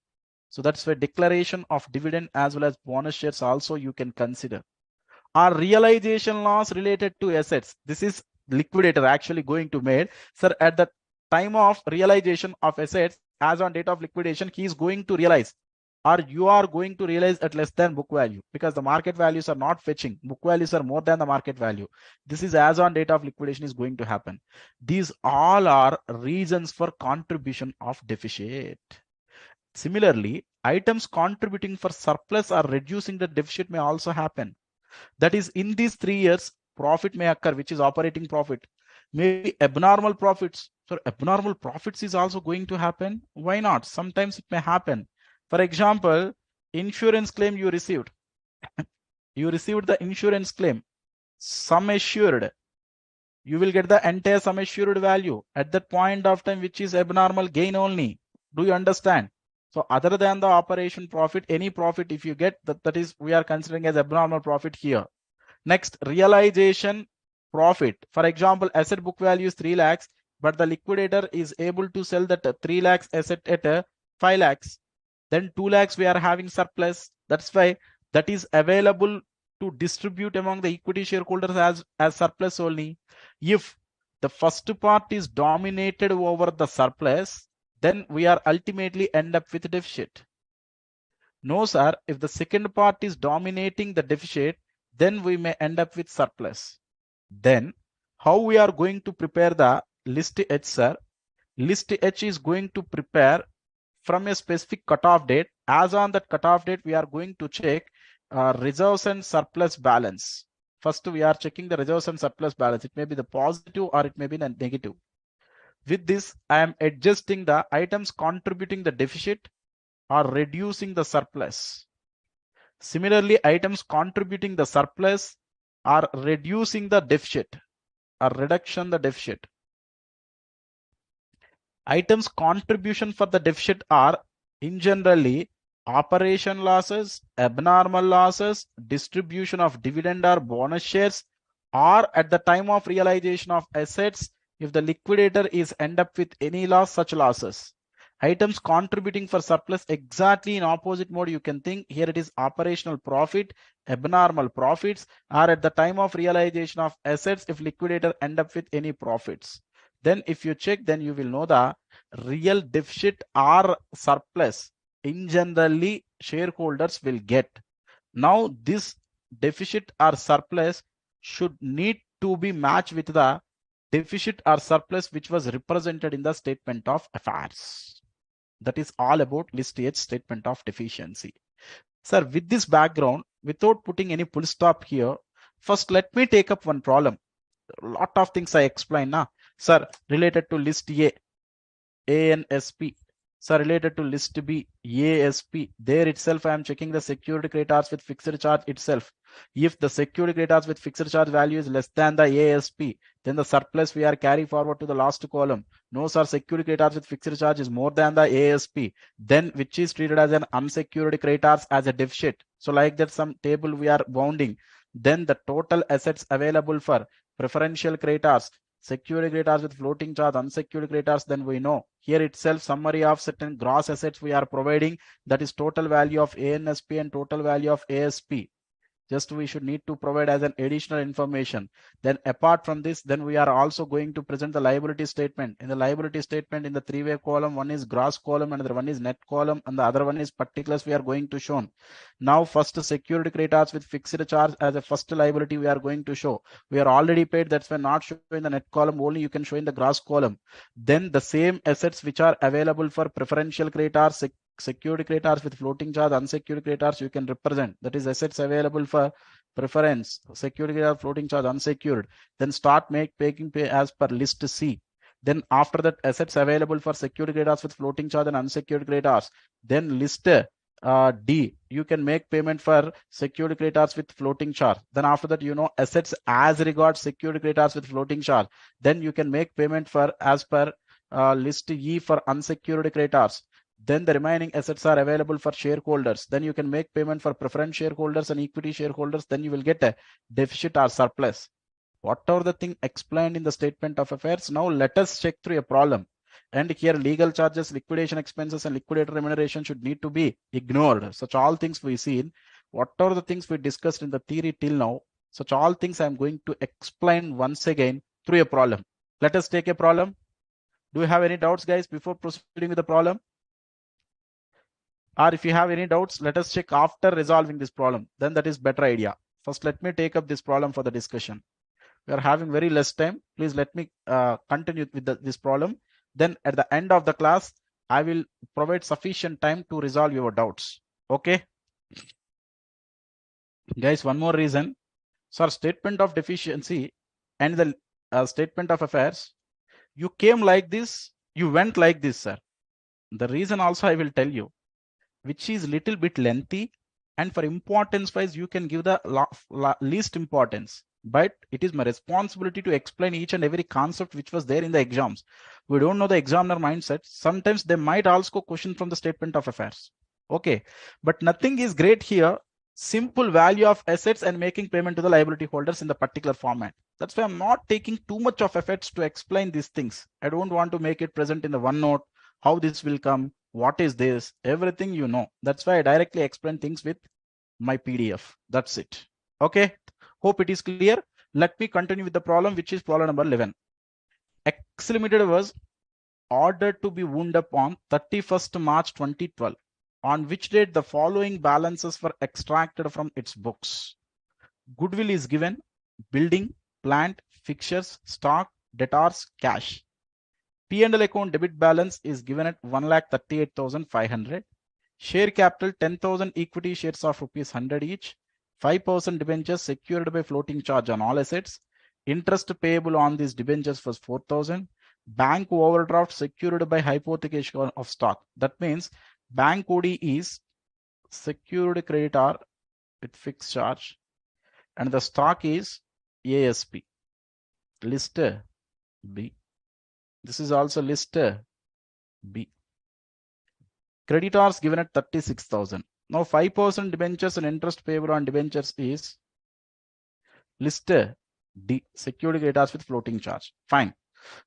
So that's why declaration of dividend as well as bonus shares also you can consider. Are realization loss related to assets? This is liquidator actually going to made. Sir, at the time of realization of assets, as on date of liquidation, he is going to realize, or you are going to realize at less than book value, because the market values are not fetching. Book values are more than the market value. This is as on date of liquidation is going to happen. These all are reasons for contribution of deficit. Similarly, items contributing for surplus or reducing the deficit may also happen. That is, in these 3 years, profit may occur, which is operating profit. Maybe abnormal profits. So abnormal profits is also going to happen. Why not? Sometimes it may happen. For example, insurance claim you received. You received the insurance claim. Sum assured. You will get the entire sum assured value at that point of time, which is abnormal gain only. Do you understand? So other than the operation profit, any profit if you get, that is we are considering as abnormal profit here. Next, realization profit. For example, asset book value is 3 lakhs, but the liquidator is able to sell that 3 lakhs asset at 5 lakhs. Then 2 lakhs we are having surplus. That's why that is available to distribute among the equity shareholders as surplus only. If the first part is dominated over the surplus, then we are ultimately end up with deficit. No, sir, if the second part is dominating the deficit, then we may end up with surplus. Then how we are going to prepare the list H, sir? List H is going to prepare from a specific cutoff date. As on that cutoff date, we are going to check reserves and surplus balance. First, we are checking the reserves and surplus balance. It may be the positive or it may be the negative. With this, I am adjusting the items contributing the deficit or reducing the surplus. Similarly, items contributing the surplus are reducing the deficit or reduction the deficit. Items contribution for the deficit are in generally operation losses, abnormal losses, distribution of dividend or bonus shares, or at the time of realization of assets, if the liquidator is end up with any loss, such losses. Items contributing for surplus exactly in opposite mode, you can think here it is operational profit, abnormal profits, or at the time of realization of assets, if liquidator end up with any profits. Then if you check, then you will know the real deficit or surplus in generally shareholders will get. Now this deficit or surplus should need to be matched with the deficit or surplus which was represented in the statement of affairs. That is all about list H, statement of deficiency. Sir, with this background, without putting any full stop here, first let me take up one problem. A lot of things I explained now. Sir, related to list A, ANSP. Sir, related to list B, ASP. There itself I am checking the security creditors with fixed charge itself. If the security creditors with fixed charge value is less than the ASP, then the surplus we are carry forward to the last column. No, sir, security creditors with fixed charge is more than the ASP, then which is treated as an unsecured creditors as a deficit. So like that some table we are bounding. Then the total assets available for preferential creditors, security creditors with floating charge, unsecured creditors, then we know here itself summary of certain gross assets we are providing, that is total value of ANSP and total value of ASP. Just we should need to provide as an additional information. Then apart from this, then we are also going to present the liability statement. In the liability statement, in the 3-way column, one is gross column, another one is net column, and the other one is particulars we are going to show. Now first security creditors with fixed charge as a first liability we are going to show. We are already paid, that's why not show in the net column, only you can show in the gross column. Then the same assets which are available for preferential creditors, security creditors with floating charge, unsecured creditors you can represent, that is assets available for preference, security creditor, floating charge, unsecured. Then start making pay as per list C. Then after that assets available for security creditors with floating charge and unsecured creditors, then list D, you can make payment for secured creditors with floating charge. Then after that, assets as regards secured creditors with floating charge. Then you can make payment for as per list E for unsecured creditors. Then the remaining assets are available for shareholders. Then you can make payment for preference shareholders and equity shareholders. Then you will get a deficit or surplus. Whatever the thing explained in the statement of affairs. Now let us check through a problem. And here legal charges, liquidation expenses, and liquidator remuneration should need to be ignored. Such all things we seen. Whatever the things we discussed in the theory till now, such all things I'm going to explain once again through a problem. Let us take a problem. Do you have any doubts, guys, before proceeding with the problem? Or if you have any doubts, let us check after resolving this problem. Then that is better idea. First, let me take up this problem for the discussion. We are having very less time. Please let me continue with this problem. Then at the end of the class, I will provide sufficient time to resolve your doubts. Okay. Guys, one more reason. So statement of deficiency and the statement of affairs, you came like this, you went like this, sir. The reason also I will tell you, which is little bit lengthy, and for importance wise, you can give the least importance. But it is my responsibility to explain each and every concept which was there in the exams. We don't know the examiner mindset. Sometimes they might also question from the statement of affairs. Okay, but nothing is great here. Simple value of assets and making payment to the liability holders in the particular format. That's why I'm not taking too much of efforts to explain these things. I don't want to make it present in the OneNote, how this will come, what is this, everything you know. That's why I directly explain things with my PDF. That's it. Okay. Hope it is clear. Let me continue with the problem, which is problem number 11. X Limited was ordered to be wound up on 31st March 2012, on which date the following balances were extracted from its books. Goodwill is given, building, plant, fixtures, stock, debtors, cash. P&L account debit balance is given at 1,38,500. Share capital 10,000 equity shares of rupees 100 each. 5% debentures secured by floating charge on all assets. Interest payable on these debentures was 4,000. Bank overdraft secured by hypothecation of stock. That means bank OD is secured creditor with fixed charge, and the stock is ASP. List B. This is also list B. Creditors given at 36,000. Now 5% debentures and interest payable on debentures is list D, secured creditors with floating charge. Fine.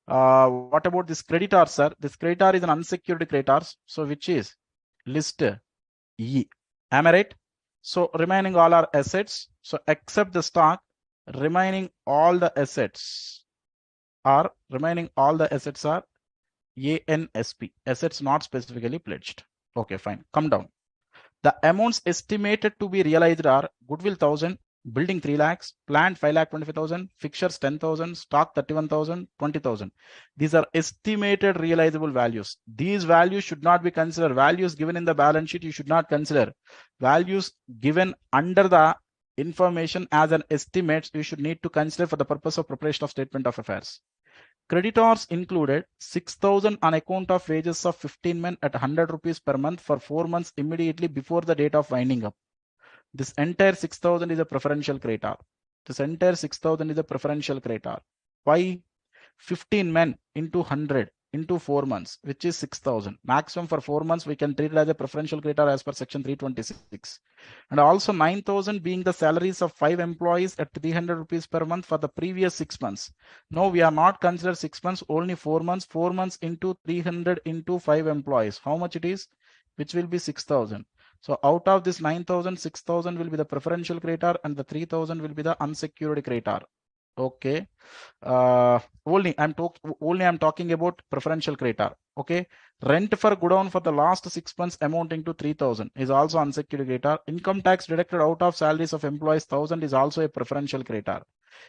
What about this creditor, sir? This creditor is an unsecured creditors, so which is list E. Am I right? So remaining all are assets. So except the stock, remaining all the assets are ANSP, assets not specifically pledged. Okay, fine. Come down. The amounts estimated to be realized are goodwill 1,000, building 3 lakhs, plant 5,25,000, fixtures 10,000, stock 31,000, 20,000. These are estimated realizable values. These values should not be considered. Values given in the balance sheet you should not consider. Values given under the information as an estimate you should need to consider for the purpose of preparation of statement of affairs. Creditors included 6,000 on account of wages of 15 men at 100 rupees per month for 4 months immediately before the date of winding up. This entire 6,000 is a preferential creditor. This entire 6,000 is a preferential creditor. Why? 15 men into 100 into 4 months, which is 6,000. Maximum for 4 months, we can treat it as a preferential creditor as per section 326. And also 9,000 being the salaries of 5 employees at 300 rupees per month for the previous 6 months. No, we are not considered 6 months, only 4 months. 4 months into 300 into 5 employees. How much it is? Which will be 6,000. So out of this 9,000, 6,000 will be the preferential creditor and the 3,000 will be the unsecured creditor. Okay. Only I'm talking about preferential creditor. Okay. Rent for godown for the last 6 months amounting to 3,000 is also unsecured creditor. Income tax deducted out of salaries of employees 1,000 is also a preferential creditor.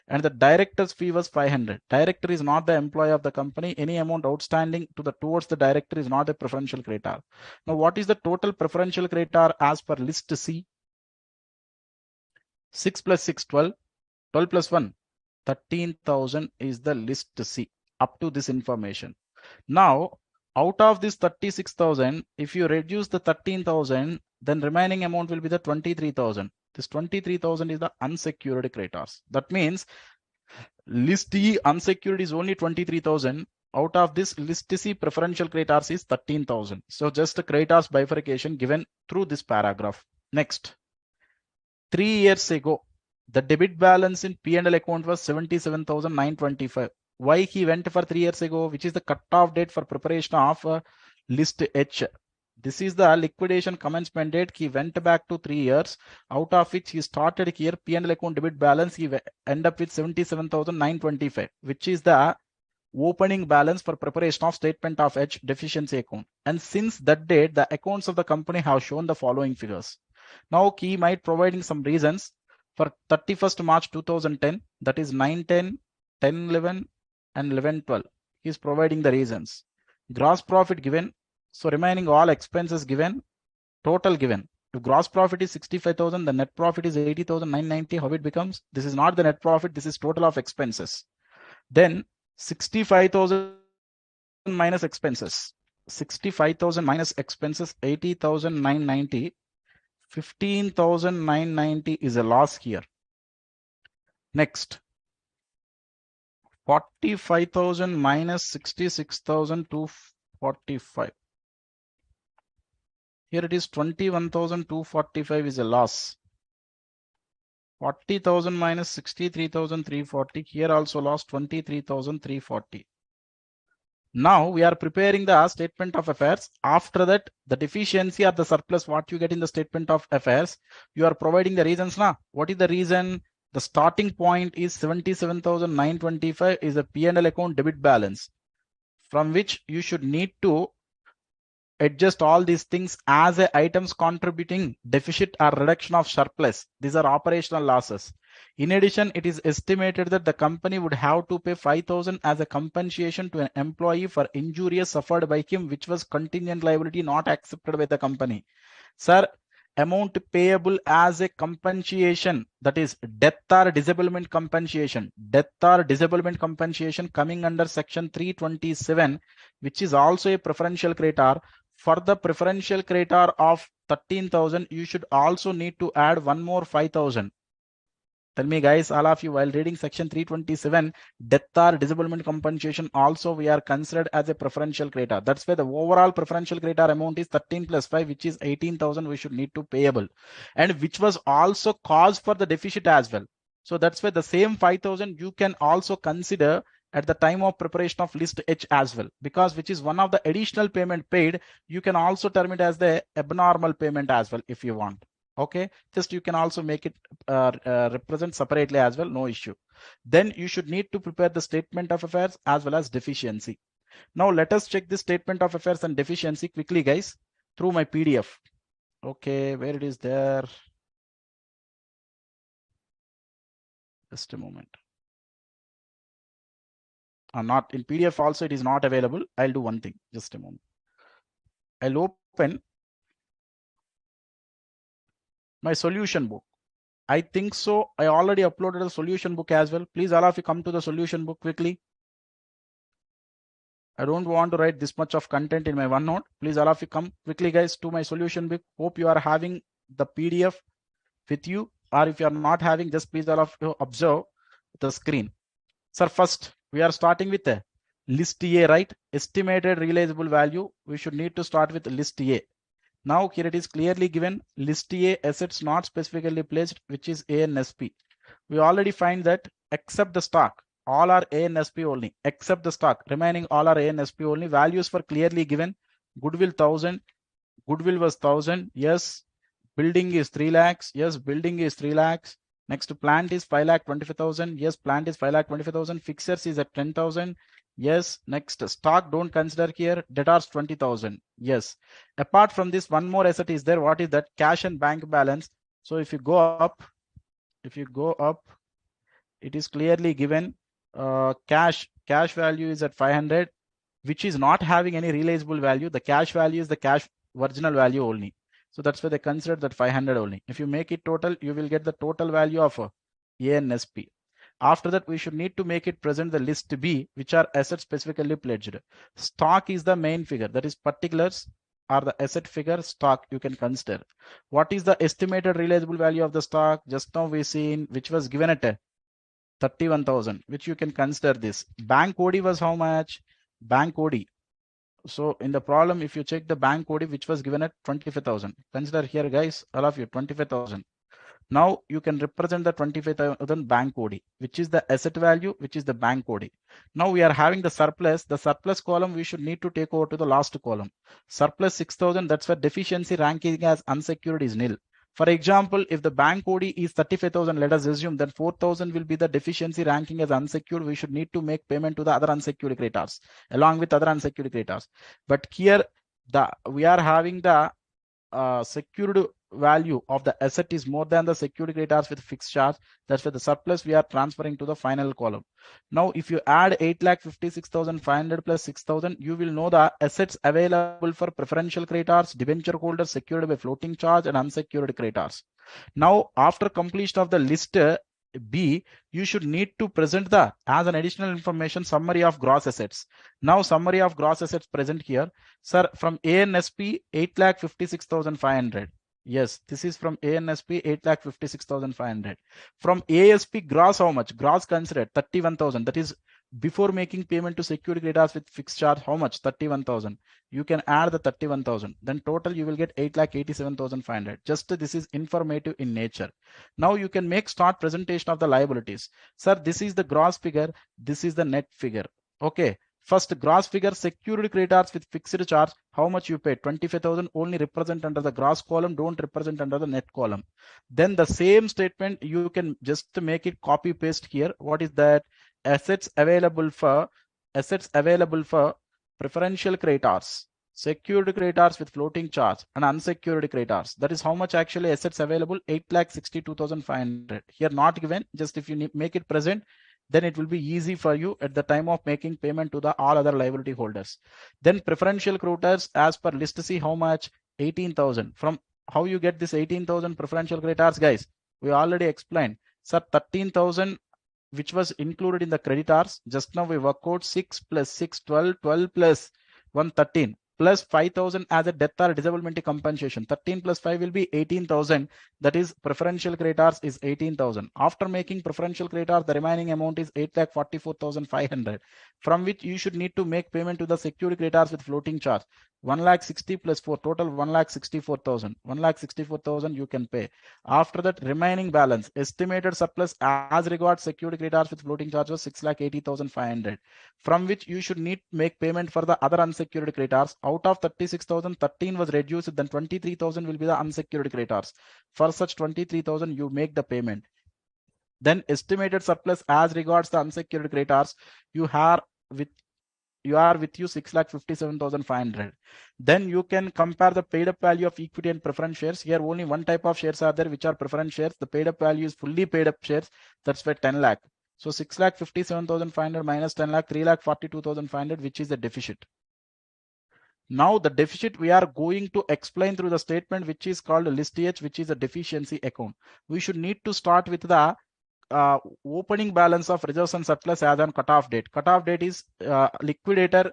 And the director's fee was 500. Director is not the employee of the company. Any amount outstanding towards the director is not a preferential creditor. Now, what is the total preferential creditor as per list C? 6 plus 6, 12. 12 plus 1, 13,000 is the list C up to this information. Now, Out of this 36,000, if you reduce the 13,000, then remaining amount will be the 23,000. This 23,000 is the unsecured creditors. That means list E unsecured is only 23,000. Out of this, list C preferential creditors is 13,000. So just the creditors bifurcation given through this paragraph. Next, 3 years ago, the debit balance in P&L account was 77,925. Why he went for 3 years ago, which is the cutoff date for preparation of list H. This is the liquidation commencement date. He went back to 3 years, out of which he started here P&L account debit balance. He end up with 77,925, which is the opening balance for preparation of statement of H deficiency account. And since that date, the accounts of the company have shown the following figures. Now he might providing some reasons for 31st March 2010, that is 9-10, 10-11 and 11-12. He is providing the reasons. Gross profit given, so remaining all expenses given, total given. If gross profit is 65,000, the net profit is 80,990. How it becomes? This is not the net profit, this is total of expenses. Then 65,000 minus expenses. 65,000 minus expenses, 80,990. 15,990 is a loss here. Next, 45,000 minus 66,245. Here it is 21,245 is a loss. 40,000 minus 63,340. Here also loss 23,340. Now we are preparing the statement of affairs. After that, the deficiency or the surplus, what you get in the statement of affairs, you are providing the reasons now. What is the reason? The starting point is 77,925 is a P&L account debit balance, from which you should need to adjust all these things as a items contributing deficit or reduction of surplus. These are operational losses. In addition, it is estimated that the company would have to pay 5,000 as a compensation to an employee for injuries suffered by him, which was contingent liability not accepted by the company. Sir, amount payable as a compensation, that is death or disablement compensation. Death or disablement compensation coming under section 327, which is also a preferential creditor. For the preferential creditor of 13,000, you should also need to add one more 5,000. Tell me guys, all of you, while reading section 327, death or disablement compensation also we are considered as a preferential creditor. That's why the overall preferential creditor amount is 13 plus 5, which is 18,000 we should need to payable, and which was also cause for the deficit as well. So that's why the same 5,000 you can also consider at the time of preparation of list H as well, because which is one of the additional payment paid. You can also term it as the abnormal payment as well if you want. Okay, just you can also make it represent separately as well, no issue. Then you should need to prepare the statement of affairs as well as deficiency. Now let us check the statement of affairs and deficiency quickly guys through my PDF. Okay, where it is there? Just a moment. Not in PDF also it is not available. I'll do one thing, just a moment. I'll open my solution book. I think so. I already uploaded a solution book as well. Please all of you come to the solution book quickly. I don't want to write this much of content in my OneNote. Please all of you come quickly guys to my solution book. Hope you are having the PDF with you, or if you are not having, just please all of you observe the screen. Sir, first we are starting with the list A, right? Estimated realizable value. We should need to start with list A. Now here it is clearly given list A assets not specifically placed, which is A and SP. We already find that except the stock, all are A and SP only, except the stock, remaining all are A and SP only. Values were clearly given. Goodwill 1,000, goodwill was 1,000. Yes. Building is 3 lakhs. Yes, building is 3 lakhs. Next plant is 5,25,000. Yes, plant is 5,25,000. Fixers is at 10,000. Yes. Next stock don't consider here. Debtors 20,000. Yes. Apart from this, one more asset is there. What is that? Cash and bank balance. So if you go up, it is clearly given cash value is at 500, which is not having any realizable value. The cash value is the cash original value only. So that's why they consider that 500 only. If you make it total, you will get the total value of A and SP. After that, we should need to make it present the list B, which are assets specifically pledged. Stock is the main figure, that is particulars are the asset figure. Stock you can consider. What is the estimated realizable value of the stock? Just now we seen, which was given at 31,000, which you can consider this. Bank OD was how much? Bank OD. So in the problem, if you check the bank OD, which was given at 25,000, consider here guys, all of you, 25,000. Now you can represent the 25,000 bank OD, which is the asset value, which is the bank OD. Now we are having the surplus. The surplus column we should need to take over to the last column. Surplus 6,000, that's where deficiency ranking as unsecured is nil. For example, if the bank OD is 35,000, let us assume that 4,000 will be the deficiency ranking as unsecured. We should need to make payment to the other unsecured creditors along with other unsecured creditors. But here we are having the secured value of the asset is more than the secured creditors with fixed charge. That's why the surplus we are transferring to the final column. Now, if you add 8,56,500 plus 6,000, you will know the assets available for preferential creditors, debenture holders secured by floating charge, and unsecured creditors. Now, after completion of the list B, you should need to present the as an additional information summary of gross assets. Now, summary of gross assets present here. Sir, from ANSP 8,56,500. Yes, this is from ANSP 8,56,500. From ASP gross how much? Gross considered 31,000. That is before making payment to security creditors with fixed charge. How much? 31,000. You can add the 31,000. Then total you will get 8,87,500. Just this is informative in nature. Now you can make start presentation of the liabilities. Sir, this is the gross figure. This is the net figure. Okay. First, gross figure, secured creditors with fixed charge. How much you pay? 25,000 only represent under the gross column, don't represent under the net column. Then the same statement, you can just make it copy paste here. What is that? Assets available for preferential creditors, secured creditors with floating charge, and unsecured creditors. That is how much actually assets available? 8,62,500. Here not given, just if you make it present, then it will be easy for you at the time of making payment to the all other liability holders. Then preferential creditors as per list C, how much? 18,000. From how you get this 18,000 preferential creditors, guys? We already explained. Sir, 13,000 which was included in the creditors. Just now we work out 6 plus 6, 12, 12 plus 1, 13. Plus 5,000 as a death or disability compensation. 13 plus 5 will be 18,000. That is preferential creditors is 18,000. After making preferential creditors, the remaining amount is 8,44,500, from which you should need to make payment to the secured creditors with floating charge. 1,60,000 plus 4, total 1,64,000. 1,64,000 you can pay. After that, remaining balance, estimated surplus as regards secured creditors with floating charge was 6,80,500, from which you should need to make payment for the other unsecured creditors. Out of 36,000, 13 was reduced, then 23,000 will be the unsecured creditors. For such 23,000, you make the payment. Then estimated surplus as regards the unsecured creditors, you are with you 6,57,500. Then you can compare the paid up value of equity and preference shares. Here only one type of shares are there, which are preference shares. The paid up value is fully paid up shares. That's why 10 lakh. So 6,57,500 minus 10 lakh, 3,42,500, which is the deficit. Now the deficit we are going to explain through the statement, which is called list H, which is a deficiency account. We should need to start with the opening balance of reserves and surplus as on cutoff date. Cutoff date is liquidator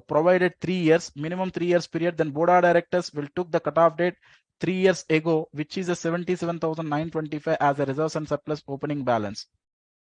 provided 3 years, minimum 3 years period. Then board of directors will took the cutoff date 3 years ago, which is a 77,925 as a reserves and surplus opening balance.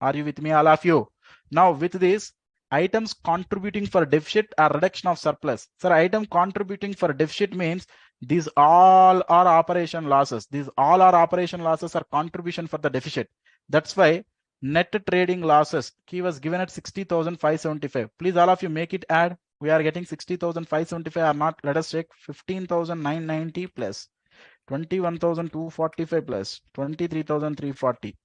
Are you with me, all of you? Now with this, items contributing for deficit or reduction of surplus. Sir, item contributing for deficit means these all are operation losses. These all are operation losses are contribution for the deficit. That's why net trading losses key was given at 60,575. Please all of you make it add. We are getting 60,575 or not. Let us check. 15,990 plus 21,245 plus 23,340.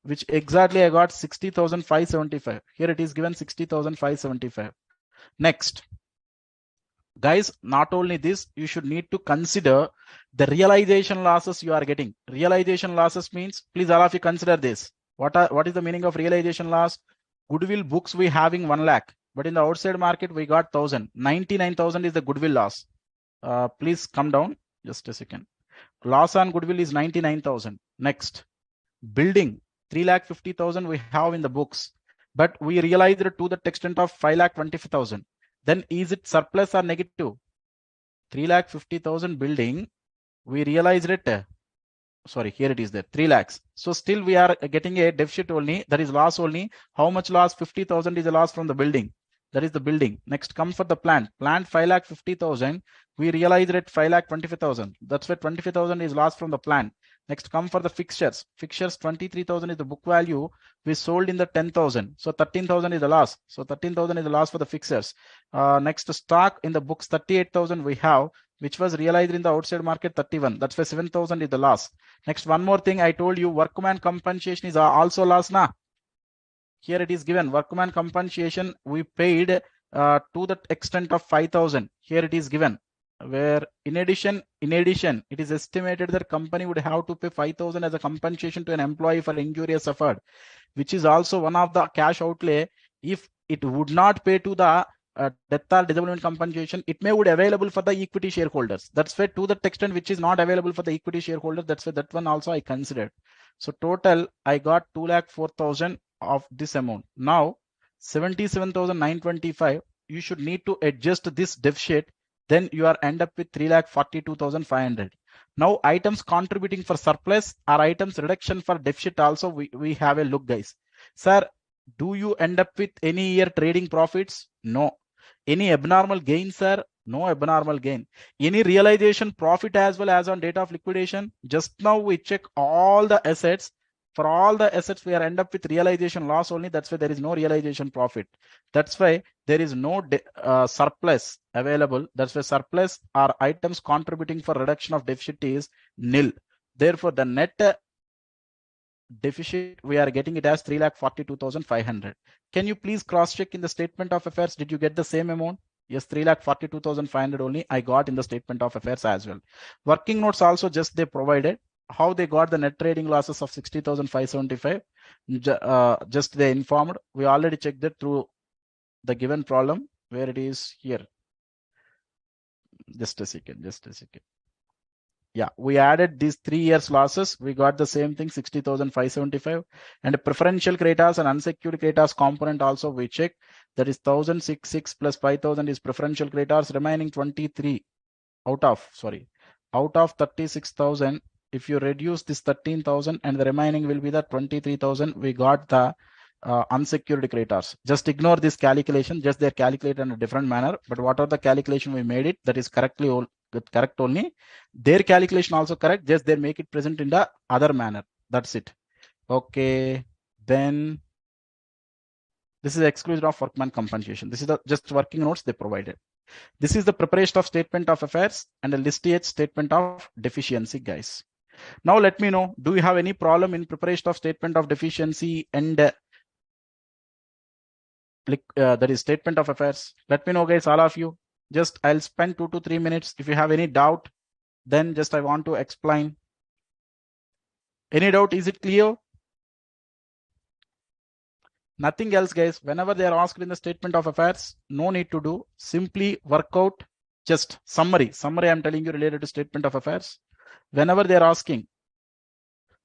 Which exactly I got 60,575. Here it is given 60,575. Next, guys, not only this, you should need to consider the realization losses you are getting. Realization losses means, please all of you consider this. What is the meaning of realization loss? Goodwill books we having 1 lakh, but in the outside market we got 1,000. 99,000 is the goodwill loss. Please come down just a second. Loss on goodwill is 99,000. Next, building. 3,50,000 we have in the books, but we realized to the extent of 5,25,000. Then is it surplus or negative? 3,50,000 building, we realized it. Sorry, here it is there, 3 lakhs. So still we are getting a deficit only, that is loss only. How much loss? 50,000 is a loss from the building. That is the building. Next come for the plant. Plant 5,50,000. We realized at 5,25,000. That's why 25,000 is loss from the plant. Next come for the fixtures. Fixtures 23,000 is the book value. We sold in the 10,000. So 13,000 is the loss. So 13,000 is the loss for the fixtures. Next stock in the books 38,000 we have, which was realized in the outside market 31. That's why 7,000 is the loss. Next, one more thing I told you, workman compensation is also loss na. Here it is given, workman compensation we paid to the extent of 5,000. Here it is given, where in addition, it is estimated that company would have to pay 5,000 as a compensation to an employee for injury suffered, which is also one of the cash outlay. If it would not pay to the death or disablement compensation, it may would available for the equity shareholders. That's why to the extent which is not available for the equity shareholders, that's why that one also I considered. So total I got 2,04,000 of this amount. Now 77,925, you should need to adjust this deficit, then you are end up with 3,42,500. Now items contributing for surplus or items reduction for deficit also we have a look, guys. Sir, do you end up with any year trading profits? No. Any abnormal gain, sir? No abnormal gain. Any realization profit as well as on date of liquidation? Just now we check all the assets. For all the assets, we are end up with realization loss only. That's why there is no realization profit. That's why there is no surplus available. That's why surplus or items contributing for reduction of deficit is nil. Therefore, the net deficit, we are getting it as 3,42,500. Can you please cross check in the statement of affairs? Did you get the same amount? Yes, 3,42,500 only I got in the statement of affairs as well. Working notes also just they provided how they got the net trading losses of 60,575. Just they informed. We already checked that through the given problem where it is here. Just a second. Yeah, we added these 3 years losses. We got the same thing, 60,575. And preferential creditors and unsecured creditors component also we check. That is 1,066 plus 5,000 is preferential creditors, remaining 23 out of 36,000. If you reduce this 13,000 and the remaining will be the 23,000, we got the unsecured creditors. Just ignore this calculation, just they're calculated in a different manner. But what are the calculation we made it, that is correct only. Their calculation also correct, just they make it present in the other manner. That's it. Okay, then this is exclusive of workman compensation. This is the just working notes they provided. This is the preparation of statement of affairs and a list H statement of deficiency, guys. Now let me know, do you have any problem in preparation of statement of deficiency and that is statement of affairs? Let me know, guys, all of you. Just I'll spend 2 to 3 minutes. If you have any doubt, then just I want to explain. Any doubt? Is it clear? Nothing else, guys. Whenever they are asked in the statement of affairs, no need to do. Simply work out just summary. I'm telling you related to statement of affairs. Whenever they are asking,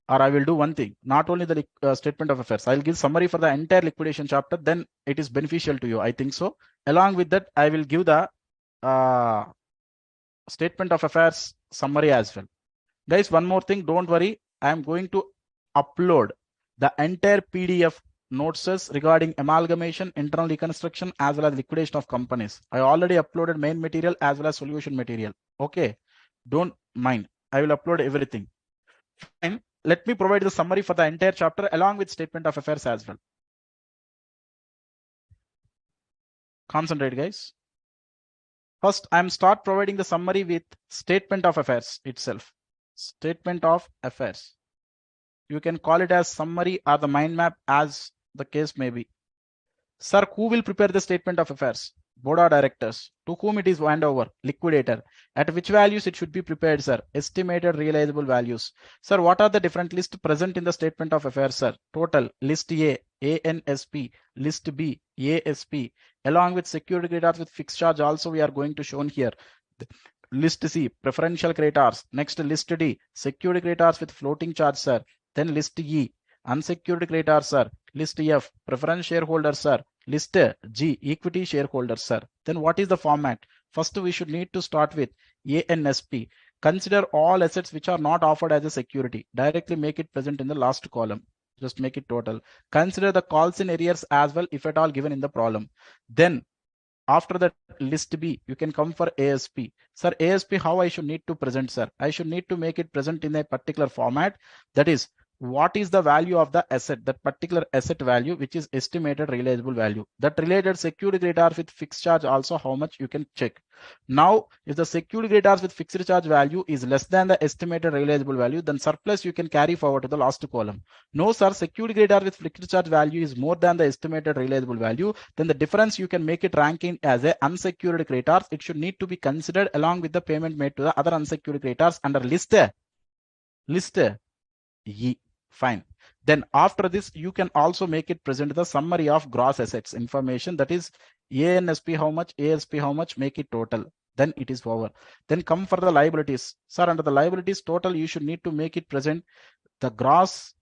or I will do one thing, not only the statement of affairs, I'll give summary for the entire liquidation chapter, then it is beneficial to you. I think so. Along with that, I will give the statement of affairs summary as well. Guys, one more thing, don't worry. I am going to upload the entire PDF notes regarding amalgamation, internal reconstruction, as well as liquidation of companies. I already uploaded main material as well as solution material. Okay, don't mind. I will upload everything. Fine. Let me provide the summary for the entire chapter along with statement of affairs as well. Concentrate, guys. First, I'm start providing the summary with statement of affairs itself. Statement of affairs. You can call it as summary or the mind map as the case may be. Sir, who will prepare the statement of affairs? Board of directors. To whom it is handed over? Liquidator. At which values it should be prepared, sir? Estimated realizable values. Sir, what are the different lists present in the statement of affairs, sir? Total. List A, ANSP. List B, ASP. Along with secured creditors with fixed charge also we are going to show here. List C, preferential creditors. Next, list D, secured creditors with floating charge, sir. Then list E, Unsecured creditors, sir. List F, preference shareholders, sir. List G, equity shareholders, sir. Then what is the format? First, we should need to start with ANSP. Consider all assets which are not offered as a security. Directly make it present in the last column. Just make it total. Consider the calls in arrears as well, if at all given in the problem. Then after that, list B, you can come for ASP. Sir, ASP, how I should need to present, sir? I should need to make it present in a particular format. That is, what is the value of the asset, that particular asset value, which is estimated realizable value. That related secured creditors with fixed charge also, how much you can check. Now, if the secured creditors with fixed charge value is less than the estimated realizable value, then surplus you can carry forward to the last column. No, sir, secured creditor with fixed charge value is more than the estimated realizable value, then the difference you can make it ranking as a unsecured creditors. It should need to be considered along with the payment made to the other unsecured creditors under list E. Fine. Then after this, you can also make it present the summary of gross assets information, that is ANSP how much, ASP how much, make it total. Then it is over. Then come for the liabilities. Sir, under the liabilities total, you should need to make it present the gross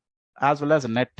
as well as net.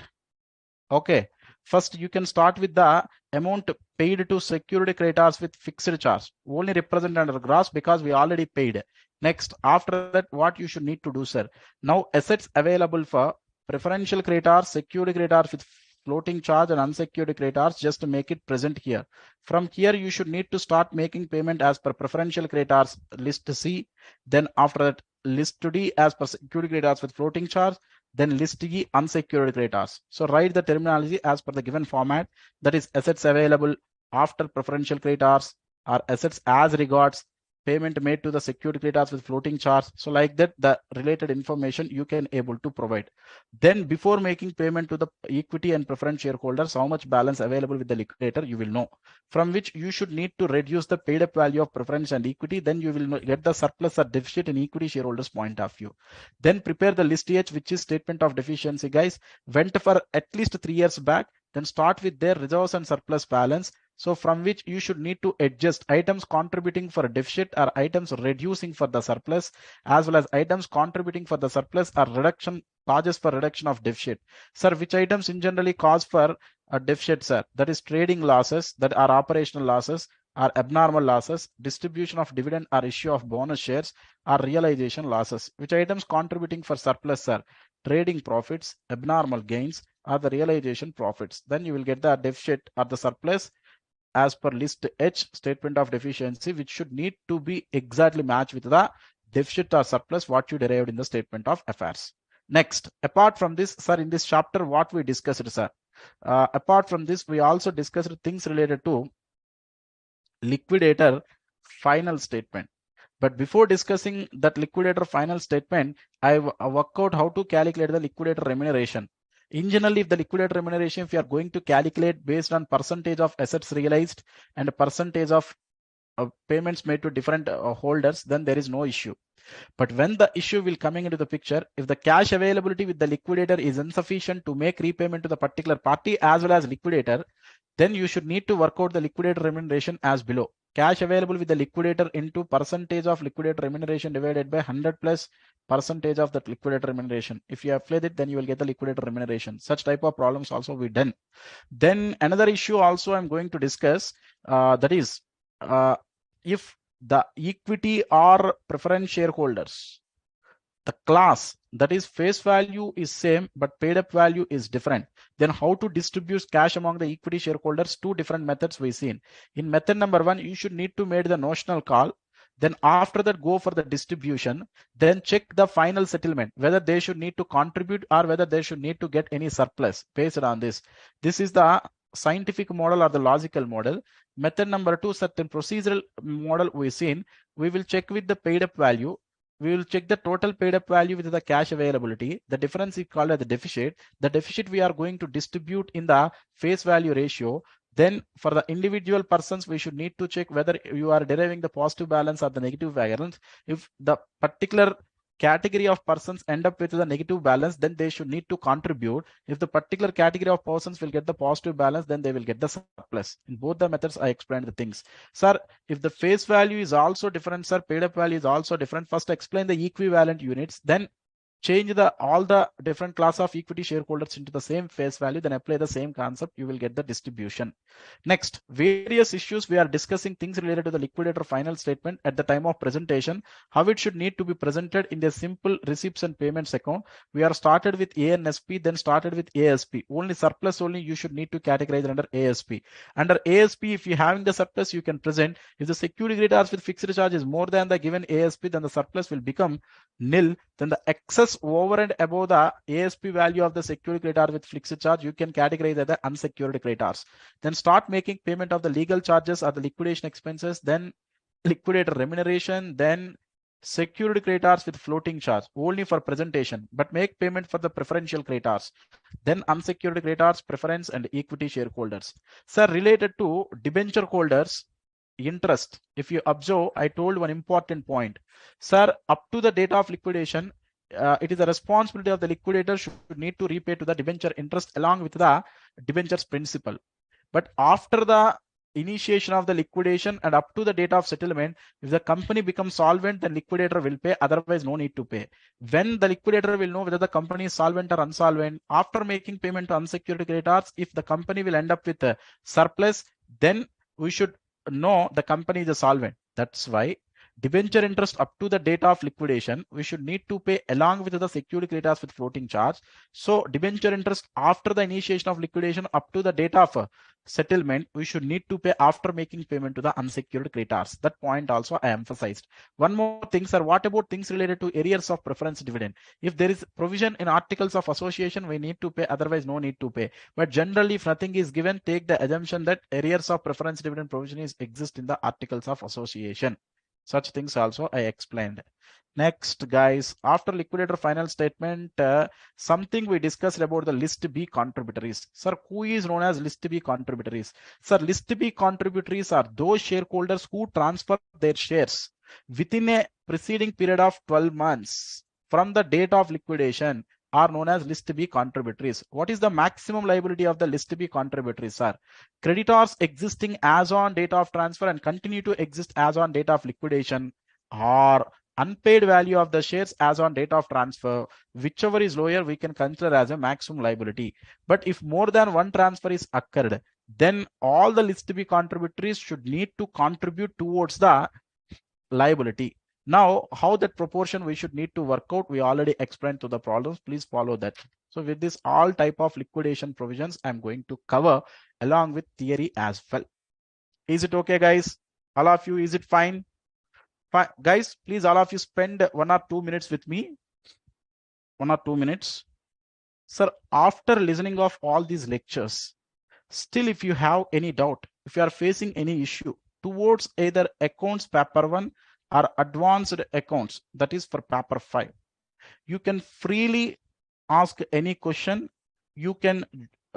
Okay. First, you can start with the amount paid to security creditors with fixed charge. Only represent under gross because we already paid. Next, after that, what you should need to do, sir? Now, assets available for preferential creditors, security creditors with floating charge and unsecured creditors, just to make it present here. From here, you should need to start making payment as per preferential creditors, list C. Then after that, list D as per security creditors with floating charge. Then list E, unsecured creditors. So write the terminology as per the given format. That is assets available after preferential creditors, or assets as regards payment made to the secured creditors with floating charge. So like that, the related information you can able to provide. Then before making payment to the equity and preference shareholders, how much balance available with the liquidator you will know, from which you should need to reduce the paid up value of preference and equity. Then you will get the surplus or deficit in equity shareholders point of view. Then prepare the list H, which is statement of deficiency, guys. Went for at least 3 years back. Then start with their reserves and surplus balance. So from which you should need to adjust items contributing for a deficit or items reducing for the surplus, as well as items contributing for the surplus or reduction causes for reduction of deficit. Sir, which items in generally cause for a deficit, sir? That is trading losses, that are operational losses, or abnormal losses, distribution of dividend or issue of bonus shares, or realization losses. Which items contributing for surplus, sir? Trading profits, abnormal gains, or the realization profits. Then you will get the deficit or the surplus as per list H, statement of deficiency, which should need to be exactly matched with the deficit or surplus what you derived in the statement of affairs. Next, apart from this, sir, in this chapter, what we discussed, sir? Apart from this, we also discussed things related to liquidator final statement. But before discussing that liquidator final statement, I work out how to calculate the liquidator remuneration. In general, if the liquidator remuneration, if you are going to calculate based on percentage of assets realized and percentage of payments made to different holders, then there is no issue. But when the issue will coming into the picture, if the cash availability with the liquidator is insufficient to make repayment to the particular party as well as liquidator, then you should need to work out the liquidator remuneration as below. Cash available with the liquidator into percentage of liquidator remuneration divided by 100 plus percentage of that liquidator remuneration. If you apply it, then you will get the liquidator remuneration. Such type of problems also we done. Then another issue also I'm going to discuss, that is if the equity or preference shareholders, the class, that is face value is same but paid up value is different, then how to distribute cash among the equity shareholders? Two different methods we seen. In method number 1, you should need to make the notional call. Then after that, go for the distribution. Then check the final settlement, whether they should need to contribute or whether they should need to get any surplus based on this. This is the scientific model or the logical model. Method number 2, certain procedural model we seen. We will check with the paid up value. We will check the total paid up value with the cash availability. The difference is called as the deficit. The deficit we are going to distribute in the face value ratio. Then for the individual persons, we should need to check whether you are deriving the positive balance or the negative balance. If the particular category of persons end up with the negative balance, then they should need to contribute. If the particular category of persons will get the positive balance, then they will get the surplus. In both the methods, I explained the things. Sir, if the face value is also different, sir, paid up value is also different. First, explain the equivalent units. Then change all the different class of equity shareholders into the same face value, then apply the same concept, you will get the distribution. Next, various issues. We are discussing things related to the liquidator final statement at the time of presentation, how it should need to be presented in the simple receipts and payments account. We are started with ANSP, then started with ASP. Only surplus only you should need to categorize under ASP. Under ASP, if you having the surplus, you can present. If the security creditors with fixed charge is more than the given ASP, then the surplus will become nil. Then the excess over and above the ASP value of the security creditor with fixed charge, you can categorize as the unsecured creditors. Then start making payment of the legal charges or the liquidation expenses, then liquidator remuneration, then security creditors with floating charge only for presentation, but make payment for the preferential creditors, then unsecured creditors, preference and equity shareholders. Sir, related to debenture holders interest, if you observe, I told one important point. Sir, up to the date of liquidation, it is the responsibility of the liquidator should need to repay to the debenture interest along with the debentures principal. But after the initiation of the liquidation and up to the date of settlement, if the company becomes solvent, then liquidator will pay, otherwise no need to pay. When the liquidator will know whether the company is solvent or unsolvent, after making payment to unsecured creditors, if the company will end up with a surplus, then we should know the company is a solvent. That's why debenture interest up to the date of liquidation, we should need to pay along with the security creditors with floating charge. So debenture interest after the initiation of liquidation up to the date of settlement, we should need to pay after making payment to the unsecured creditors. That point also I emphasized. One more thing, sir, what about things related to arrears of preference dividend? If there is provision in articles of association, we need to pay, otherwise no need to pay. But generally, if nothing is given, take the assumption that arrears of preference dividend provision is exist in the articles of association. Such things also I explained. Next, guys, after liquidator final statement, something we discussed about the list B contributories. Sir, who is known as list B contributories? Sir, list B contributories are those shareholders who transfer their shares within a preceding period of 12 months from the date of liquidation are known as list B contributories. What is the maximum liability of the list B contributories, sir? Creditors existing as on date of transfer and continue to exist as on date of liquidation, or unpaid value of the shares as on date of transfer. Whichever is lower, we can consider as a maximum liability. But if more than one transfer is occurred, then all the list B contributories should need to contribute towards the liability. Now, how that proportion we should need to work out, we already explained to the problems. Please follow that. So with this all type of liquidation provisions, I'm going to cover along with theory as well. Is it okay, guys? All of you, is it fine? Fine. Guys, please all of you spend 1 or 2 minutes with me. 1 or 2 minutes. Sir, after listening of all these lectures, still if you have any doubt, if you are facing any issue towards either accounts paper 1 or advanced accounts, that is for paper 5, you can freely ask any question. You can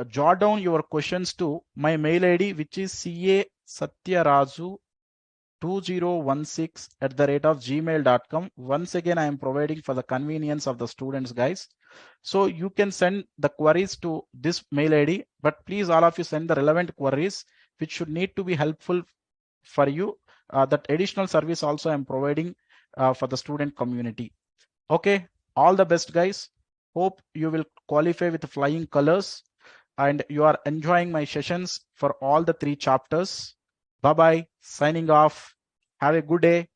jot down your questions to my mail ID, which is casatyaraju2016@gmail.com. Once again, I am providing for the convenience of the students, guys. So you can send the queries to this mail ID, but please all of you send the relevant queries which should need to be helpful for you. That additional service also I'm providing for the student community. Okay, all the best, guys. Hope you will qualify with flying colors and you are enjoying my sessions for all the 3 chapters. Bye-bye, signing off. Have a good day.